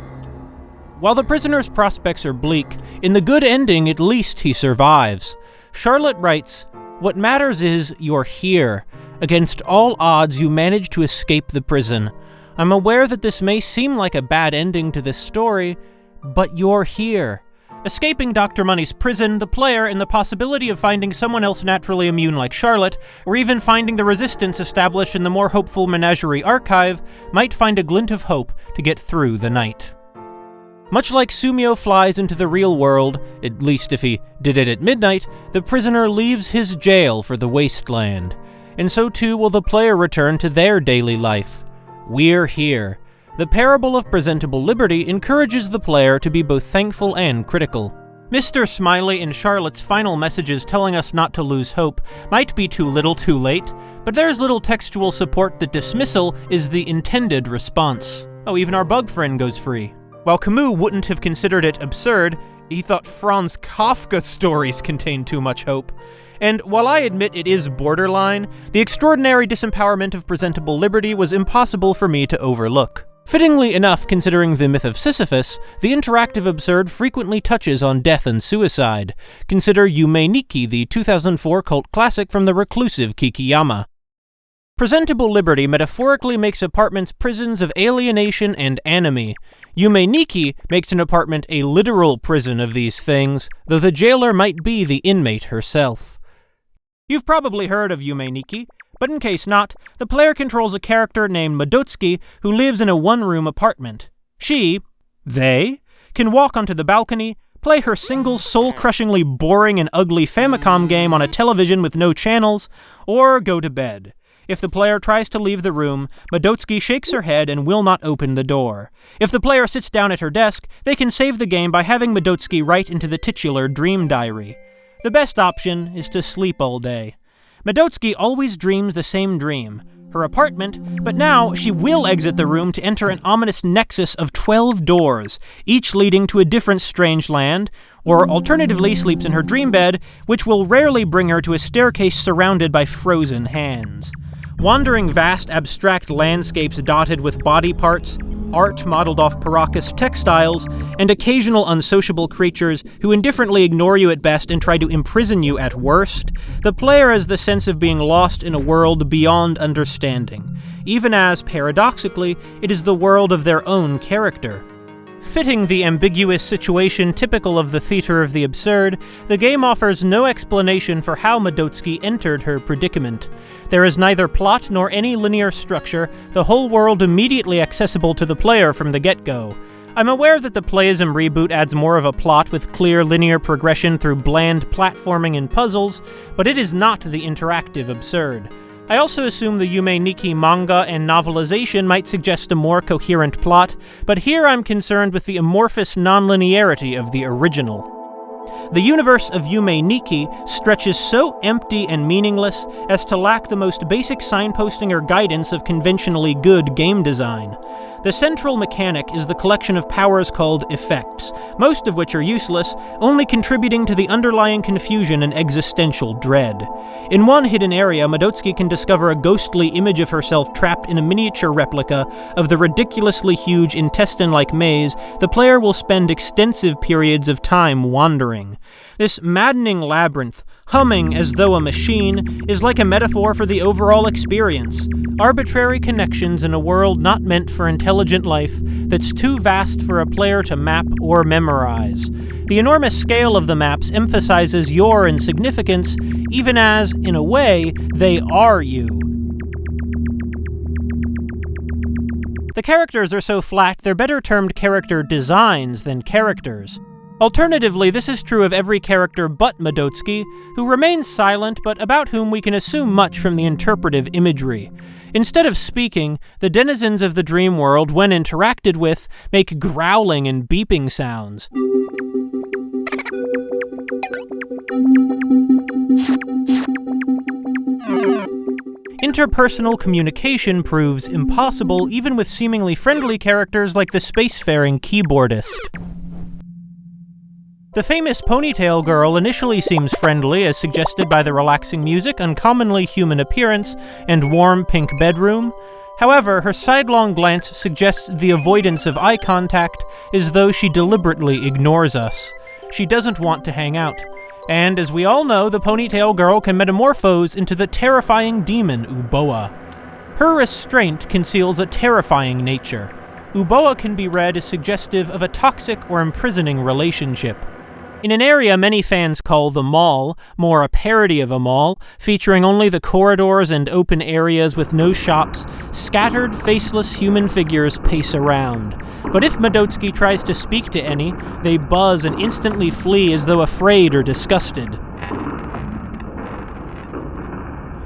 While the prisoner's prospects are bleak, in the good ending, at least he survives. Charlotte writes, "What matters is you're here. Against all odds, you manage to escape the prison. I'm aware that this may seem like a bad ending to this story, but you're here." Escaping Dr. Money's prison, the player, and the possibility of finding someone else naturally immune like Charlotte, or even finding the resistance established in the more hopeful Menagerie archive, might find a glint of hope to get through the night. Much like Sumio flies into the real world, at least if he did it at midnight, the prisoner leaves his jail for the wasteland. And so too will the player return to their daily life. We're here. The Parable of Presentable Liberty encourages the player to be both thankful and critical. Mr. Smiley and Charlotte's final messages telling us not to lose hope might be too little too late, but there's little textual support that dismissal is the intended response. Oh, even our bug friend goes free. While Camus wouldn't have considered it absurd, he thought Franz Kafka stories contained too much hope. And while I admit it is borderline, the extraordinary disempowerment of presentable liberty was impossible for me to overlook. Fittingly enough, considering the myth of Sisyphus, the interactive absurd frequently touches on death and suicide. Consider Yume Nikki, the 2004 cult classic from the reclusive Kikiyama. Presentable liberty metaphorically makes apartments prisons of alienation and anime. Yume Nikki makes an apartment a literal prison of these things, though the jailer might be the inmate herself. You've probably heard of Yume Nikki, but in case not, the player controls a character named Madotsuki who lives in a one-room apartment. They, can walk onto the balcony, play her single soul-crushingly boring and ugly Famicom game on a television with no channels, or go to bed. If the player tries to leave the room, Madotsuki shakes her head and will not open the door. If the player sits down at her desk, they can save the game by having Madotsuki write into the titular dream diary. The best option is to sleep all day. Madotsuki always dreams the same dream, her apartment, but now she will exit the room to enter an ominous nexus of 12 doors, each leading to a different strange land, or alternatively sleeps in her dream bed, which will rarely bring her to a staircase surrounded by frozen hands. Wandering vast abstract landscapes dotted with body parts, art modeled off Paracas textiles, and occasional unsociable creatures who indifferently ignore you at best and try to imprison you at worst, the player has the sense of being lost in a world beyond understanding, even as, paradoxically, it is the world of their own character. Fitting the ambiguous situation typical of the theater of the absurd, the game offers no explanation for how Madotsuki entered her predicament. There is neither plot nor any linear structure, the whole world immediately accessible to the player from the get-go. I'm aware that the Playism reboot adds more of a plot with clear linear progression through bland platforming and puzzles, but it is not the interactive absurd. I also assume the Yume Nikki manga and novelization might suggest a more coherent plot, but here I'm concerned with the amorphous nonlinearity of the original. The universe of Yume Nikki stretches so empty and meaningless as to lack the most basic signposting or guidance of conventionally good game design. The central mechanic is the collection of powers called effects, most of which are useless, only contributing to the underlying confusion and existential dread. In one hidden area, Madotsuki can discover a ghostly image of herself trapped in a miniature replica of the ridiculously huge intestine-like maze the player will spend extensive periods of time wandering. talking. This maddening labyrinth, humming as though a machine, is like a metaphor for the overall experience. Arbitrary connections in a world not meant for intelligent life that's too vast for a player to map or memorize. The enormous scale of the maps emphasizes your insignificance, even as, in a way, they are you. The characters are so flat, they're better termed character designs than characters. Alternatively, this is true of every character but Medotsky, who remains silent but about whom we can assume much from the interpretive imagery. Instead of speaking, the denizens of the dream world, when interacted with, make growling and beeping sounds. Interpersonal communication proves impossible even with seemingly friendly characters like the spacefaring keyboardist. The famous ponytail girl initially seems friendly, as suggested by the relaxing music, uncommonly human appearance, and warm pink bedroom. However, her sidelong glance suggests the avoidance of eye contact, as though she deliberately ignores us. She doesn't want to hang out. And as we all know, the ponytail girl can metamorphose into the terrifying demon Uboa. Her restraint conceals a terrifying nature. Uboa can be read as suggestive of a toxic or imprisoning relationship. In an area many fans call the mall, more a parody of a mall, featuring only the corridors and open areas with no shops, scattered, faceless human figures pace around. But if Medotsky tries to speak to any, they buzz and instantly flee as though afraid or disgusted.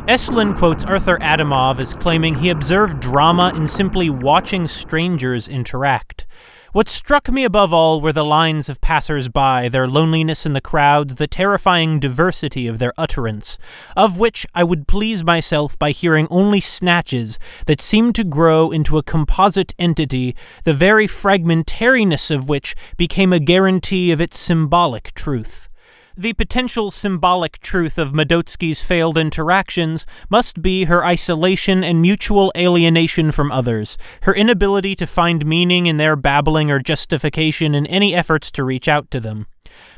Estlin quotes Arthur Adamov as claiming he observed drama in simply watching strangers interact. What struck me above all were the lines of passers-by, their loneliness in the crowds, the terrifying diversity of their utterance, of which I would please myself by hearing only snatches that seemed to grow into a composite entity, the very fragmentariness of which became a guarantee of its symbolic truth. The potential symbolic truth of Medotsky's failed interactions must be her isolation and mutual alienation from others, her inability to find meaning in their babbling or justification in any efforts to reach out to them.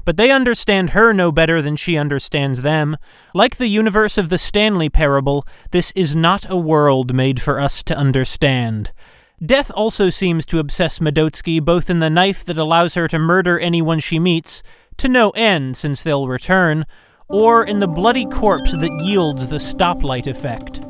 But they understand her no better than she understands them. Like the universe of the Stanley Parable, this is not a world made for us to understand. Death also seems to obsess Medotsky, both in the knife that allows her to murder anyone she meets, to no end since they'll return, or in the bloody corpse that yields the stoplight effect.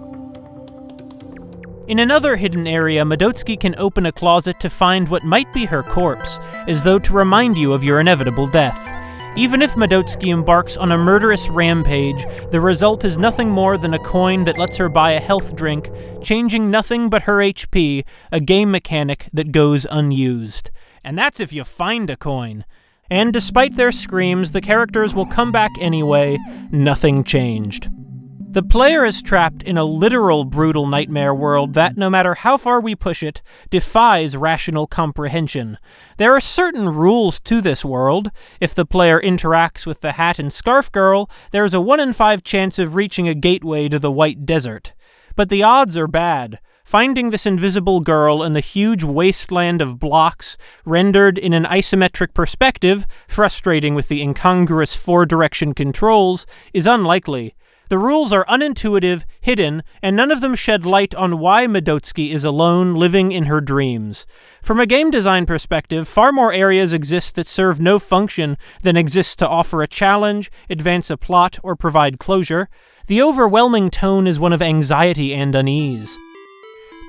In another hidden area, Medotsky can open a closet to find what might be her corpse, as though to remind you of your inevitable death. Even if Medotsky embarks on a murderous rampage, the result is nothing more than a coin that lets her buy a health drink, changing nothing but her HP, a game mechanic that goes unused. And that's if you find a coin. And despite their screams, the characters will come back anyway, nothing changed. The player is trapped in a literal brutal nightmare world that, no matter how far we push it, defies rational comprehension. There are certain rules to this world. If the player interacts with the hat and scarf girl, there is a 1 in 5 chance of reaching a gateway to the White Desert. But the odds are bad. Finding this invisible girl in the huge wasteland of blocks, rendered in an isometric perspective, frustrating with the incongruous 4-direction controls, is unlikely. The rules are unintuitive, hidden, and none of them shed light on why Medotsky is alone, living in her dreams. From a game design perspective, far more areas exist that serve no function than exist to offer a challenge, advance a plot, or provide closure. The overwhelming tone is one of anxiety and unease.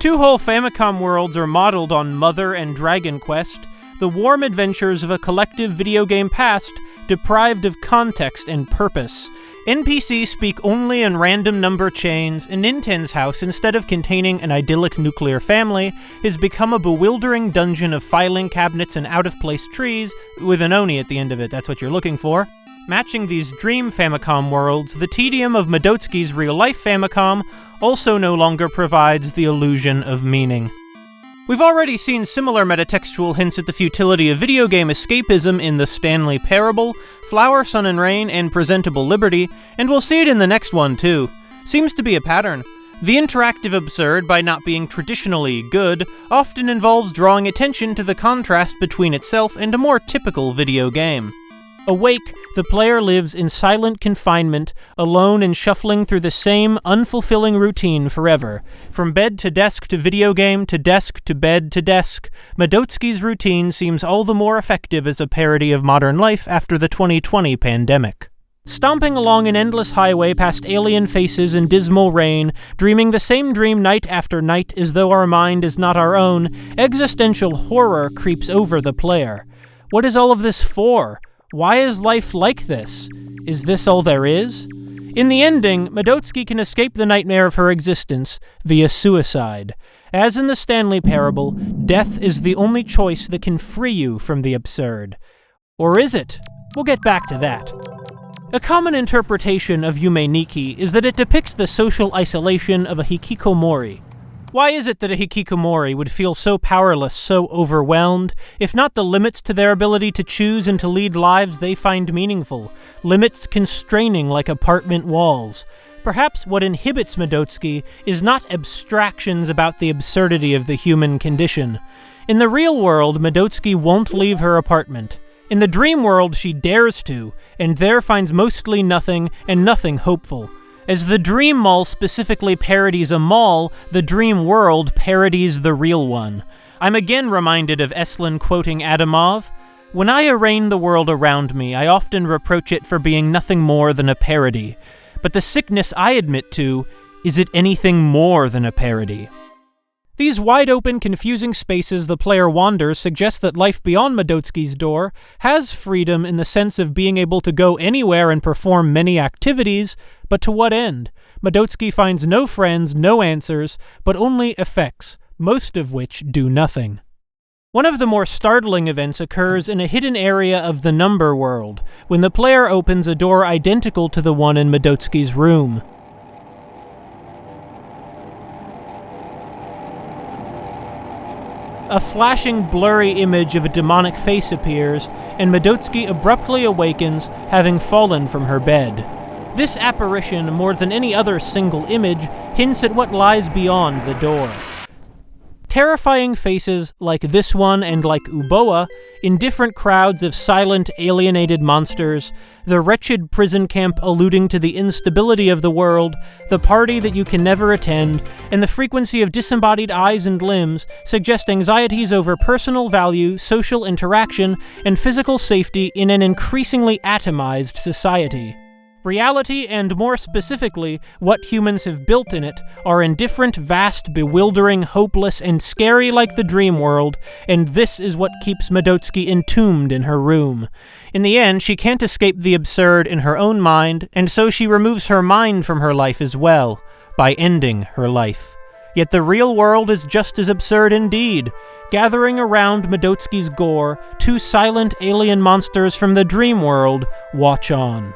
2 whole Famicom worlds are modeled on Mother and Dragon Quest, the warm adventures of a collective video game past deprived of context and purpose. NPCs speak only in random number chains, and Ninten's house, instead of containing an idyllic nuclear family, has become a bewildering dungeon of filing cabinets and out-of-place trees, with an Oni at the end of it, that's what you're looking for. Matching these dream Famicom worlds, the tedium of Medotsky's real-life Famicom also no longer provides the illusion of meaning. We've already seen similar metatextual hints at the futility of video game escapism in The Stanley Parable, Flower, Sun and Rain, and Presentable Liberty, and we'll see it in the next one too. Seems to be a pattern. The interactive absurd, by not being traditionally good, often involves drawing attention to the contrast between itself and a more typical video game. Awake, the player lives in silent confinement, alone and shuffling through the same unfulfilling routine forever. From bed to desk to video game to desk to bed to desk, Medotsky's routine seems all the more effective as a parody of modern life after the 2020 pandemic. Stomping along an endless highway past alien faces and dismal rain, dreaming the same dream night after night as though our mind is not our own, existential horror creeps over the player. What is all of this for? Why is life like this? Is this all there is? In the ending, Medotsky can escape the nightmare of her existence via suicide. As in the Stanley Parable, death is the only choice that can free you from the absurd. Or is it? We'll get back to that. A common interpretation of Yume Nikki is that it depicts the social isolation of a hikikomori. Why is it that a hikikomori would feel so powerless, so overwhelmed, if not the limits to their ability to choose and to lead lives they find meaningful, limits constraining like apartment walls? Perhaps what inhibits Medotsky is not abstractions about the absurdity of the human condition. In the real world, Medotsky won't leave her apartment. In the dream world, she dares to, and there finds mostly nothing and nothing hopeful. As the dream mall specifically parodies a mall, the dream world parodies the real one. I'm again reminded of Eslin quoting Adamov, "When I arraign the world around me, I often reproach it for being nothing more than a parody. But the sickness I admit to, is it anything more than a parody?" These wide-open, confusing spaces the player wanders suggest that life beyond Medotsky's door has freedom in the sense of being able to go anywhere and perform many activities, but to what end? Medotsky finds no friends, no answers, but only effects, most of which do nothing. One of the more startling events occurs in a hidden area of the number world, when the player opens a door identical to the one in Medotsky's room. A flashing, blurry image of a demonic face appears, and Medotsky abruptly awakens, having fallen from her bed. This apparition, more than any other single image, hints at what lies beyond the door. Terrifying faces like this one and like Uboa, in different crowds of silent, alienated monsters, the wretched prison camp alluding to the instability of the world, the party that you can never attend, and the frequency of disembodied eyes and limbs suggest anxieties over personal value, social interaction, and physical safety in an increasingly atomized society. Reality, and more specifically, what humans have built in it, are indifferent, vast, bewildering, hopeless, and scary like the dream world, and this is what keeps Medotsky entombed in her room. In the end, she can't escape the absurd in her own mind, and so she removes her mind from her life as well, by ending her life. Yet the real world is just as absurd indeed. Gathering around Medotsky's gore, two silent alien monsters from the dream world watch on.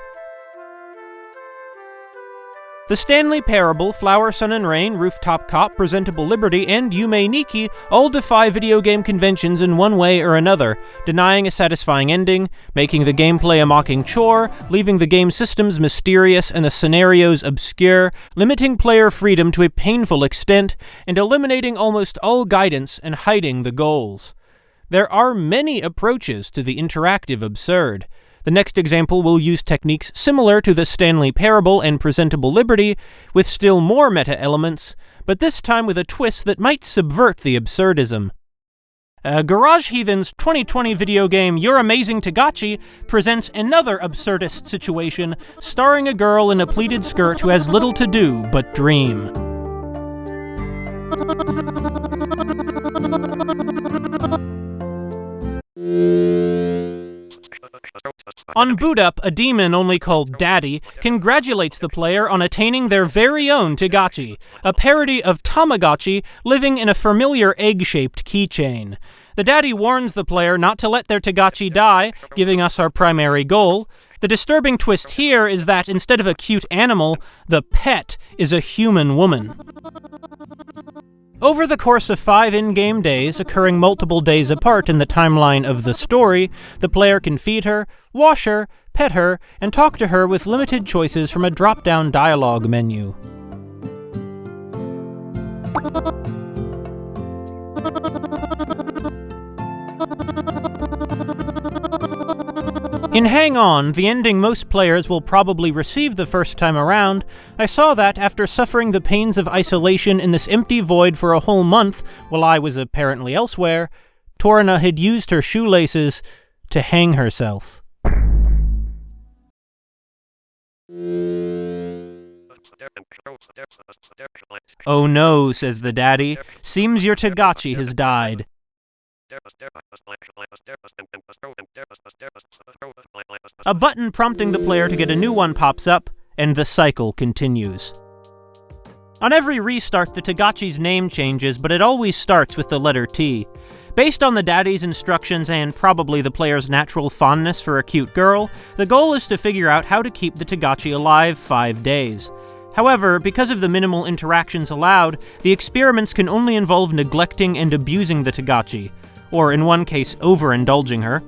The Stanley Parable, Flower, Sun and Rain, Rooftop Cop, Presentable Liberty, and Yume Nikki all defy video game conventions in one way or another, denying a satisfying ending, making the gameplay a mocking chore, leaving the game systems mysterious and the scenarios obscure, limiting player freedom to a painful extent, and eliminating almost all guidance and hiding the goals. There are many approaches to the interactive absurd. The next example will use techniques similar to the Stanley Parable and Presentable Liberty, with still more meta-elements, but this time with a twist that might subvert the absurdism. Garage Heathen's 2020 video game You're Amazing T-Gotchi presents another absurdist situation, starring a girl in a pleated skirt who has little to do but dream. On boot up, a demon only called Daddy congratulates the player on attaining their very own T-Gotchi, a parody of Tamagotchi living in a familiar egg-shaped keychain. The Daddy warns the player not to let their T-Gotchi die, giving us our primary goal. The disturbing twist here is that instead of a cute animal, the pet is a human woman. Over the course of 5 in-game days, occurring multiple days apart in the timeline of the story, the player can feed her, wash her, pet her, and talk to her with limited choices from a drop-down dialogue menu. In Hang On, the ending most players will probably receive the first time around, I saw that after suffering the pains of isolation in this empty void for a whole month, while I was apparently elsewhere, Torna had used her shoelaces to hang herself. Oh no, says the daddy. Seems your T-Gotchi has died. A button prompting the player to get a new one pops up, and the cycle continues. On every restart, the T-Gotchi's name changes, but it always starts with the letter T. Based on the daddy's instructions and probably the player's natural fondness for a cute girl, the goal is to figure out how to keep the T-Gotchi alive 5 days. However, because of the minimal interactions allowed, the experiments can only involve neglecting and abusing the T-Gotchi, or in one case, overindulging her.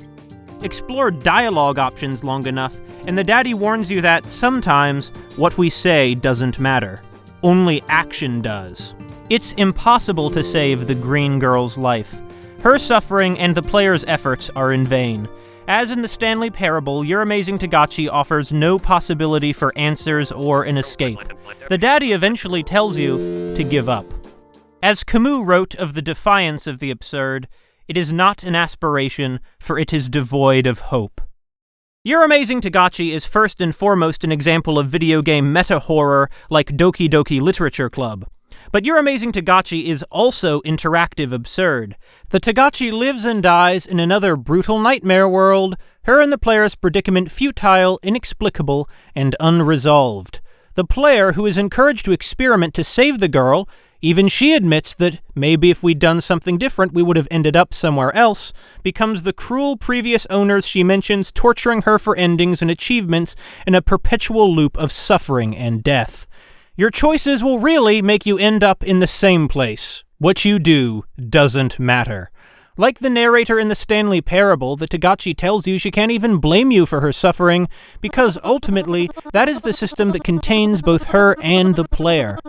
Explore dialogue options long enough, and the daddy warns you that sometimes what we say doesn't matter. Only action does. It's impossible to save the green girl's life. Her suffering and the player's efforts are in vain. As in the Stanley Parable, your amazing T-Gotchi offers no possibility for answers or an escape. The daddy eventually tells you to give up. As Camus wrote of the defiance of the absurd, it is not an aspiration, for it is devoid of hope. Your Amazing T-Gotchi is first and foremost an example of video game meta-horror like Doki Doki Literature Club. But Your Amazing T-Gotchi is also interactive absurd. The T-Gotchi lives and dies in another brutal nightmare world, her and the player's predicament futile, inexplicable, and unresolved. The player, who is encouraged to experiment to save the girl, even she admits that maybe if we'd done something different we would have ended up somewhere else, becomes the cruel previous owners she mentions torturing her for endings and achievements in a perpetual loop of suffering and death. Your choices will really make you end up in the same place. What you do doesn't matter. Like the narrator in the Stanley Parable, the T-Gotchi tells you she can't even blame you for her suffering, because ultimately, that is the system that contains both her and the player.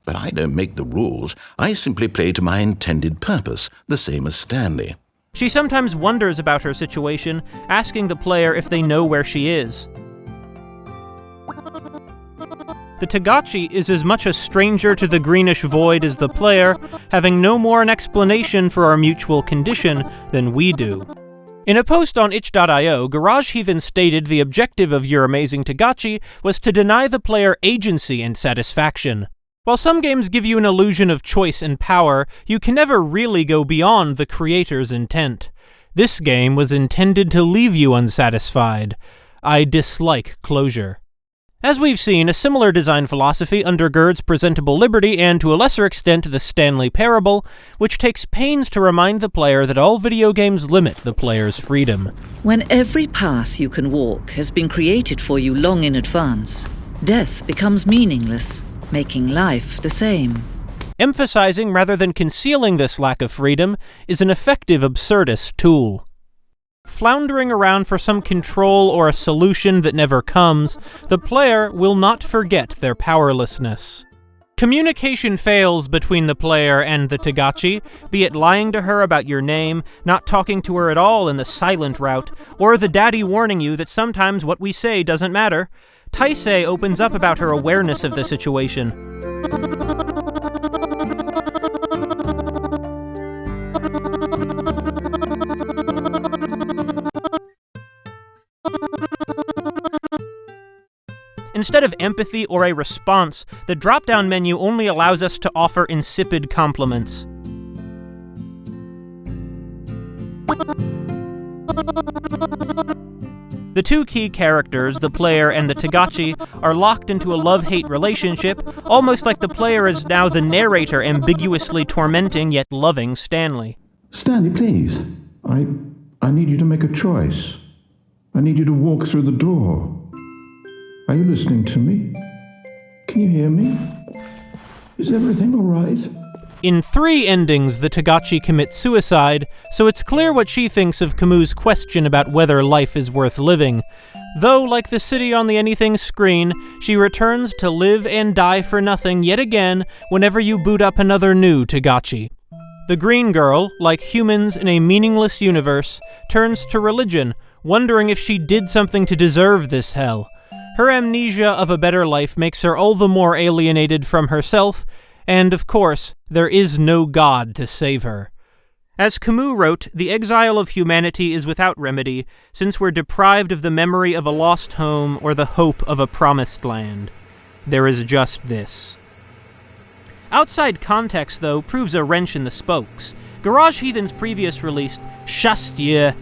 But I don't make the rules. I simply play to my intended purpose, the same as Stanley. She sometimes wonders about her situation, asking the player if they know where she is. The T-Gotchi is as much a stranger to the greenish void as the player, having no more an explanation for our mutual condition than we do. In a post on itch.io, Garage Heathen stated the objective of Your Amazing T-Gotchi was to deny the player agency and satisfaction. While some games give you an illusion of choice and power, you can never really go beyond the creator's intent. This game was intended to leave you unsatisfied. I dislike closure. As we've seen, a similar design philosophy undergirds Presentable Liberty and, to a lesser extent, the Stanley Parable, which takes pains to remind the player that all video games limit the player's freedom. When every path you can walk has been created for you long in advance, death becomes meaningless, making life the same. Emphasizing rather than concealing this lack of freedom is an effective absurdist tool. Floundering around for some control or a solution that never comes, the player will not forget their powerlessness. Communication fails between the player and the T-Gotchi, be it lying to her about your name, not talking to her at all in the silent route, or the daddy warning you that sometimes what we say doesn't matter. Taisei opens up about her awareness of the situation. Instead of empathy or a response, the drop-down menu only allows us to offer insipid compliments. The two key characters, the player and the T-Gotchi, are locked into a love-hate relationship, almost like the player is now the narrator ambiguously tormenting yet loving Stanley. Stanley, please. I need you to make a choice. I need you to walk through the door. Are you listening to me? Can you hear me? Is everything all right? In 3 endings, the T-Gotchi commits suicide, so it's clear what she thinks of Camus' question about whether life is worth living. Though, like the city on the Anything screen, she returns to live and die for nothing yet again whenever you boot up another new T-Gotchi. The green girl, like humans in a meaningless universe, turns to religion, wondering if she did something to deserve this hell. Her amnesia of a better life makes her all the more alienated from herself, and of course, there is no God to save her. As Camus wrote, the exile of humanity is without remedy, since we're deprived of the memory of a lost home or the hope of a promised land. There is just this. Outside context, though, proves a wrench in the spokes. Garage Heathen's previous release, Shastia,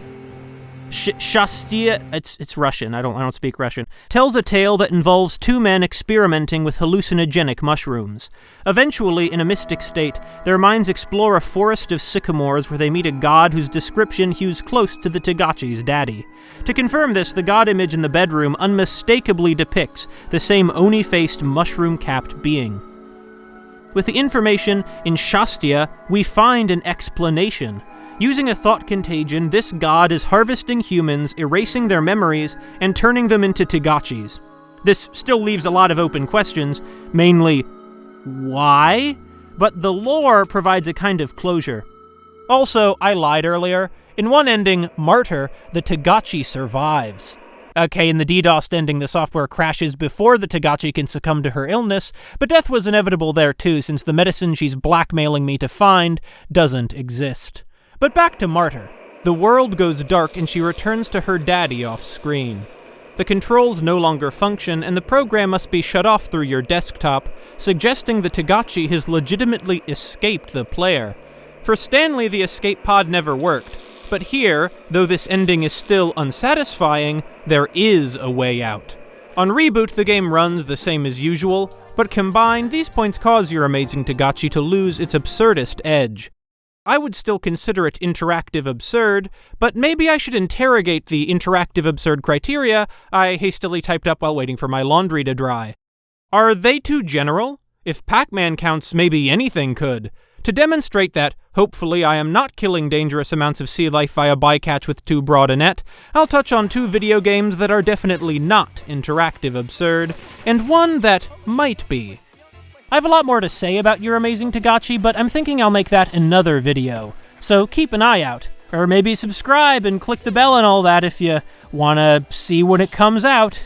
it's Russian, I don't speak Russian, tells a tale that involves two men experimenting with hallucinogenic mushrooms. Eventually, in a mystic state, their minds explore a forest of sycamores where they meet a god whose description hews close to the T-Gotchi's daddy. To confirm this, the god image in the bedroom unmistakably depicts the same oni-faced, mushroom-capped being. With the information in Shastia, we find an explanation. Using a thought contagion, this god is harvesting humans, erasing their memories, and turning them into T-Gotchis. This still leaves a lot of open questions, mainly, why? But the lore provides a kind of closure. Also, I lied earlier. In one ending, Martyr, the T-Gotchi survives. Okay, in the DDoS ending, the software crashes before the T-Gotchi can succumb to her illness, but death was inevitable there too, since the medicine she's blackmailing me to find doesn't exist. But back to Martyr. The world goes dark and she returns to her daddy off-screen. The controls no longer function, and the program must be shut off through your desktop, suggesting the T-Gotchi has legitimately escaped the player. For Stanley, the escape pod never worked. But here, though this ending is still unsatisfying, there is a way out. On reboot, the game runs the same as usual, but combined, these points cause your amazing T-Gotchi to lose its absurdist edge. I would still consider it interactive absurd, but maybe I should interrogate the interactive absurd criteria I hastily typed up while waiting for my laundry to dry. Are they too general? If Pac-Man counts, maybe anything could. To demonstrate that, hopefully, I am not killing dangerous amounts of sea life via bycatch with too broad a net, I'll touch on two video games that are definitely not interactive absurd, and one that might be. I have a lot more to say about your amazing T-Gotchi, but I'm thinking I'll make that another video. So keep an eye out, or maybe subscribe and click the bell and all that if you wanna see when it comes out.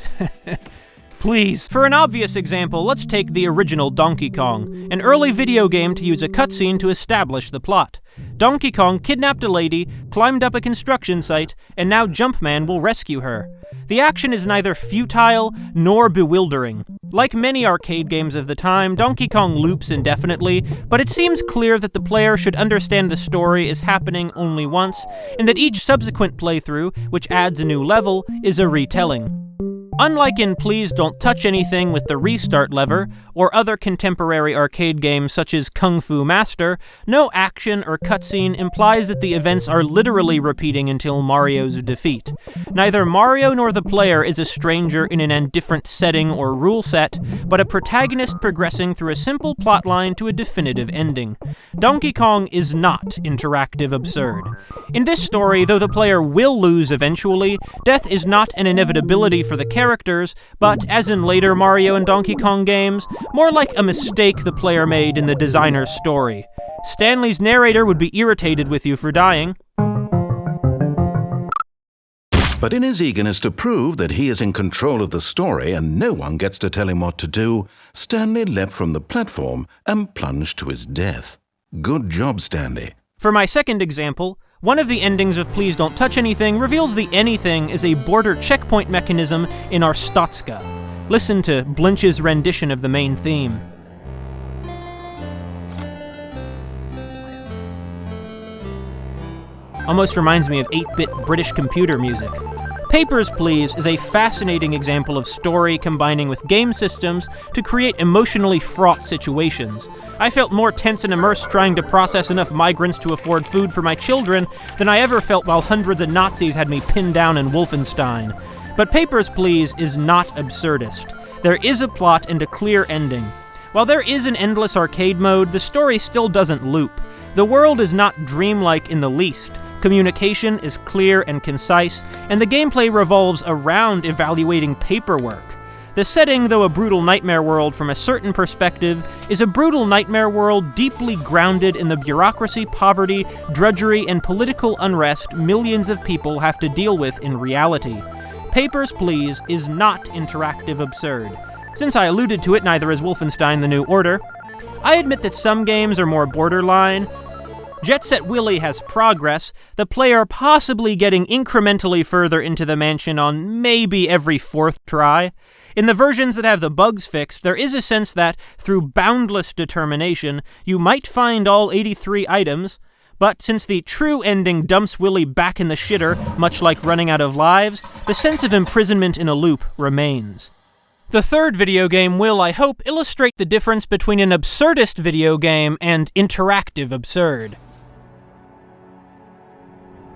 Please. For an obvious example, let's take the original Donkey Kong, an early video game to use a cutscene to establish the plot. Donkey Kong kidnapped a lady, climbed up a construction site, and now Jumpman will rescue her. The action is neither futile nor bewildering. Like many arcade games of the time, Donkey Kong loops indefinitely, but it seems clear that the player should understand the story is happening only once, and that each subsequent playthrough, which adds a new level, is a retelling. Unlike in Please Don't Touch Anything with the restart lever, or other contemporary arcade games such as Kung Fu Master, no action or cutscene implies that the events are literally repeating until Mario's defeat. Neither Mario nor the player is a stranger in an indifferent setting or rule set, but a protagonist progressing through a simple plotline to a definitive ending. Donkey Kong is not interactive absurd. In this story, though the player will lose eventually, death is not an inevitability for the characters, but, as in later Mario and Donkey Kong games, more like a mistake the player made in the designer's story. Stanley's narrator would be irritated with you for dying. But in his eagerness to prove that he is in control of the story and no one gets to tell him what to do, Stanley leapt from the platform and plunged to his death. Good job, Stanley. For my second example, one of the endings of Please Don't Touch Anything reveals the anything is a border checkpoint mechanism in Arstotzka. Listen to Blinch's rendition of the main theme. Almost reminds me of 8-bit British computer music. Papers, Please is a fascinating example of story combining with game systems to create emotionally fraught situations. I felt more tense and immersed trying to process enough migrants to afford food for my children than I ever felt while hundreds of Nazis had me pinned down in Wolfenstein. But Papers, Please is not absurdist. There is a plot and a clear ending. While there is an endless arcade mode, the story still doesn't loop. The world is not dreamlike in the least. Communication is clear and concise, and the gameplay revolves around evaluating paperwork. The setting, though a brutal nightmare world from a certain perspective, is a brutal nightmare world deeply grounded in the bureaucracy, poverty, drudgery, and political unrest millions of people have to deal with in reality. Papers, Please is not interactive absurd. Since I alluded to it, neither is Wolfenstein: The New Order. I admit that some games are more borderline. Set Willy has progress, the player possibly getting incrementally further into the mansion on maybe every fourth try. In the versions that have the bugs fixed, there is a sense that, through boundless determination, you might find all 83 items, but since the true ending dumps Willy back in the shitter, much like running out of lives, the sense of imprisonment in a loop remains. The third video game will, I hope, illustrate the difference between an absurdist video game and interactive absurd.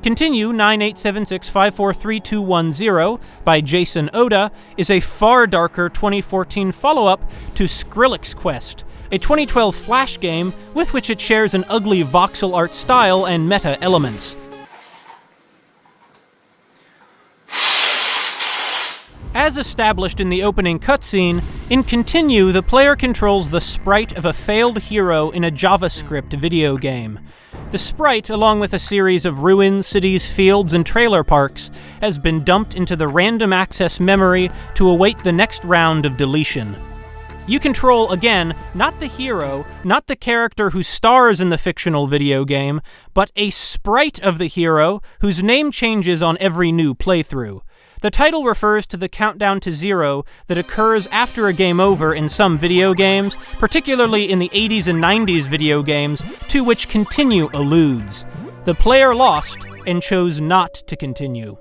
Continue 9876543210 by Jason Oda is a far darker 2014 follow-up to Skrillex Quest, a 2012 Flash game with which it shares an ugly voxel art style and meta elements. As established in the opening cutscene, in Continue, the player controls the sprite of a failed hero in a JavaScript video game. The sprite, along with a series of ruins, cities, fields, and trailer parks, has been dumped into the random access memory to await the next round of deletion. You control, again, not the hero, not the character who stars in the fictional video game, but a sprite of the hero whose name changes on every new playthrough. The title refers to the countdown to zero that occurs after a game over in some video games, particularly in the 80s and 90s video games, to which Continue alludes. The player lost and chose not to continue.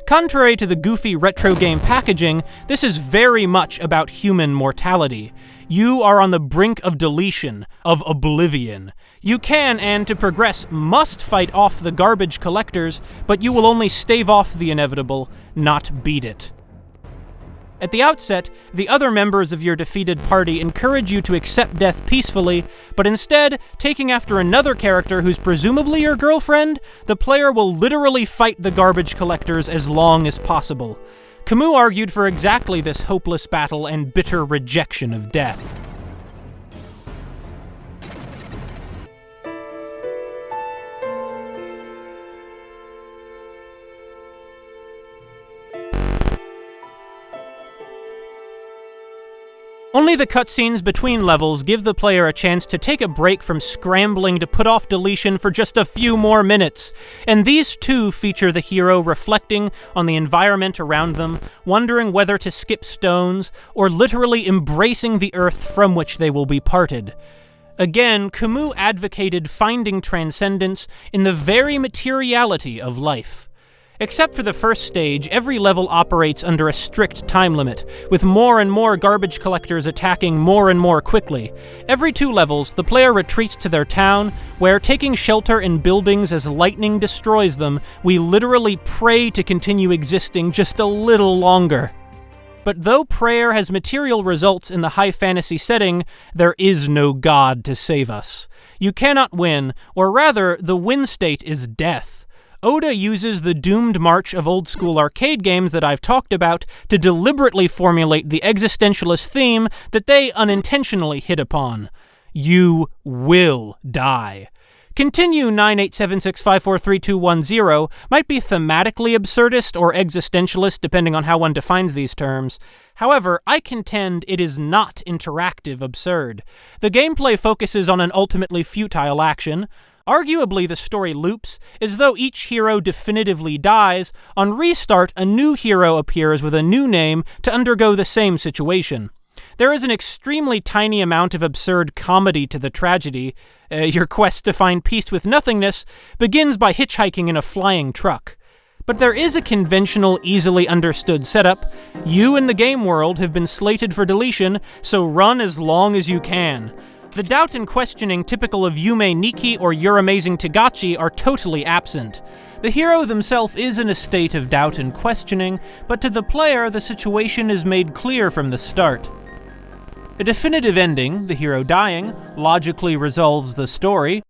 Contrary to the goofy retro game packaging, this is very much about human mortality. You are on the brink of deletion, of oblivion. You can, and to progress, must fight off the garbage collectors, but you will only stave off the inevitable, not beat it. At the outset, the other members of your defeated party encourage you to accept death peacefully, but instead, taking after another character who's presumably your girlfriend, the player will literally fight the garbage collectors as long as possible. Camus argued for exactly this hopeless battle and bitter rejection of death. Only the cutscenes between levels give the player a chance to take a break from scrambling to put off deletion for just a few more minutes, and these too feature the hero reflecting on the environment around them, wondering whether to skip stones, or literally embracing the earth from which they will be parted. Again, Camus advocated finding transcendence in the very materiality of life. Except for the first stage, every level operates under a strict time limit, with more and more garbage collectors attacking more and more quickly. Every 2 levels, the player retreats to their town, where, taking shelter in buildings as lightning destroys them, we literally pray to continue existing just a little longer. But though prayer has material results in the high fantasy setting, there is no God to save us. You cannot win, or rather, the win state is death. Oda uses the doomed march of old-school arcade games that I've talked about to deliberately formulate the existentialist theme that they unintentionally hit upon. You will die. Continue 9876543210 might be thematically absurdist or existentialist depending on how one defines these terms. However, I contend it is not interactive absurd. The gameplay focuses on an ultimately futile action. Arguably, the story loops, as though each hero definitively dies. On restart, a new hero appears with a new name to undergo the same situation. There is an extremely tiny amount of absurd comedy to the tragedy. Your quest to find peace with nothingness begins by hitchhiking in a flying truck. But there is a conventional, easily understood setup. You and the game world have been slated for deletion, so run as long as you can. The doubt and questioning typical of Yume Nikki or Your Amazing T-Gotchi are totally absent. The hero himself is in a state of doubt and questioning, but to the player the situation is made clear from the start. A definitive ending, the hero dying, logically resolves the story.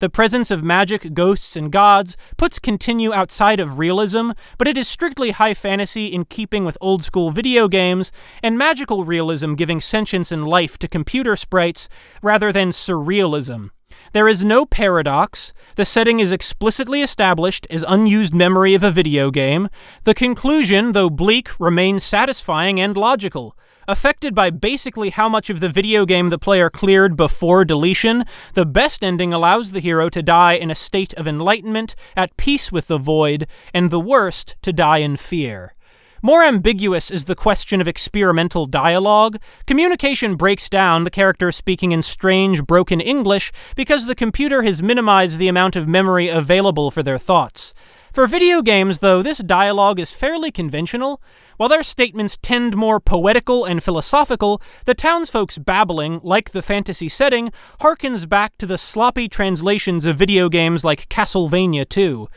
The presence of magic, ghosts, and gods puts Continue outside of realism, but it is strictly high fantasy in keeping with old-school video games, and magical realism giving sentience and life to computer sprites, rather than surrealism. There is no paradox, the setting is explicitly established as unused memory of a video game, the conclusion, though bleak, remains satisfying and logical. Affected by basically how much of the video game the player cleared before deletion, the best ending allows the hero to die in a state of enlightenment, at peace with the void, and the worst to die in fear. More ambiguous is the question of experimental dialogue. Communication breaks down, the character speaking in strange, broken English, because the computer has minimized the amount of memory available for their thoughts. For video games, though, this dialogue is fairly conventional. While their statements tend more poetical and philosophical, the townsfolk's babbling, like the fantasy setting, harkens back to the sloppy translations of video games like Castlevania 2.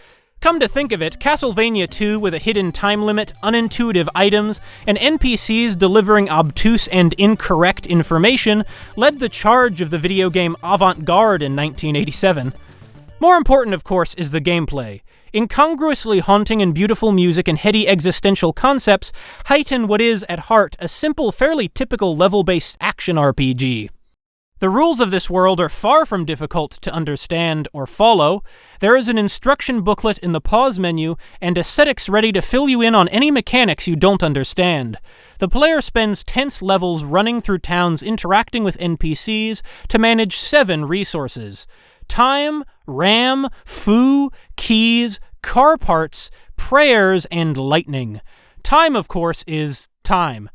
Come to think of it, Castlevania 2 with a hidden time limit, unintuitive items, and NPCs delivering obtuse and incorrect information led the charge of the video game avant-garde in 1987. More important, of course, is the gameplay. Incongruously haunting and beautiful music and heady existential concepts heighten what is, at heart, a simple, fairly typical level-based action RPG. The rules of this world are far from difficult to understand or follow. There is an instruction booklet in the pause menu, and ascetics ready to fill you in on any mechanics you don't understand. The player spends tense levels running through towns interacting with NPCs to manage 7 resources: time, RAM, foo, keys, car parts, prayers, and lightning. Time, of course, is time.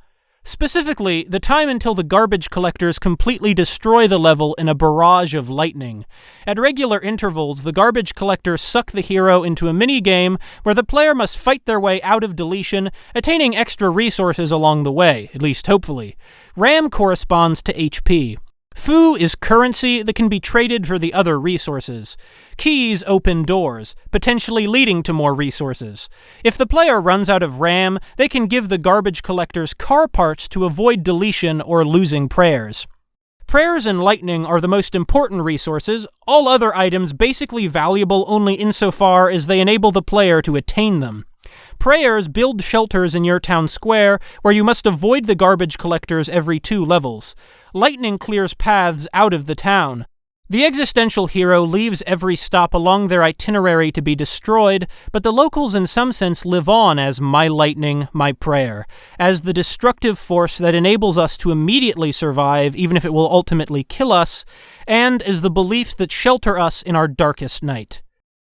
Specifically, the time until the garbage collectors completely destroy the level in a barrage of lightning. At regular intervals, the garbage collectors suck the hero into a mini-game where the player must fight their way out of deletion, attaining extra resources along the way, at least hopefully. RAM corresponds to HP. Foo is currency that can be traded for the other resources. Keys open doors, potentially leading to more resources. If the player runs out of RAM, they can give the garbage collectors car parts to avoid deletion or losing prayers. Prayers and lightning are the most important resources, all other items basically valuable only insofar as they enable the player to attain them. Prayers build shelters in your town square, where you must avoid the garbage collectors every 2 levels. Lightning clears paths out of the town. The existential hero leaves every stop along their itinerary to be destroyed, but the locals in some sense live on as my lightning, my prayer, as the destructive force that enables us to immediately survive even if it will ultimately kill us, and as the beliefs that shelter us in our darkest night.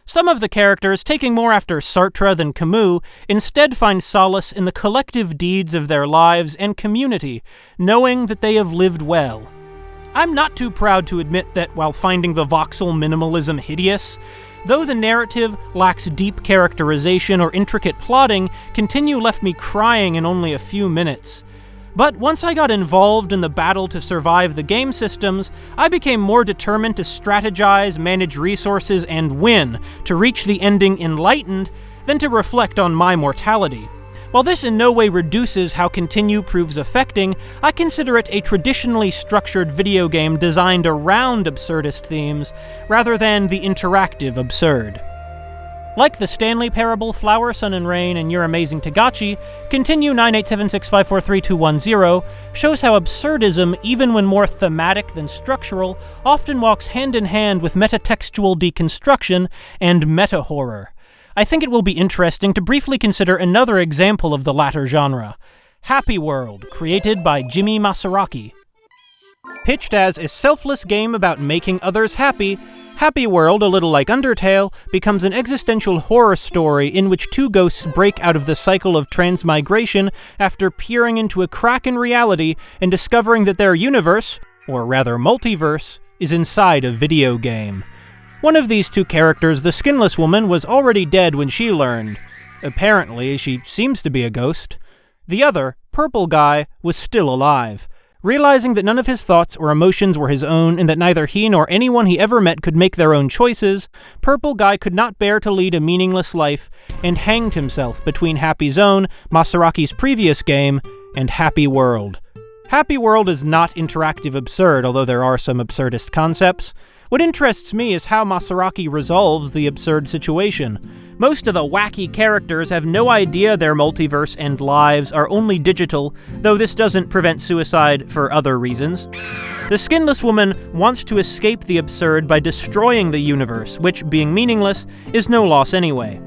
Some of the characters, taking more after Sartre than Camus, instead find solace in the collective deeds of their lives and community, knowing that they have lived well. I'm not too proud to admit that while finding the voxel minimalism hideous, though the narrative lacks deep characterization or intricate plotting, Continue left me crying in only a few minutes. But once I got involved in the battle to survive the game systems, I became more determined to strategize, manage resources, and win, to reach the ending enlightened, than to reflect on my mortality. While this in no way reduces how Continue proves affecting, I consider it a traditionally structured video game designed around absurdist themes, rather than the interactive absurd. Like the Stanley Parable, Flower, Sun and Rain, and Your Amazing T-Gotchi, Continue 98765432210 shows how absurdism, even when more thematic than structural, often walks hand in hand with metatextual deconstruction and meta-horror. I think it will be interesting to briefly consider another example of the latter genre, Happy World, created by Jimmy Maseraki. Pitched as a selfless game about making others happy, Happy World, a little like Undertale, becomes an existential horror story in which 2 ghosts break out of the cycle of transmigration after peering into a crack in reality and discovering that their universe, or rather multiverse, is inside a video game. One of these 2 characters, the skinless woman, was already dead when she learned. Apparently, she seems to be a ghost. The other, Purple Guy, was still alive. Realizing that none of his thoughts or emotions were his own, and that neither he nor anyone he ever met could make their own choices, Purple Guy could not bear to lead a meaningless life, and hanged himself between Happy Zone, Masaraki's previous game, and Happy World. Happy World is not interactive absurd, although there are some absurdist concepts. What interests me is how Masaryk resolves the absurd situation. Most of the wacky characters have no idea their multiverse and lives are only digital, though this doesn't prevent suicide for other reasons. The skinless woman wants to escape the absurd by destroying the universe, which, being meaningless, is no loss anyway.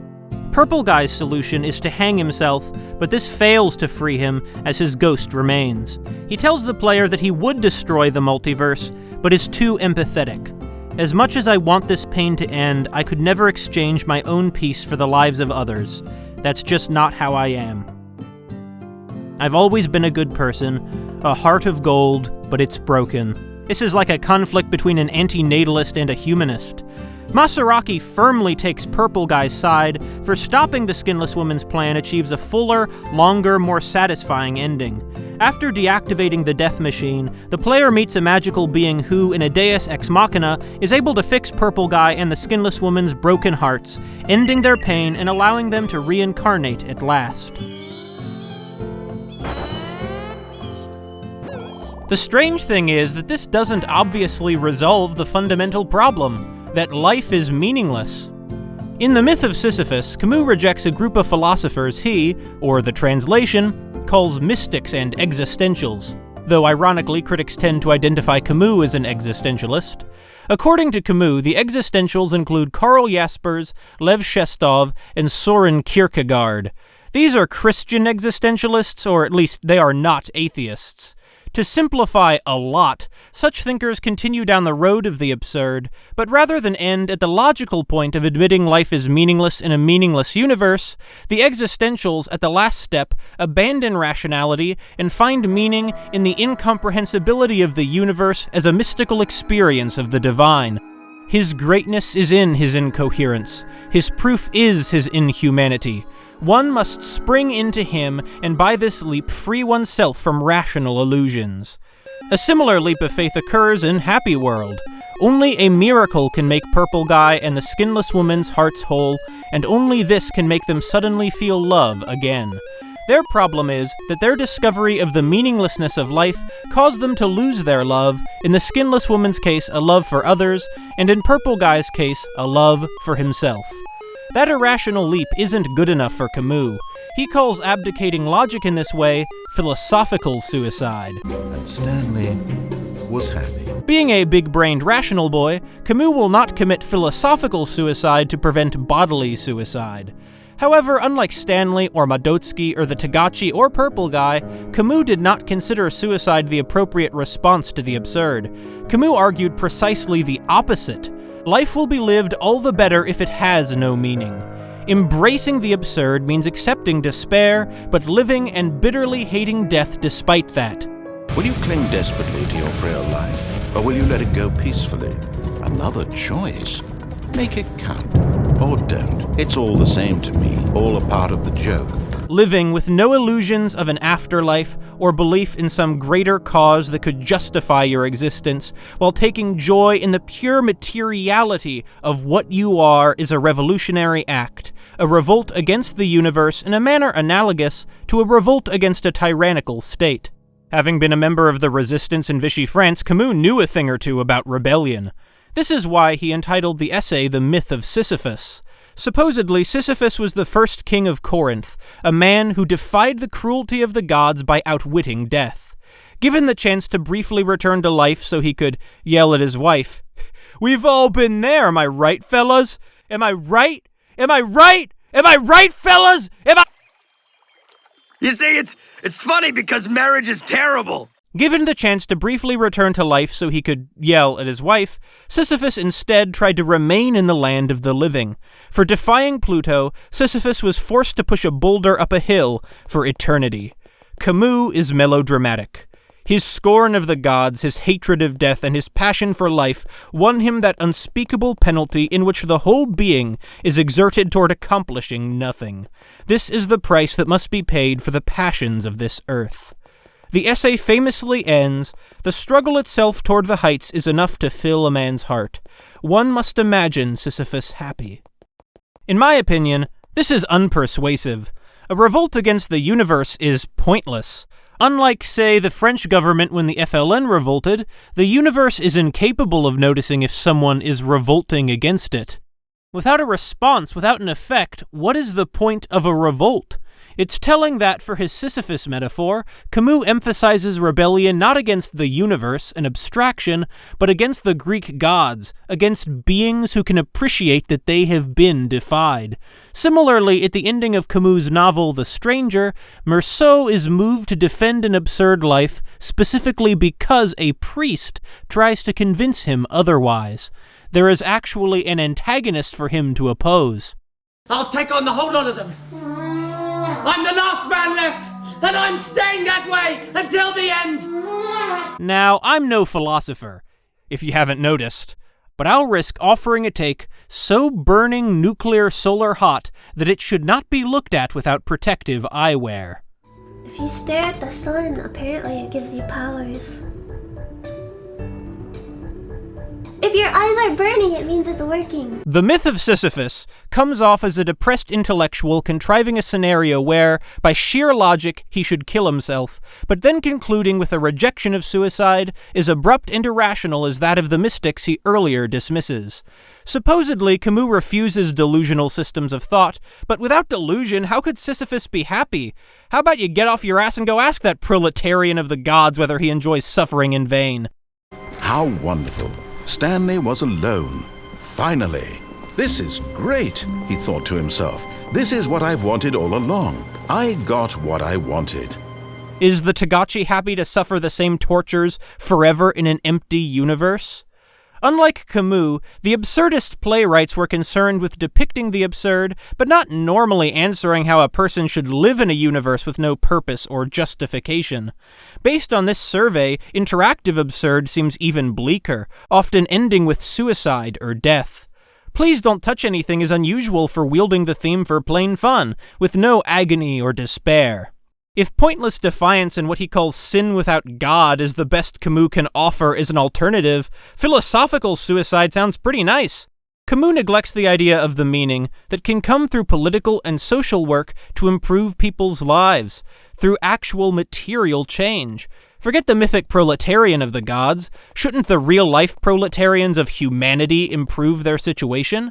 Purple Guy's solution is to hang himself, but this fails to free him as his ghost remains. He tells the player that he would destroy the multiverse, but is too empathetic. As much as I want this pain to end, I could never exchange my own peace for the lives of others. That's just not how I am. I've always been a good person, a heart of gold, but it's broken. This is like a conflict between an anti-natalist and a humanist. Masaryk firmly takes Purple Guy's side, for stopping the skinless woman's plan achieves a fuller, longer, more satisfying ending. After deactivating the death machine, the player meets a magical being who, in a deus ex machina, is able to fix Purple Guy and the skinless woman's broken hearts, ending their pain and allowing them to reincarnate at last. The strange thing is that this doesn't obviously resolve the fundamental problem, that life is meaningless. In the myth of Sisyphus, Camus rejects a group of philosophers he, or the translation, calls mystics and existentials, though ironically critics tend to identify Camus as an existentialist. According to Camus, the existentials include Karl Jaspers, Lev Shestov, and Soren Kierkegaard. These are Christian existentialists, or at least they are not atheists. To simplify a lot, such thinkers continue down the road of the absurd, but rather than end at the logical point of admitting life is meaningless in a meaningless universe, the existentials at the last step abandon rationality and find meaning in the incomprehensibility of the universe as a mystical experience of the divine. His greatness is in his incoherence. His proof is his inhumanity. One must spring into him and by this leap free oneself from rational illusions. A similar leap of faith occurs in Happy World. Only a miracle can make Purple Guy and the skinless woman's hearts whole, and only this can make them suddenly feel love again. Their problem is that their discovery of the meaninglessness of life caused them to lose their love, in the skinless woman's case a love for others, and in Purple Guy's case a love for himself. That irrational leap isn't good enough for Camus. He calls abdicating logic in this way philosophical suicide. And Stanley was happy. Being a big-brained rational boy, Camus will not commit philosophical suicide to prevent bodily suicide. However, unlike Stanley or Madotsky or the T-Gotchi or Purple Guy, Camus did not consider suicide the appropriate response to the absurd. Camus argued precisely the opposite. Life will be lived all the better if it has no meaning. Embracing the absurd means accepting despair, but living and bitterly hating death despite that. Will you cling desperately to your frail life, or will you let it go peacefully? Another choice. Make it count, or don't. It's all the same to me, all a part of the joke. Living with no illusions of an afterlife or belief in some greater cause that could justify your existence, while taking joy in the pure materiality of what you are, is a revolutionary act, a revolt against the universe in a manner analogous to a revolt against a tyrannical state. Having been a member of the resistance in Vichy France, Camus knew a thing or two about rebellion. This is why he entitled the essay The Myth of Sisyphus. Supposedly, Sisyphus was the first king of Corinth, a man who defied the cruelty of the gods by outwitting death. Given the chance to briefly return to life so he could yell at his wife, "We've all been there, am I right, fellas? Am I right? Am I right? Am I right, fellas? Am I..." You see, it's funny because marriage is terrible. Given the chance to briefly return to life so he could yell at his wife, Sisyphus instead tried to remain in the land of the living. For defying Pluto, Sisyphus was forced to push a boulder up a hill for eternity. Camus is melodramatic. His scorn of the gods, his hatred of death, and his passion for life won him that unspeakable penalty in which the whole being is exerted toward accomplishing nothing. This is the price that must be paid for the passions of this earth. The essay famously ends, "The struggle itself toward the heights is enough to fill a man's heart. One must imagine Sisyphus happy." In my opinion, this is unpersuasive. A revolt against the universe is pointless. Unlike, say, the French government when the FLN revolted, the universe is incapable of noticing if someone is revolting against it. Without a response, without an effect, what is the point of a revolt? It's telling that, for his Sisyphus metaphor, Camus emphasizes rebellion not against the universe, an abstraction, but against the Greek gods, against beings who can appreciate that they have been defied. Similarly, at the ending of Camus' novel The Stranger, Meursault is moved to defend an absurd life specifically because a priest tries to convince him otherwise. There is actually an antagonist for him to oppose. I'll take on the whole lot of them. I'm the last man left, and I'm staying that way until the end. Now, I'm no philosopher, if you haven't noticed, but I'll risk offering a take so burning nuclear solar hot that it should not be looked at without protective eyewear. If you stare at the sun, apparently it gives you powers. If your eyes are burning, it means it's working. The myth of Sisyphus comes off as a depressed intellectual contriving a scenario where, by sheer logic, he should kill himself, but then concluding with a rejection of suicide as abrupt and irrational as that of the mystics he earlier dismisses. Supposedly, Camus refuses delusional systems of thought, but without delusion, how could Sisyphus be happy? How about you get off your ass and go ask that proletarian of the gods whether he enjoys suffering in vain? How wonderful. Stanley was alone. Finally. This is great, he thought to himself. This is what I've wanted all along. I got what I wanted. Is the T-Gotchi happy to suffer the same tortures forever in an empty universe? Unlike Camus, the absurdist playwrights were concerned with depicting the absurd, but not normally answering how a person should live in a universe with no purpose or justification. Based on this survey, interactive absurd seems even bleaker, often ending with suicide or death. Please Don't Touch Anything is unusual for wielding the theme for plain fun, with no agony or despair. If pointless defiance and what he calls sin without God is the best Camus can offer as an alternative, philosophical suicide sounds pretty nice. Camus neglects the idea of the meaning that can come through political and social work to improve people's lives, through actual material change. Forget the mythic proletarian of the gods. Shouldn't the real-life proletarians of humanity improve their situation?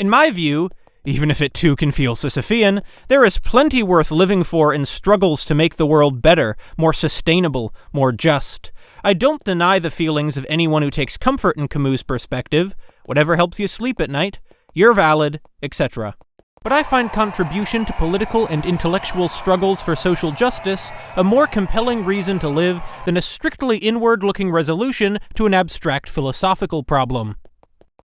In my view, even if it too can feel Sisyphean, there is plenty worth living for in struggles to make the world better, more sustainable, more just. I don't deny the feelings of anyone who takes comfort in Camus' perspective. Whatever helps you sleep at night, you're valid, etc. But I find contribution to political and intellectual struggles for social justice a more compelling reason to live than a strictly inward-looking resolution to an abstract philosophical problem.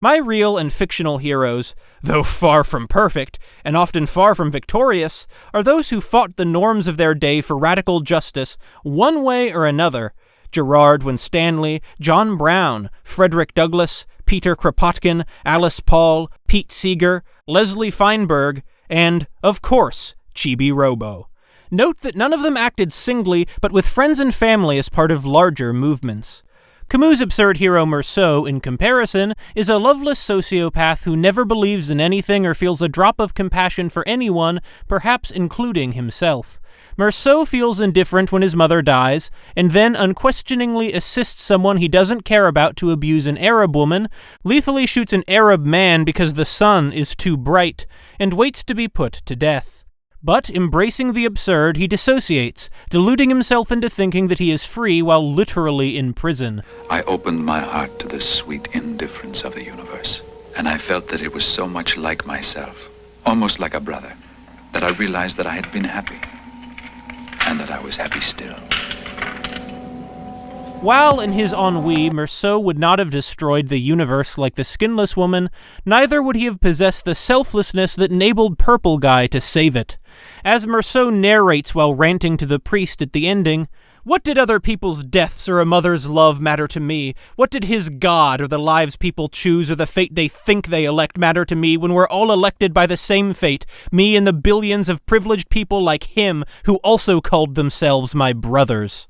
My real and fictional heroes, though far from perfect, and often far from victorious, are those who fought the norms of their day for radical justice, one way or another. Gerard Winstanley, John Brown, Frederick Douglass, Peter Kropotkin, Alice Paul, Pete Seeger, Leslie Feinberg, and, of course, Chibi Robo. Note that none of them acted singly, but with friends and family as part of larger movements. Camus' absurd hero Meursault, in comparison, is a loveless sociopath who never believes in anything or feels a drop of compassion for anyone, perhaps including himself. Meursault feels indifferent when his mother dies, and then unquestioningly assists someone he doesn't care about to abuse an Arab woman, lethally shoots an Arab man because the sun is too bright, and waits to be put to death. But, embracing the absurd, he dissociates, deluding himself into thinking that he is free while literally in prison. I opened my heart to the sweet indifference of the universe, and I felt that it was so much like myself, almost like a brother, that I realized that I had been happy, and that I was happy still. While in his ennui, Meursault would not have destroyed the universe like the skinless woman, neither would he have possessed the selflessness that enabled Purple Guy to save it. As Meursault narrates while ranting to the priest at the ending, "What did other people's deaths or a mother's love matter to me? What did his God or the lives people choose or the fate they think they elect matter to me when we're all elected by the same fate, me and the billions of privileged people like him who also called themselves my brothers?"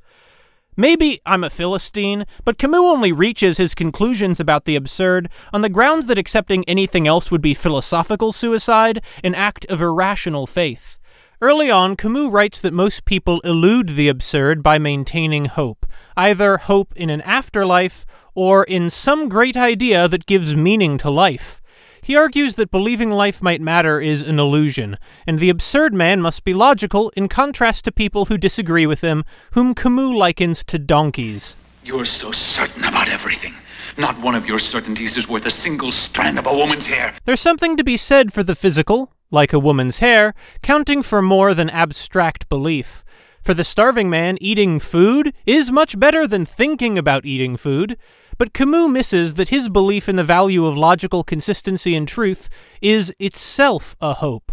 Maybe I'm a Philistine, but Camus only reaches his conclusions about the absurd on the grounds that accepting anything else would be philosophical suicide, an act of irrational faith. Early on, Camus writes that most people elude the absurd by maintaining hope, either hope in an afterlife or in some great idea that gives meaning to life. He argues that believing life might matter is an illusion, and the absurd man must be logical in contrast to people who disagree with him, whom Camus likens to donkeys. You're so certain about everything. Not one of your certainties is worth a single strand of a woman's hair. There's something to be said for the physical, like a woman's hair, counting for more than abstract belief. For the starving man, eating food is much better than thinking about eating food, but Camus misses that his belief in the value of logical consistency and truth is itself a hope.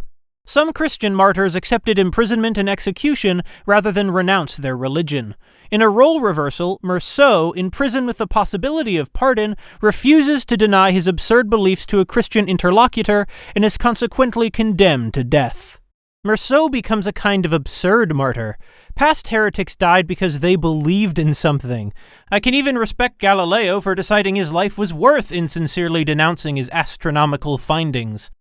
Some Christian martyrs accepted imprisonment and execution rather than renounce their religion. In a role reversal, Meursault, in prison with the possibility of pardon, refuses to deny his absurd beliefs to a Christian interlocutor and is consequently condemned to death. Meursault becomes a kind of absurd martyr. Past heretics died because they believed in something. I can even respect Galileo for deciding his life was worth insincerely denouncing his astronomical findings.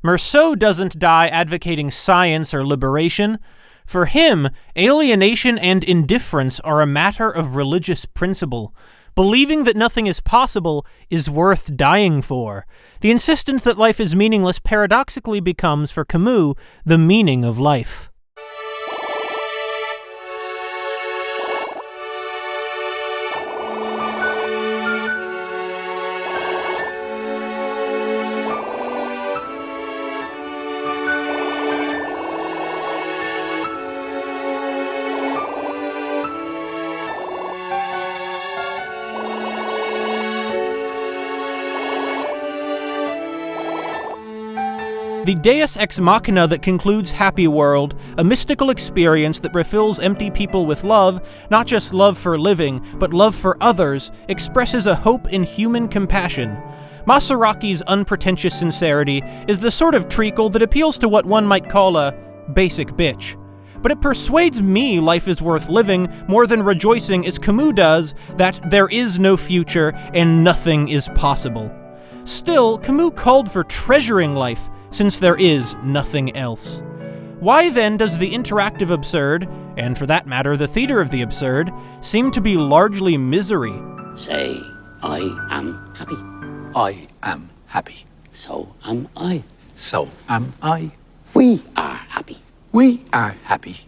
Meursault doesn't die advocating science or liberation. For him, alienation and indifference are a matter of religious principle. Believing that nothing is possible is worth dying for. The insistence that life is meaningless paradoxically becomes, for Camus, the meaning of life. The deus ex machina that concludes Happy World, a mystical experience that refills empty people with love, not just love for living, but love for others, expresses a hope in human compassion. Masaraki's unpretentious sincerity is the sort of treacle that appeals to what one might call a basic bitch. But it persuades me life is worth living more than rejoicing as Camus does that there is no future and nothing is possible. Still, Camus called for treasuring life, since there is nothing else. Why then does the interactive absurd, and for that matter the theater of the absurd, seem to be largely misery? Say, I am happy. I am happy. So am I. So am I. We are happy. We are happy.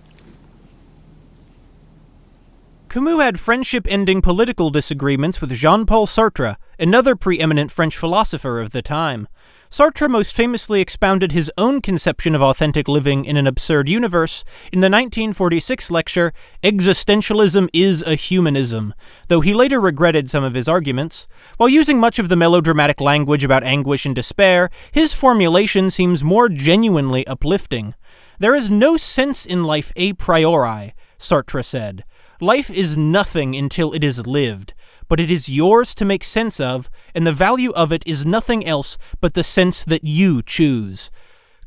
Camus had friendship-ending political disagreements with Jean-Paul Sartre, another preeminent French philosopher of the time. Sartre most famously expounded his own conception of authentic living in an absurd universe in the 1946 lecture, Existentialism is a Humanism, though he later regretted some of his arguments. While using much of the melodramatic language about anguish and despair, his formulation seems more genuinely uplifting. There is no sense in life a priori, Sartre said. Life is nothing until it is lived, but it is yours to make sense of, and the value of it is nothing else but the sense that you choose.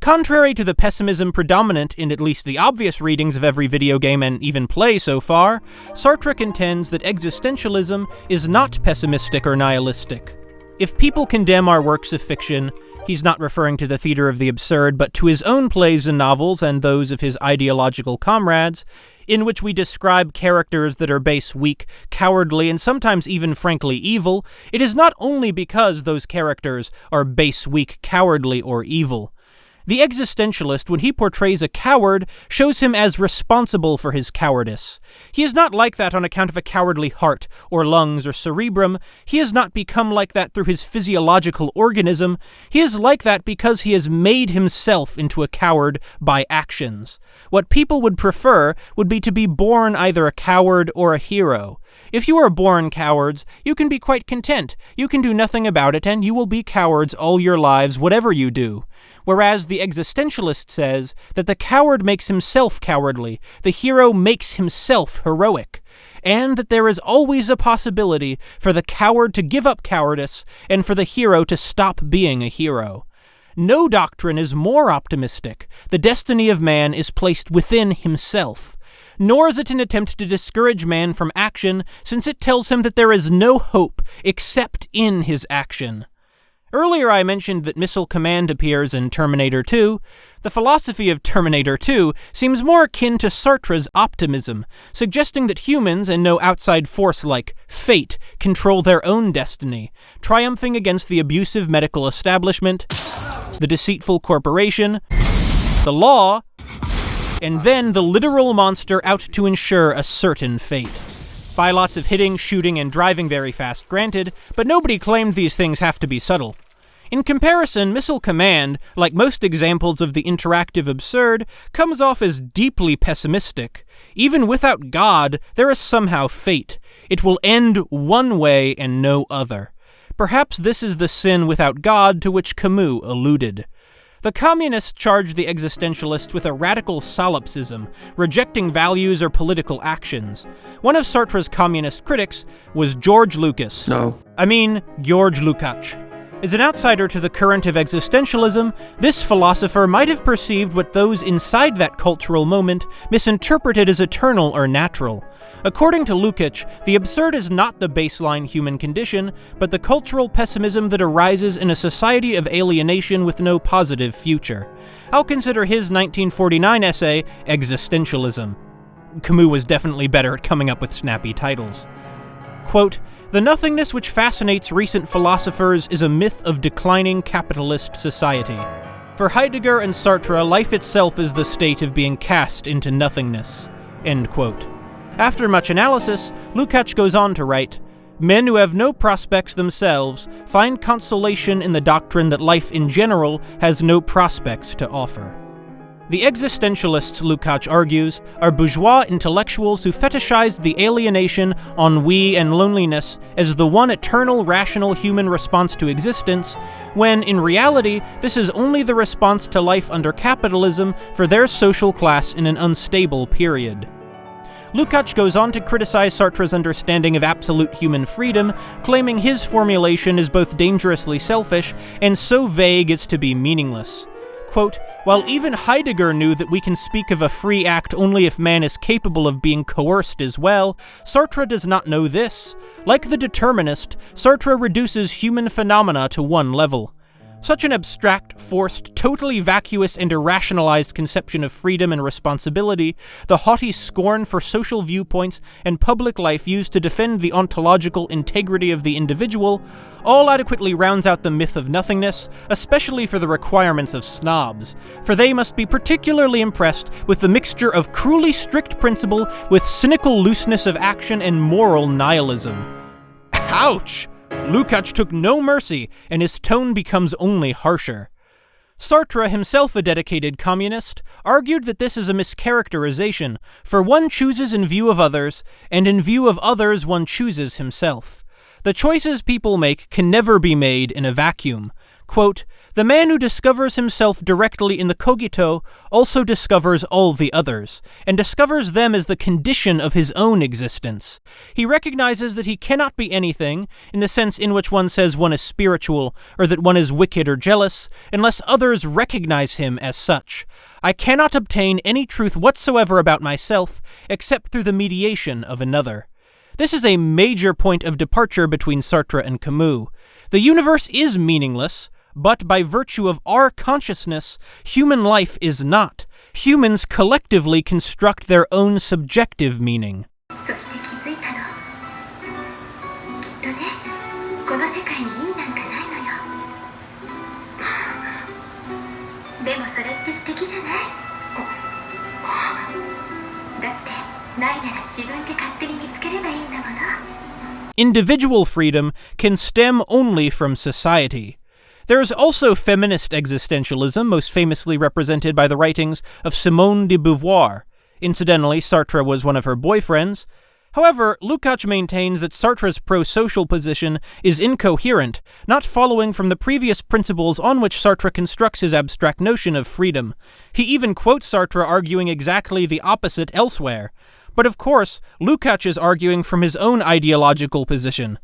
Contrary to the pessimism predominant in at least the obvious readings of every video game and even play so far, Sartre contends that existentialism is not pessimistic or nihilistic. If people condemn our works of fiction, he's not referring to the theater of the absurd, but to his own plays and novels and those of his ideological comrades, in which we describe characters that are base, weak, cowardly, and sometimes even frankly evil, it is not only because those characters are base, weak, cowardly, or evil. The existentialist, when he portrays a coward, shows him as responsible for his cowardice. He is not like that on account of a cowardly heart, or lungs, or cerebrum. He has not become like that through his physiological organism. He is like that because he has made himself into a coward by actions. What people would prefer would be to be born either a coward or a hero. If you are born cowards, you can be quite content. You can do nothing about it, and you will be cowards all your lives, whatever you do. Whereas the existentialist says that the coward makes himself cowardly, the hero makes himself heroic, and that there is always a possibility for the coward to give up cowardice and for the hero to stop being a hero. No doctrine is more optimistic. The destiny of man is placed within himself. Nor is it an attempt to discourage man from action, since it tells him that there is no hope except in his action. Earlier I mentioned that Missile Command appears in Terminator 2. The philosophy of Terminator 2 seems more akin to Sartre's optimism, suggesting that humans and no outside force like fate control their own destiny, triumphing against the abusive medical establishment, the deceitful corporation, the law, and then the literal monster out to ensure a certain fate. By lots of hitting, shooting, and driving very fast, granted, but nobody claimed these things have to be subtle. In comparison, Missile Command, like most examples of the interactive absurd, comes off as deeply pessimistic. Even without God, there is somehow fate. It will end one way and no other. Perhaps this is the sin without God to which Camus alluded. The communists charge the existentialists with a radical solipsism, rejecting values or political actions. One of Sartre's communist critics was George George Lukács. As an outsider to the current of existentialism, this philosopher might have perceived what those inside that cultural moment misinterpreted as eternal or natural. According to Lukács, the absurd is not the baseline human condition, but the cultural pessimism that arises in a society of alienation with no positive future. I'll consider his 1949 essay, Existentialism. Camus was definitely better at coming up with snappy titles. Quote, "The nothingness which fascinates recent philosophers is a myth of declining capitalist society. For Heidegger and Sartre, life itself is the state of being cast into nothingness." End quote. After much analysis, Lukács goes on to write, "Men who have no prospects themselves find consolation in the doctrine that life in general has no prospects to offer." The existentialists, Lukács argues, are bourgeois intellectuals who fetishize the alienation, ennui, and loneliness as the one eternal rational human response to existence, when, in reality, this is only the response to life under capitalism for their social class in an unstable period. Lukács goes on to criticize Sartre's understanding of absolute human freedom, claiming his formulation is both dangerously selfish and so vague as to be meaningless. Quote, "While even Heidegger knew that we can speak of a free act only if man is capable of being coerced as well, Sartre does not know this. Like the determinist, Sartre reduces human phenomena to one level. Such an abstract, forced, totally vacuous and irrationalized conception of freedom and responsibility, the haughty scorn for social viewpoints and public life used to defend the ontological integrity of the individual, all adequately rounds out the myth of nothingness, especially for the requirements of snobs, for they must be particularly impressed with the mixture of cruelly strict principle with cynical looseness of action and moral nihilism." Ouch! Lukács took no mercy, and his tone becomes only harsher. Sartre, himself a dedicated communist, argued that this is a mischaracterization, for one chooses in view of others, and in view of others one chooses himself. The choices people make can never be made in a vacuum. Quote, "The man who discovers himself directly in the cogito also discovers all the others, and discovers them as the condition of his own existence. He recognizes that he cannot be anything, in the sense in which one says one is spiritual, or that one is wicked or jealous, unless others recognize him as such. I cannot obtain any truth whatsoever about myself, except through the mediation of another." This is a major point of departure between Sartre and Camus. The universe is meaningless, but by virtue of our consciousness, human life is not. Humans collectively construct their own subjective meaning. そして気づいたの。きっとね、この世界に意味なんかないのよ。でもそれって素敵じゃない？だってないなら自分で勝手に見つければいいんだもの。Individual freedom can stem only from society. There is also feminist existentialism, most famously represented by the writings of Simone de Beauvoir. Incidentally, Sartre was one of her boyfriends. However, Lukács maintains that Sartre's pro-social position is incoherent, not following from the previous principles on which Sartre constructs his abstract notion of freedom. He even quotes Sartre arguing exactly the opposite elsewhere. But of course, Lukács is arguing from his own ideological position.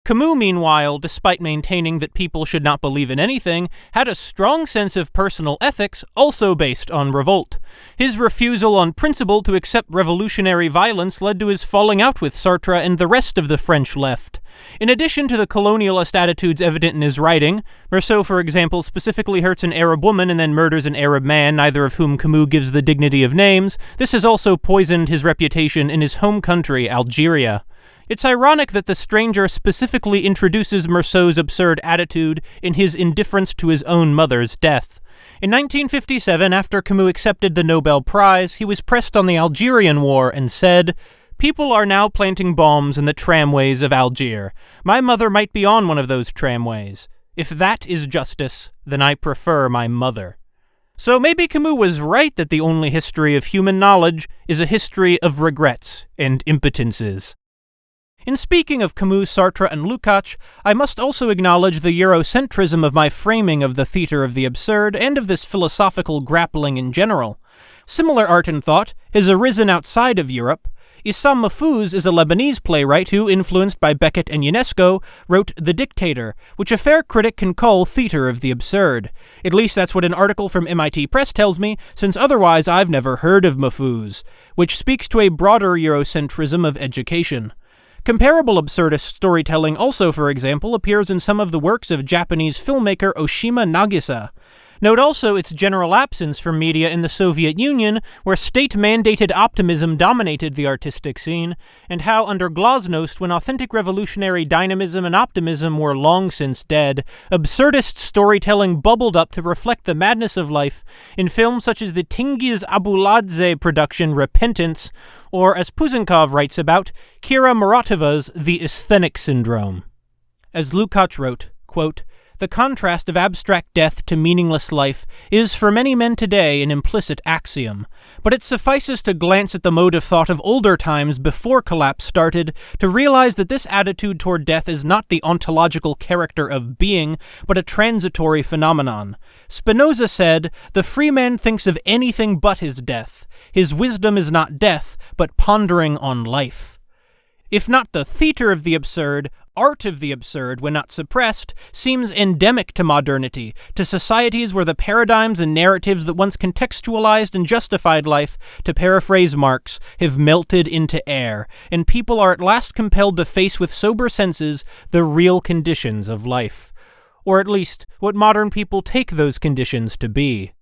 Camus, meanwhile, despite maintaining that people should not believe in anything, had a strong sense of personal ethics also based on revolt. His refusal on principle to accept revolutionary violence led to his falling out with Sartre and the rest of the French left. In addition to the colonialist attitudes evident in his writing, Meursault, for example, specifically hurts an Arab woman and then murders an Arab man, neither of whom Camus gives the dignity of names. This has also poisoned his reputation in his home country, Algeria. It's ironic that the stranger specifically introduces Meursault's absurd attitude in his indifference to his own mother's death. In 1957, after Camus accepted the Nobel Prize, he was pressed on the Algerian War and said, "People are now planting bombs in the tramways of Algiers. My mother might be on one of those tramways. If that is justice, then I prefer my mother." So maybe Camus was right that the only history of human knowledge is a history of regrets and impotences. In speaking of Camus, Sartre, and Lukács, I must also acknowledge the Eurocentrism of my framing of the theater of the absurd and of this philosophical grappling in general. Similar art and thought has arisen outside of Europe. Issam Mahfouz is a Lebanese playwright who, influenced by Beckett and Ionesco, wrote The Dictator, which a fair critic can call theater of the absurd. At least that's what an article from MIT Press tells me, since otherwise I've never heard of Mahfouz, which speaks to a broader Eurocentrism of education. Comparable absurdist storytelling also, for example, appears in some of the works of Japanese filmmaker Oshima Nagisa. Note also its general absence from media in the Soviet Union, where state-mandated optimism dominated the artistic scene, and how under Glasnost, when authentic revolutionary dynamism and optimism were long since dead, absurdist storytelling bubbled up to reflect the madness of life in films such as the Tengiz Abuladze production Repentance, or, as Puzankov writes about, Kira Muratova's The Asthenic Syndrome. As Lukács wrote, quote, "The contrast of abstract death to meaningless life is for many men today an implicit axiom, but it suffices to glance at the mode of thought of older times before collapse started to realize that this attitude toward death is not the ontological character of being, but a transitory phenomenon. Spinoza said, 'The free man thinks of anything but his death. His wisdom is not death, but pondering on life.' If not the theater of the absurd, art of the absurd, when not suppressed, seems endemic to modernity, to societies where the paradigms and narratives that once contextualized and justified life, to paraphrase Marx, have melted into air, and people are at last compelled to face with sober senses the real conditions of life. Or at least, what modern people take those conditions to be.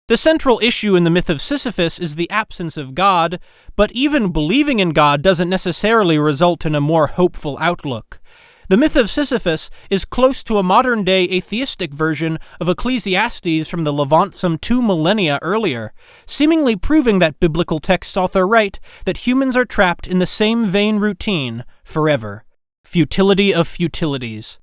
The central issue in the myth of Sisyphus is the absence of God, but even believing in God doesn't necessarily result in a more hopeful outlook. The myth of Sisyphus is close to a modern-day atheistic version of Ecclesiastes from the Levant some 2 millennia earlier, seemingly proving that biblical texts author right that humans are trapped in the same vain routine forever. Futility of futilities.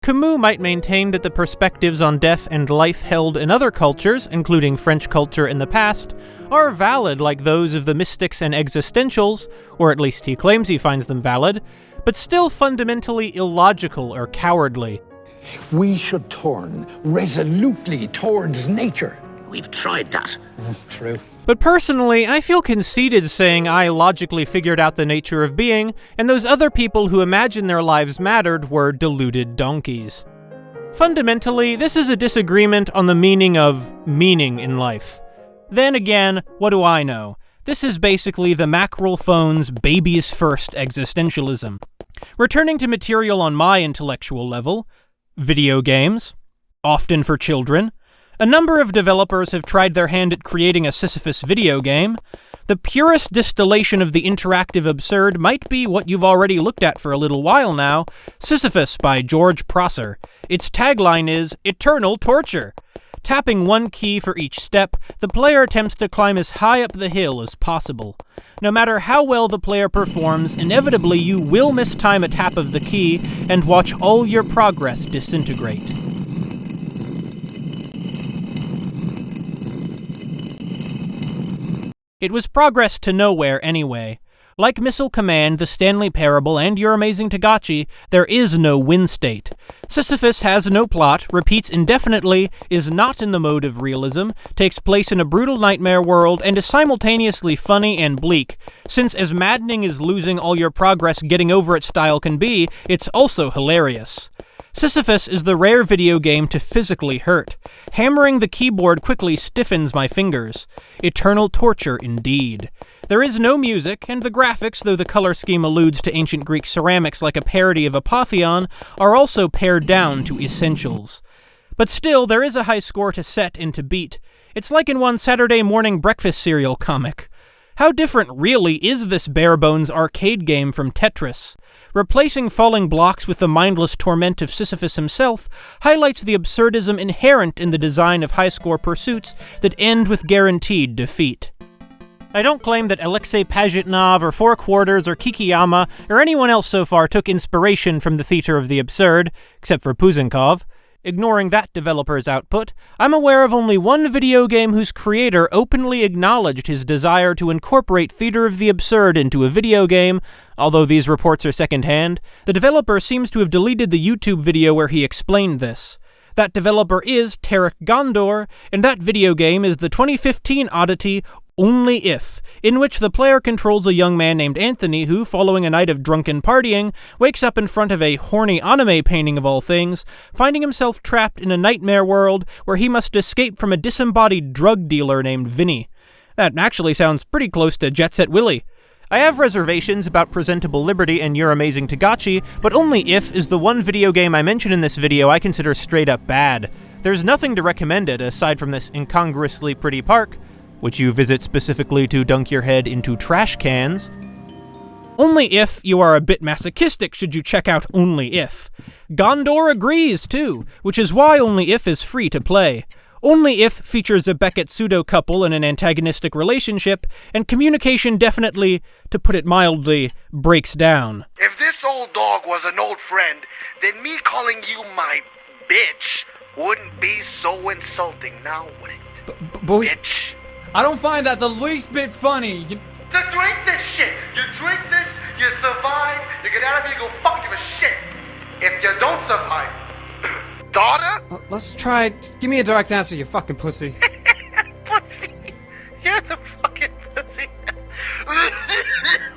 Camus might maintain that the perspectives on death and life held in other cultures, including French culture in the past, are valid like those of the mystics and existentials, or at least he claims he finds them valid, but still fundamentally illogical or cowardly. We should turn resolutely towards nature. We've tried that. True. But personally, I feel conceited saying I logically figured out the nature of being, and those other people who imagine their lives mattered were deluded donkeys. Fundamentally, this is a disagreement on the meaning of meaning in life. Then again, what do I know? This is basically the mackerel phone's baby's first existentialism. Returning to material on my intellectual level, video games, often for children. A number of developers have tried their hand at creating a Sisyphus video game. The purest distillation of the interactive absurd might be what you've already looked at for a little while now, Sisyphus by George Prosser. Its tagline is, "Eternal Torture." Tapping one key for each step, the player attempts to climb as high up the hill as possible. No matter how well the player performs, inevitably you will mistime a tap of the key and watch all your progress disintegrate. It was progress to nowhere anyway. Like Missile Command, the Stanley Parable, and Your Amazing T-Gotchi, there is no win state. Sisyphus has no plot, repeats indefinitely, is not in the mode of realism, takes place in a brutal nightmare world, and is simultaneously funny and bleak, since as maddening as losing all your progress getting over it style can be, it's also hilarious. Sisyphus is the rare video game to physically hurt. Hammering the keyboard quickly stiffens my fingers. Eternal torture indeed. There is no music, and the graphics, though the color scheme alludes to ancient Greek ceramics like a parody of Apotheon, are also pared down to essentials. But still, there is a high score to set and to beat. It's like in one Saturday morning breakfast cereal comic. How different, really, is this bare-bones arcade game from Tetris? Replacing falling blocks with the mindless torment of Sisyphus himself highlights the absurdism inherent in the design of high-score pursuits that end with guaranteed defeat. I don't claim that Alexei Pajitnov or Four Quarters or Kikiyama or anyone else so far took inspiration from the theater of the absurd, except for Puzankov. Ignoring that developer's output, I'm aware of only one video game whose creator openly acknowledged his desire to incorporate theater of the absurd into a video game, although these reports are secondhand. The developer seems to have deleted the YouTube video where he explained this. That developer is Tarek Gondor, and that video game is the 2015 oddity Only If, in which the player controls a young man named Anthony who, following a night of drunken partying, wakes up in front of a horny anime painting of all things, finding himself trapped in a nightmare world where he must escape from a disembodied drug dealer named Vinny. That actually sounds pretty close to Set Willy. I have reservations about Presentable Liberty and Your Amazing T-Gotchi, but Only If is the one video game I mention in this video I consider straight up bad. There's nothing to recommend it aside from this incongruously pretty park, which you visit specifically to dunk your head into trash cans. Only if you are a bit masochistic should you check out Only If. Gondor agrees, too, which is why Only If is free to play. Only If features a Beckett pseudo-couple in an antagonistic relationship, and communication definitely, to put it mildly, breaks down. If this old dog was an old friend, then me calling you my bitch wouldn't be so insulting now, would it? Bitch. I don't find that the least bit funny. To drink this shit. You drink this, you survive, you get out of here, you go fuck give a shit. If you don't survive, daughter? Let's try. Give me a direct answer, you fucking pussy. Pussy. You're the fucking pussy.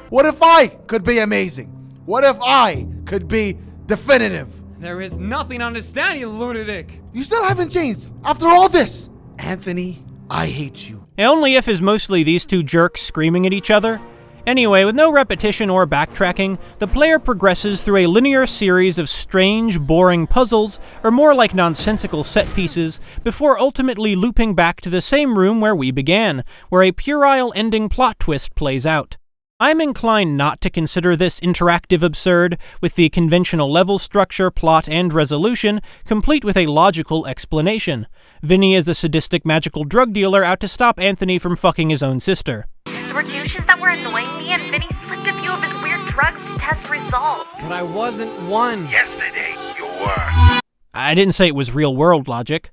What if I could be amazing? What if I could be definitive? There is nothing to understand, you lunatic. You still haven't changed after all this. Anthony, I hate you. Only If is mostly these two jerks screaming at each other. Anyway, with no repetition or backtracking, the player progresses through a linear series of strange, boring puzzles, or more like nonsensical set pieces, before ultimately looping back to the same room where we began, where a puerile ending plot twist plays out. I'm inclined not to consider this interactive absurd, with the conventional level structure, plot, and resolution, complete with a logical explanation. Vinny is a sadistic magical drug dealer out to stop Anthony from fucking his own sister. There were douches that were annoying me, and Vinny slipped a few of his weird drugs to test results. But I wasn't one. Yesterday, you were. I didn't say it was real-world logic.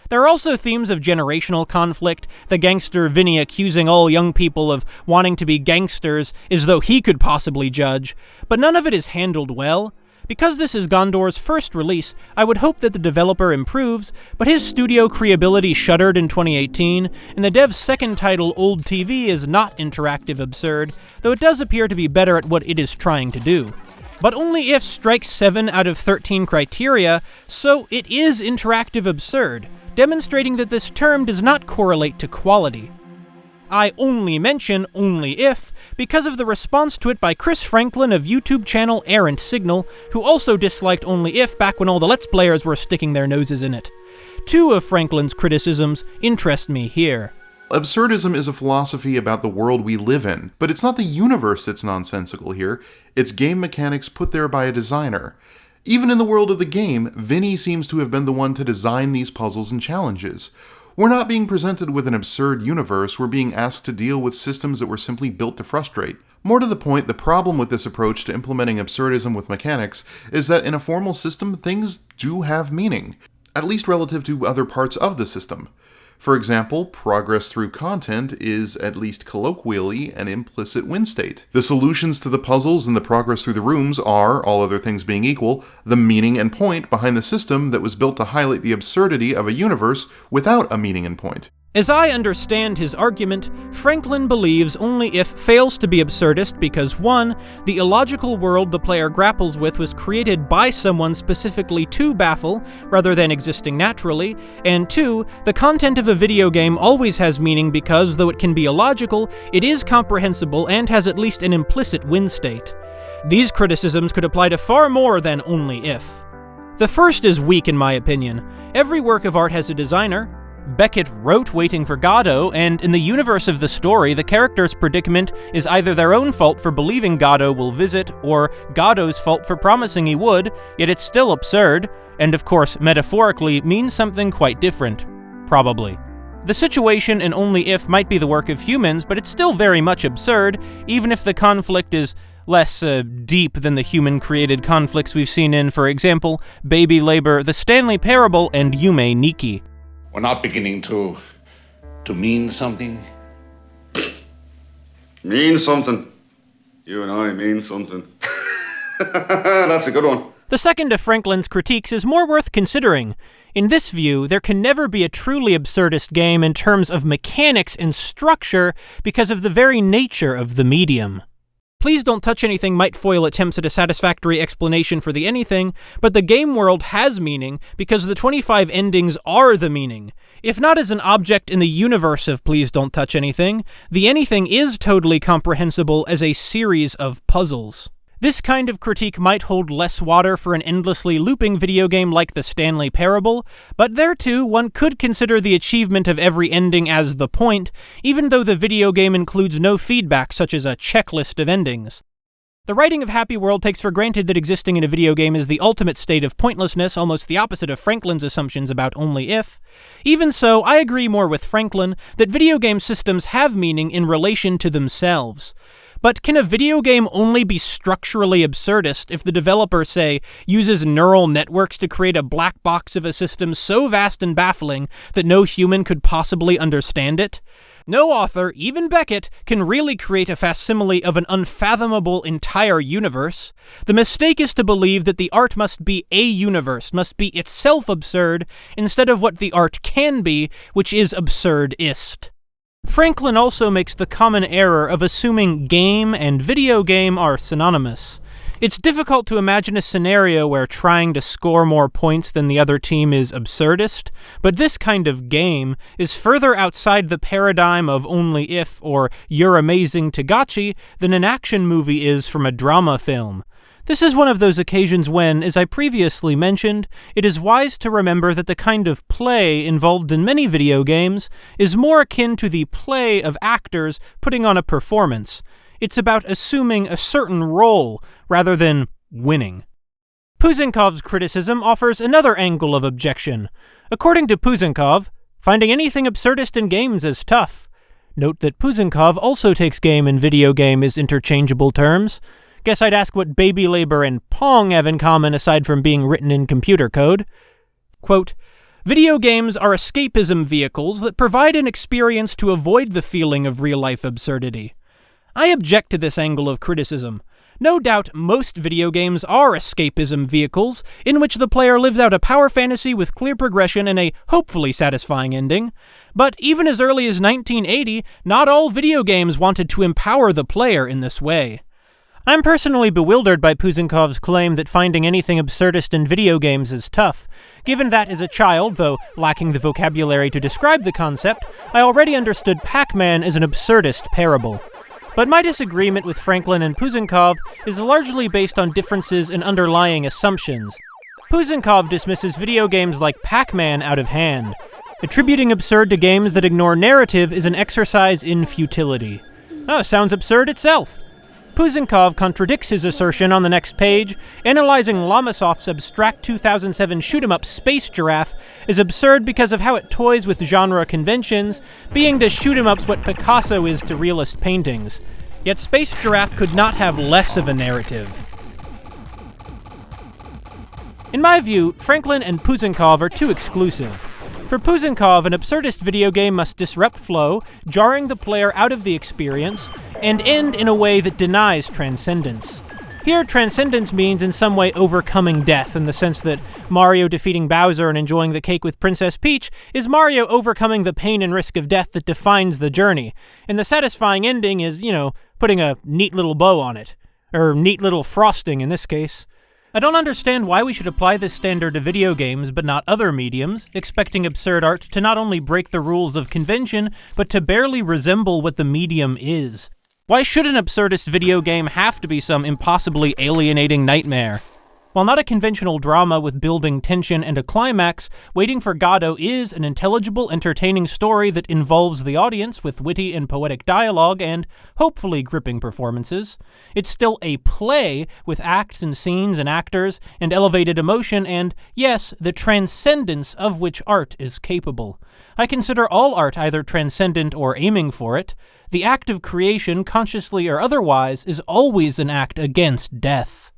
There are also themes of generational conflict, the gangster Vinny accusing all young people of wanting to be gangsters as though he could possibly judge, but none of it is handled well. Because this is Gondor's first release, I would hope that the developer improves, but his studio creability shuttered in 2018, and the dev's second title, Old TV, is not interactive absurd, though it does appear to be better at what it is trying to do. But Only If strikes 7 out of 13 criteria, so it is interactive absurd, demonstrating that this term does not correlate to quality. I only mention Only If because of the response to it by Chris Franklin of YouTube channel Errant Signal, who also disliked Only If back when all the Let's Players were sticking their noses in it. 2 of Franklin's criticisms interest me here. Absurdism is a philosophy about the world we live in, but it's not the universe that's nonsensical here, it's game mechanics put there by a designer. Even in the world of the game, Vinny seems to have been the one to design these puzzles and challenges. We're not being presented with an absurd universe, we're being asked to deal with systems that were simply built to frustrate. More to the point, the problem with this approach to implementing absurdism with mechanics is that in a formal system, things do have meaning. at least relative to other parts of the system. For example, progress through content is, at least colloquially, an implicit win state. The solutions to the puzzles and the progress through the rooms are, all other things being equal, the meaning and point behind the system that was built to highlight the absurdity of a universe without a meaning and point. As I understand his argument, Franklin believes only if fails to be absurdist because 1. The illogical world the player grapples with was created by someone specifically to baffle, rather than existing naturally, and 2. The content of a video game always has meaning because, though it can be illogical, it is comprehensible and has at least an implicit win state. These criticisms could apply to far more than only if. The first is weak in my opinion. Every work of art has a designer. Beckett wrote Waiting for Godot, and in the universe of the story, the character's predicament is either their own fault for believing Godot will visit, or Godot's fault for promising he would, yet it's still absurd, and of course, metaphorically, means something quite different. Probably. The situation in Only If might be the work of humans, but it's still very much absurd, even if the conflict is less deep than the human-created conflicts we've seen in, for example, Baby Labor, The Stanley Parable, and Yume Nikki. We're not beginning to mean something? Mean something. You and I mean something. That's a good one. The second of Franklin's critiques is more worth considering. In this view, there can never be a truly absurdist game in terms of mechanics and structure because of the very nature of the medium. Please Don't Touch Anything might foil attempts at a satisfactory explanation for the anything, but the game world has meaning because the 25 endings are the meaning. If not as an object in the universe of Please Don't Touch Anything, the anything is totally comprehensible as a series of puzzles. This kind of critique might hold less water for an endlessly looping video game like The Stanley Parable, but there too, one could consider the achievement of every ending as the point, even though the video game includes no feedback such as a checklist of endings. The writing of Happy World takes for granted that existing in a video game is the ultimate state of pointlessness, almost the opposite of Franklin's assumptions about Only If. Even so, I agree more with Franklin that video game systems have meaning in relation to themselves. But can a video game only be structurally absurdist if the developer, say, uses neural networks to create a black box of a system so vast and baffling that no human could possibly understand it? No author, even Beckett, can really create a facsimile of an unfathomable entire universe. The mistake is to believe that the art must be a universe, must be itself absurd, instead of what the art can be, which is absurdist. Franklin also makes the common error of assuming game and video game are synonymous. It's difficult to imagine a scenario where trying to score more points than the other team is absurdist, but this kind of game is further outside the paradigm of Only If or You're Amazing T-Gotchi than an action movie is from a drama film. This is one of those occasions when, as I previously mentioned, it is wise to remember that the kind of play involved in many video games is more akin to the play of actors putting on a performance. It's about assuming a certain role rather than winning. Puzankov's criticism offers another angle of objection. According to Puzankov, finding anything absurdist in games is tough. Note that Puzankov also takes game and video game as interchangeable terms. Guess I'd ask what Baby Labor and Pong have in common aside from being written in computer code. Quote, video games are escapism vehicles that provide an experience to avoid the feeling of real-life absurdity. I object to this angle of criticism. No doubt most video games are escapism vehicles in which the player lives out a power fantasy with clear progression and a hopefully satisfying ending. But even as early as 1980, not all video games wanted to empower the player in this way. I'm personally bewildered by Puzankov's claim that finding anything absurdist in video games is tough, given that as a child, though lacking the vocabulary to describe the concept, I already understood Pac-Man as an absurdist parable. But my disagreement with Franklin and Puzankov is largely based on differences in underlying assumptions. Puzankov dismisses video games like Pac-Man out of hand. Attributing absurd to games that ignore narrative is an exercise in futility. Oh, sounds absurd itself. Puzankov contradicts his assertion on the next page, analyzing Lamassoff's abstract 2007 shoot-'em-up Space Giraffe is absurd because of how it toys with genre conventions, being to shoot-'em-ups what Picasso is to realist paintings. Yet Space Giraffe could not have less of a narrative. In my view, Franklin and Puzankov are too exclusive. For Puzankov, an absurdist video game must disrupt flow, jarring the player out of the experience, and end in a way that denies transcendence. Here, transcendence means in some way overcoming death, in the sense that Mario defeating Bowser and enjoying the cake with Princess Peach is Mario overcoming the pain and risk of death that defines the journey. And the satisfying ending is, putting a neat little bow on it. Or neat little frosting in this case. I don't understand why we should apply this standard to video games but not other mediums, expecting absurd art to not only break the rules of convention, but to barely resemble what the medium is. Why should an absurdist video game have to be some impossibly alienating nightmare? While not a conventional drama with building tension and a climax, Waiting for Godot is an intelligible, entertaining story that involves the audience with witty and poetic dialogue and, hopefully, gripping performances. It's still a play with acts and scenes and actors and elevated emotion and, yes, the transcendence of which art is capable. I consider all art either transcendent or aiming for it. The act of creation, consciously or otherwise, is always an act against death.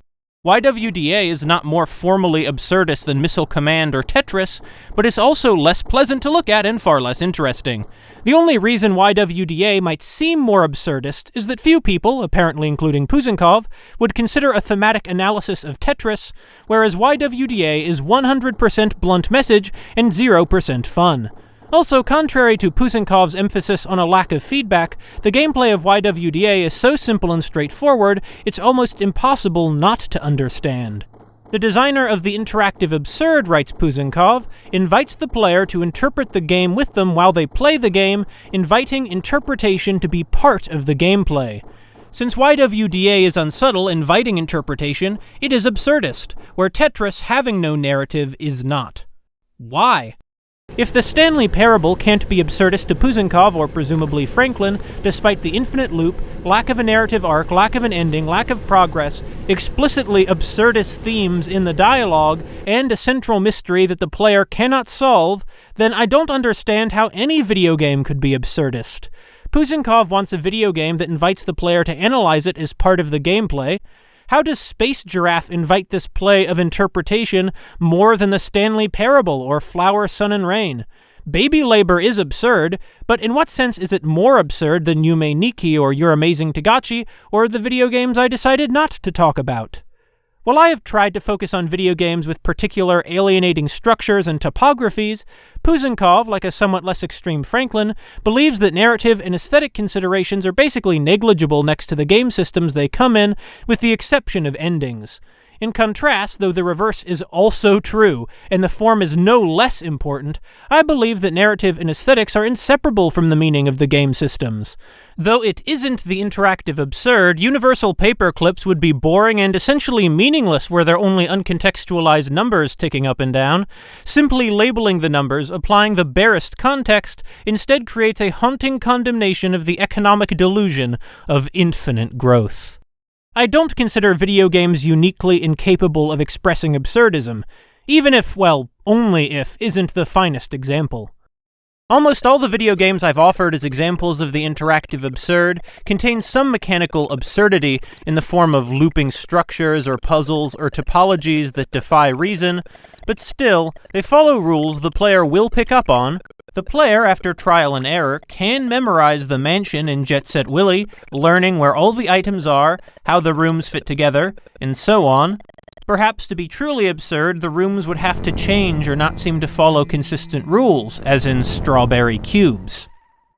YWDA is not more formally absurdist than Missile Command or Tetris, but it's also less pleasant to look at and far less interesting. The only reason YWDA might seem more absurdist is that few people, apparently including Puzankov, would consider a thematic analysis of Tetris, whereas YWDA is 100% blunt message and 0% fun. Also, contrary to Puzankov's emphasis on a lack of feedback, the gameplay of YWDA is so simple and straightforward, it's almost impossible not to understand. The designer of the interactive absurd, writes Puzankov, invites the player to interpret the game with them while they play the game, inviting interpretation to be part of the gameplay. Since YWDA is unsubtle, inviting interpretation, it is absurdist, where Tetris, having no narrative, is not. Why? If the Stanley Parable can't be absurdist to Puzankov or presumably Franklin, despite the infinite loop, lack of a narrative arc, lack of an ending, lack of progress, explicitly absurdist themes in the dialogue, and a central mystery that the player cannot solve, then I don't understand how any video game could be absurdist. Puzankov wants a video game that invites the player to analyze it as part of the gameplay. How does Space Giraffe invite this play of interpretation more than the Stanley Parable or Flower, Sun, and Rain? Baby labor is absurd, but in what sense is it more absurd than Yume Nikki or Your Amazing T-Gotchi or the video games I decided not to talk about? While I have tried to focus on video games with particular alienating structures and topographies, Puzankov, like a somewhat less extreme Franklin, believes that narrative and aesthetic considerations are basically negligible next to the game systems they come in, with the exception of endings. In contrast, though the reverse is also true, and the form is no less important, I believe that narrative and aesthetics are inseparable from the meaning of the game systems. Though it isn't the interactive absurd, universal paper clips would be boring and essentially meaningless were there only uncontextualized numbers ticking up and down. Simply labeling the numbers, applying the barest context, instead creates a haunting condemnation of the economic delusion of infinite growth. I don't consider video games uniquely incapable of expressing absurdism, even if, well, only if, isn't the finest example. Almost all the video games I've offered as examples of the interactive absurd contain some mechanical absurdity in the form of looping structures or puzzles or topologies that defy reason, but still, they follow rules the player will pick up on. The player, after trial and error, can memorize the mansion in Set Willy, learning where all the items are, how the rooms fit together, and so on. Perhaps to be truly absurd, the rooms would have to change or not seem to follow consistent rules, as in Strawberry Cubes.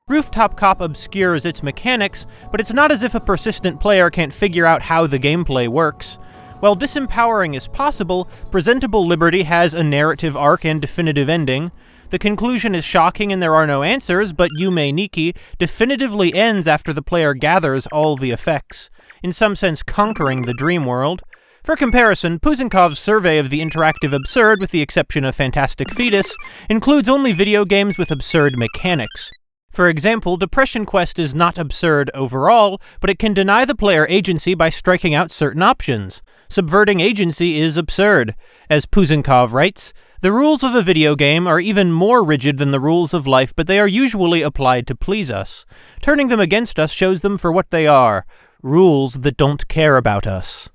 Rooftop Cop obscures its mechanics, but it's not as if a persistent player can't figure out how the gameplay works. While disempowering is possible, Presentable Liberty has a narrative arc and definitive ending. The conclusion is shocking and there are no answers, but Yume Nikki definitively ends after the player gathers all the effects, in some sense conquering the dream world. For comparison, Puzankov's survey of the interactive absurd, with the exception of Fantastic Fetus, includes only video games with absurd mechanics. For example, Depression Quest is not absurd overall, but it can deny the player agency by striking out certain options. Subverting agency is absurd. As Puzankov writes, the rules of a video game are even more rigid than the rules of life, but they are usually applied to please us. Turning them against us shows them for what they are, rules that don't care about us.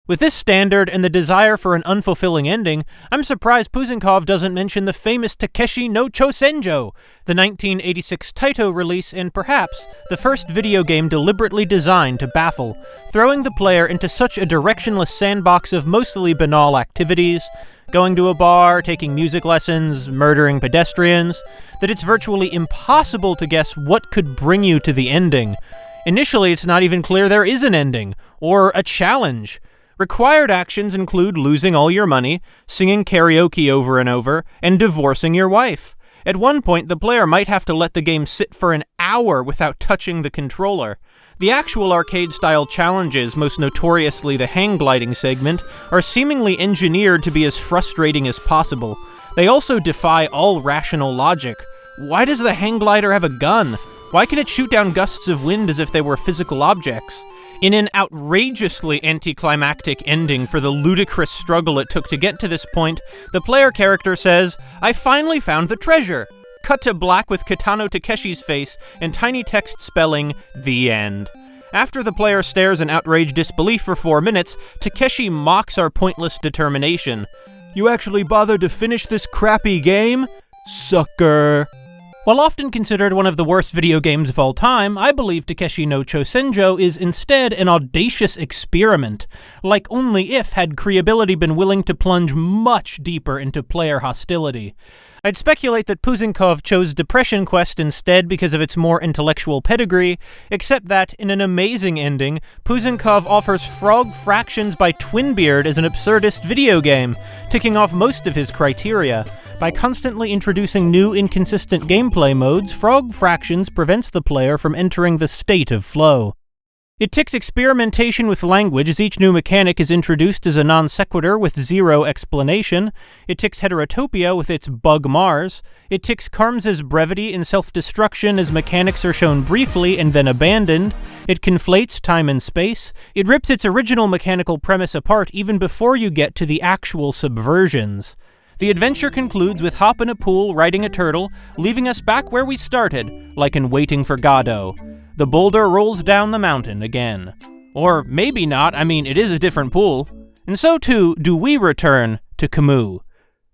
With this standard and the desire for an unfulfilling ending, I'm surprised Puzankov doesn't mention the famous Takeshi no Chosenjo, the 1986 Taito release and perhaps the first video game deliberately designed to baffle, throwing the player into such a directionless sandbox of mostly banal activities, going to a bar, taking music lessons, murdering pedestrians, that it's virtually impossible to guess what could bring you to the ending. Initially, it's not even clear there is an ending, or a challenge. Required actions include losing all your money, singing karaoke over and over, and divorcing your wife. At one point, the player might have to let the game sit for an hour without touching the controller. The actual arcade-style challenges, most notoriously the hang gliding segment, are seemingly engineered to be as frustrating as possible. They also defy all rational logic. Why does the hang glider have a gun? Why can it shoot down gusts of wind as if they were physical objects? In an outrageously anticlimactic ending for the ludicrous struggle it took to get to this point, the player character says, "I finally found the treasure." Cut to black with Kitano Takeshi's face and tiny text spelling, "The End." After the player stares in outraged disbelief for 4 minutes, Takeshi mocks our pointless determination. "You actually bothered to finish this crappy game? Sucker." While often considered one of the worst video games of all time, I believe Takeshi no Chosenjo is instead an audacious experiment, like only if had Creability been willing to plunge much deeper into player hostility. I'd speculate that Puzankov chose Depression Quest instead because of its more intellectual pedigree, except that, in an amazing ending, Puzankov offers Frog Fractions by Twinbeard as an absurdist video game, ticking off most of his criteria. By constantly introducing new inconsistent gameplay modes, Frog Fractions prevents the player from entering the state of flow. It ticks experimentation with language as each new mechanic is introduced as a non sequitur with zero explanation. It ticks heterotopia with its Bug Mars. It ticks Karms's brevity and self-destruction as mechanics are shown briefly and then abandoned. It conflates time and space. It rips its original mechanical premise apart even before you get to the actual subversions. The adventure concludes with Hop in a pool riding a turtle, leaving us back where we started, like in Waiting for Godot. The boulder rolls down the mountain again. Or maybe not, I mean, it is a different pool. And so too do we return to Camus.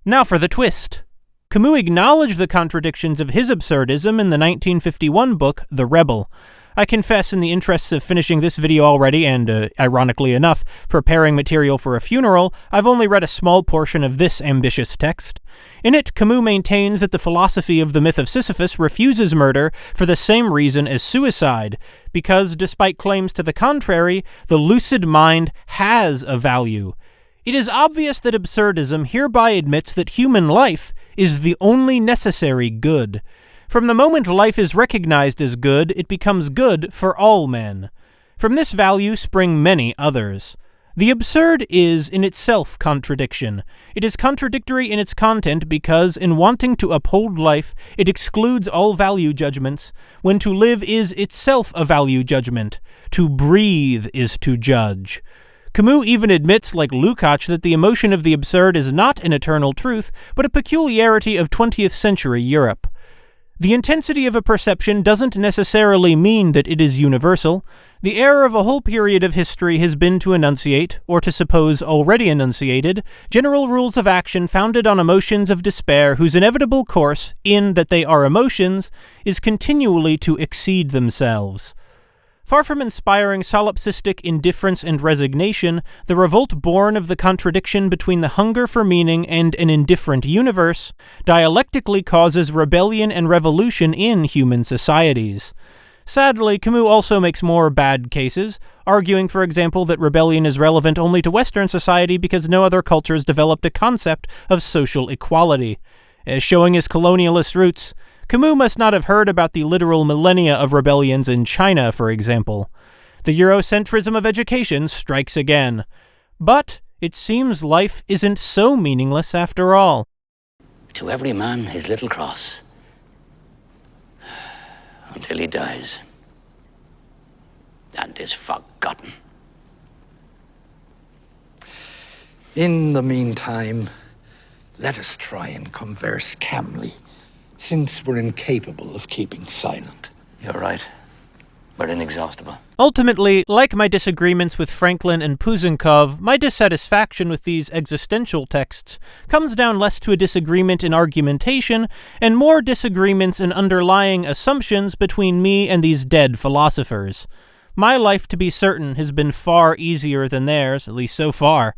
Now for the twist. Camus acknowledged the contradictions of his absurdism in the 1951 book, The Rebel. I confess, in the interests of finishing this video already, and, ironically enough, preparing material for a funeral, I've only read a small portion of this ambitious text. In it, Camus maintains that the philosophy of the myth of Sisyphus refuses murder for the same reason as suicide, because, despite claims to the contrary, the lucid mind has a value. It is obvious that absurdism hereby admits that human life is the only necessary good. From the moment life is recognized as good, it becomes good for all men. From this value spring many others. The absurd is, in itself, contradiction. It is contradictory in its content because, in wanting to uphold life, it excludes all value judgments, when to live is itself a value judgment. To breathe is to judge. Camus even admits, like Lukács, that the emotion of the absurd is not an eternal truth, but a peculiarity of 20th century Europe. The intensity of a perception doesn't necessarily mean that it is universal. The error of a whole period of history has been to enunciate, or to suppose already enunciated, general rules of action founded on emotions of despair whose inevitable course, in that they are emotions, is continually to exceed themselves. Far from inspiring solipsistic indifference and resignation, the revolt born of the contradiction between the hunger for meaning and an indifferent universe dialectically causes rebellion and revolution in human societies. Sadly, Camus also makes more bad cases, arguing, for example, that rebellion is relevant only to Western society because no other cultures developed a concept of social equality. As showing his colonialist roots, Camus must not have heard about the literal millennia of rebellions in China, for example. The Eurocentrism of education strikes again. But it seems life isn't so meaningless after all. To every man his little cross, until he dies and is forgotten. In the meantime, let us try and converse calmly, since we're incapable of keeping silent. You're right. but inexhaustible. Ultimately, like my disagreements with Franklin and Puzankov, my dissatisfaction with these existential texts comes down less to a disagreement in argumentation and more disagreements in underlying assumptions between me and these dead philosophers. My life, to be certain, has been far easier than theirs, at least so far.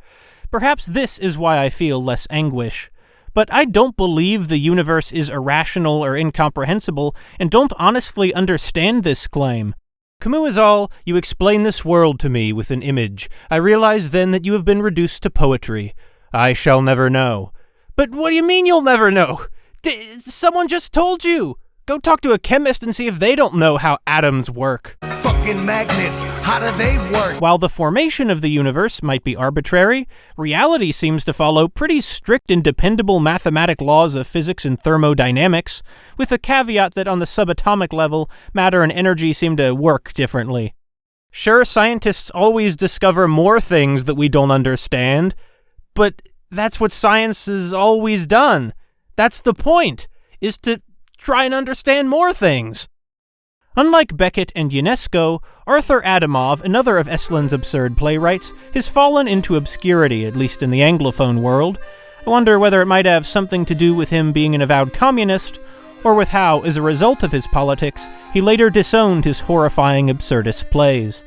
Perhaps this is why I feel less anguish. But I don't believe the universe is irrational or incomprehensible, and don't honestly understand this claim. Camus is all, you explain this world to me with an image. I realize then that you have been reduced to poetry. I shall never know. But what do you mean you'll never know? Someone just told you. Go talk to a chemist and see if they don't know how atoms work. Fucking magnets, how do they work? While the formation of the universe might be arbitrary, reality seems to follow pretty strict and dependable mathematic laws of physics and thermodynamics, with the caveat that on the subatomic level, matter and energy seem to work differently. Sure, scientists always discover more things that we don't understand, but that's what science has always done. That's the point, is to try and understand more things. Unlike Beckett and Ionesco, Arthur Adamov, another of Eslin's absurd playwrights, has fallen into obscurity, at least in the Anglophone world. I wonder whether it might have something to do with him being an avowed communist, or with how, as a result of his politics, he later disowned his horrifying absurdist plays.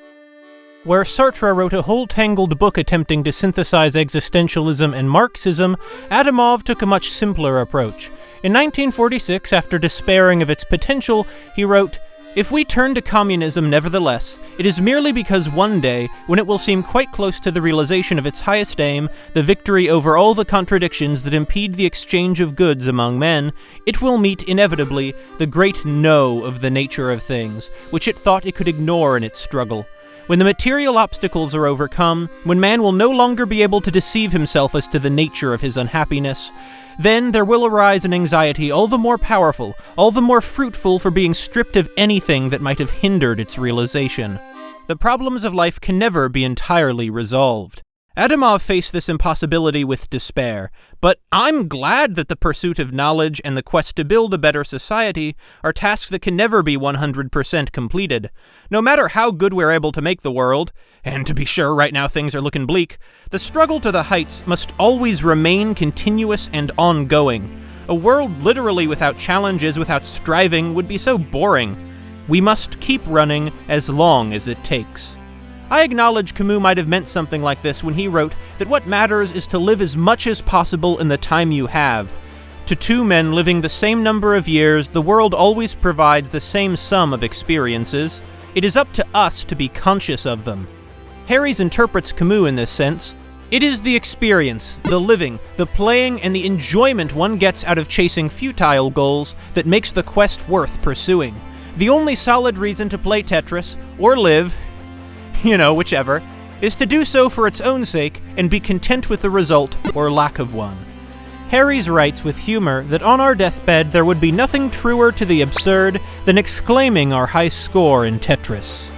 Where Sartre wrote a whole tangled book attempting to synthesize existentialism and Marxism, Adamov took a much simpler approach. In 1946, after despairing of its potential, he wrote, "If we turn to communism nevertheless, it is merely because one day, when it will seem quite close to the realization of its highest aim, the victory over all the contradictions that impede the exchange of goods among men, it will meet inevitably the great no of the nature of things, which it thought it could ignore in its struggle. When the material obstacles are overcome, when man will no longer be able to deceive himself as to the nature of his unhappiness, then there will arise an anxiety all the more powerful, all the more fruitful for being stripped of anything that might have hindered its realization. The problems of life can never be entirely resolved." Adamov faced this impossibility with despair, but I'm glad that the pursuit of knowledge and the quest to build a better society are tasks that can never be 100% completed. No matter how good we're able to make the world, and to be sure right now things are looking bleak, the struggle to the heights must always remain continuous and ongoing. A world literally without challenges, without striving, would be so boring. We must keep running as long as it takes. I acknowledge Camus might have meant something like this when he wrote that what matters is to live as much as possible in the time you have. To two men living the same number of years, the world always provides the same sum of experiences. It is up to us to be conscious of them. Harries interprets Camus in this sense. It is the experience, the living, the playing, and the enjoyment one gets out of chasing futile goals that makes the quest worth pursuing. The only solid reason to play Tetris, or live, whichever, is to do so for its own sake and be content with the result or lack of one. Harries writes with humor that on our deathbed there would be nothing truer to the absurd than exclaiming our high score in Tetris.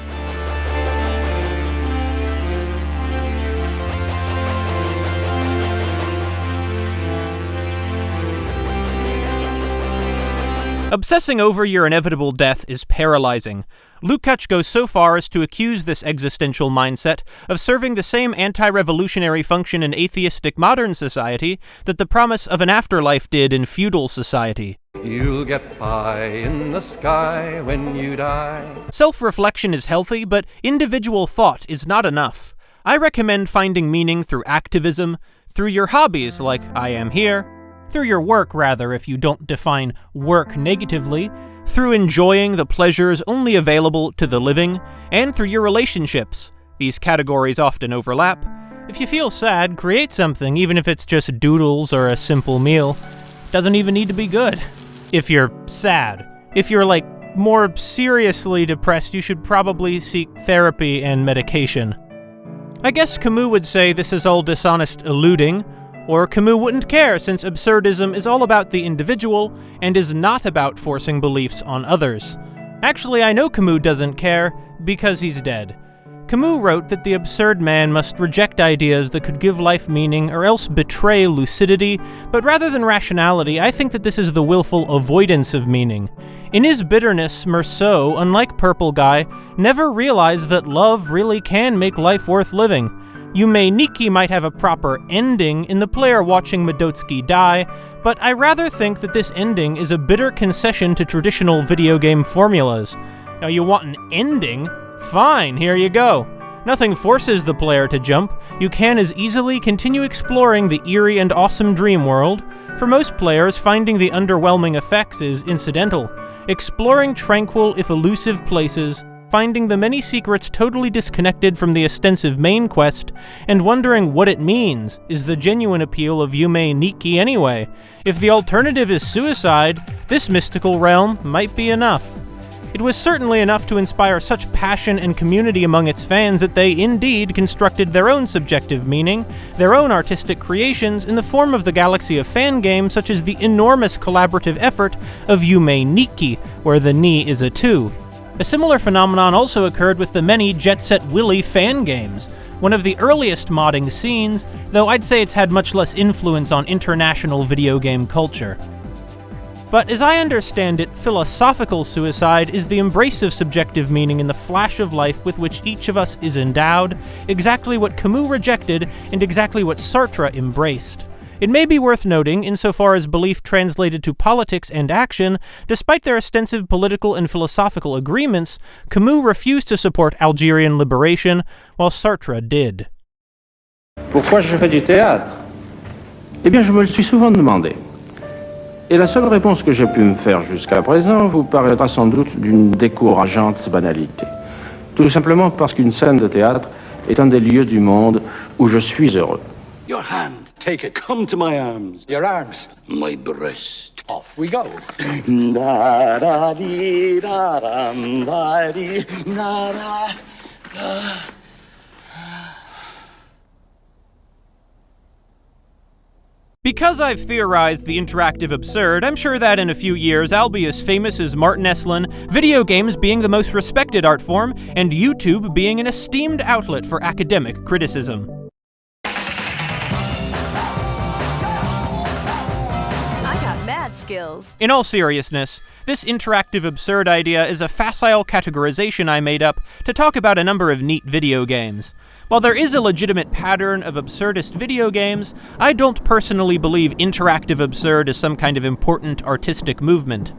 Obsessing over your inevitable death is paralyzing. Lukács goes so far as to accuse this existential mindset of serving the same anti-revolutionary function in atheistic modern society that the promise of an afterlife did in feudal society. You'll get pie in the sky when you die. Self-reflection is healthy, but individual thought is not enough. I recommend finding meaning through activism, through your hobbies like I Am Here, through your work rather if you don't define work negatively, through enjoying the pleasures only available to the living, and through your relationships. These categories often overlap. If you feel sad, create something, even if it's just doodles or a simple meal. Doesn't even need to be good. If you're sad. If you're more seriously depressed, you should probably seek therapy and medication. I guess Camus would say this is all dishonest eluding, or Camus wouldn't care since absurdism is all about the individual and is not about forcing beliefs on others. Actually, I know Camus doesn't care because he's dead. Camus wrote that the absurd man must reject ideas that could give life meaning or else betray lucidity, but rather than rationality, I think that this is the willful avoidance of meaning. In his bitterness, Meursault, unlike Purple Guy, never realized that love really can make life worth living. Yume Nikki might have a proper ending in the player watching Medotsky die, but I rather think that this ending is a bitter concession to traditional video game formulas. Now, you want an ending? Fine, here you go. Nothing forces the player to jump. You can as easily continue exploring the eerie and awesome dream world. For most players, finding the underwhelming effects is incidental. Exploring tranquil, if elusive places, finding the many secrets totally disconnected from the ostensive main quest, and wondering what it means is the genuine appeal of Yume Nikki anyway. If the alternative is suicide, this mystical realm might be enough. It was certainly enough to inspire such passion and community among its fans that they indeed constructed their own subjective meaning, their own artistic creations in the form of the galaxy of fan games such as the enormous collaborative effort of Yume Nikki, where the ni is a 2. A similar phenomenon also occurred with the many Set Willy fan games, one of the earliest modding scenes, though I'd say it's had much less influence on international video game culture. But as I understand it, philosophical suicide is the embrace of subjective meaning in the flash of life with which each of us is endowed, exactly what Camus rejected and exactly what Sartre embraced. It may be worth noting, insofar as belief translated to politics and action, despite their extensive political and philosophical agreements, Camus refused to support Algerian liberation, while Sartre did. Pourquoi je fais du théâtre? Eh bien, je me le suis souvent demandé. Et la seule réponse que j'ai pu me faire jusqu'à présent vous paraîtra sans doute d'une décourageante banalité. Tout simplement parce qu'une scène de théâtre est un des lieux du monde où je suis heureux. Your hand. Take it. Come to my arms. Your arms? My breast. Off we go. Because I've theorized the interactive absurd, I'm sure that in a few years I'll be as famous as Martin Esslin, video games being the most respected art form, and YouTube being an esteemed outlet for academic criticism. I got mad skills. In all seriousness, this interactive absurd idea is a facile categorization I made up to talk about a number of neat video games. While there is a legitimate pattern of absurdist video games, I don't personally believe interactive absurd is some kind of important artistic movement.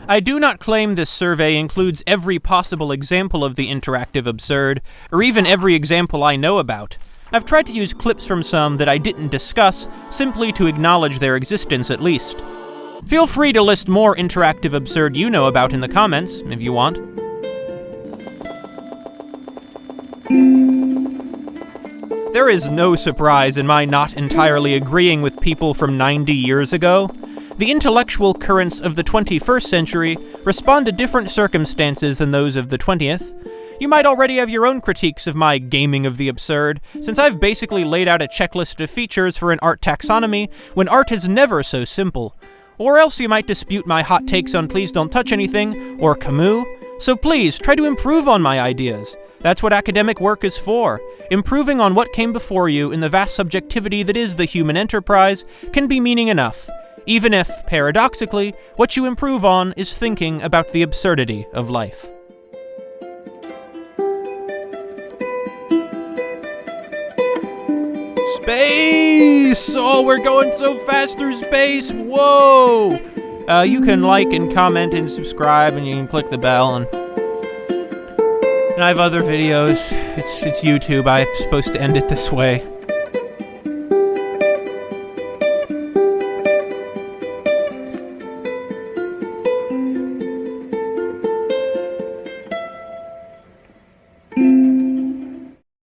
I do not claim this survey includes every possible example of the interactive absurd, or even every example I know about. I've tried to use clips from some that I didn't discuss, simply to acknowledge their existence at least. Feel free to list more interactive absurd you know about in the comments, if you want. There is no surprise in my not entirely agreeing with people from 90 years ago. The intellectual currents of the 21st century respond to different circumstances than those of the 20th. You might already have your own critiques of my gaming of the absurd, since I've basically laid out a checklist of features for an art taxonomy when art is never so simple. Or else you might dispute my hot takes on Please Don't Touch Anything or Camus. So please, try to improve on my ideas. That's what academic work is for. Improving on what came before you in the vast subjectivity that is the human enterprise can be meaning enough, even if, paradoxically, what you improve on is thinking about the absurdity of life. Space! Oh, we're going so fast through space! Whoa! You can like and comment and subscribe, and you can click the bell, and I have other videos. It's YouTube. I'm supposed to end it this way.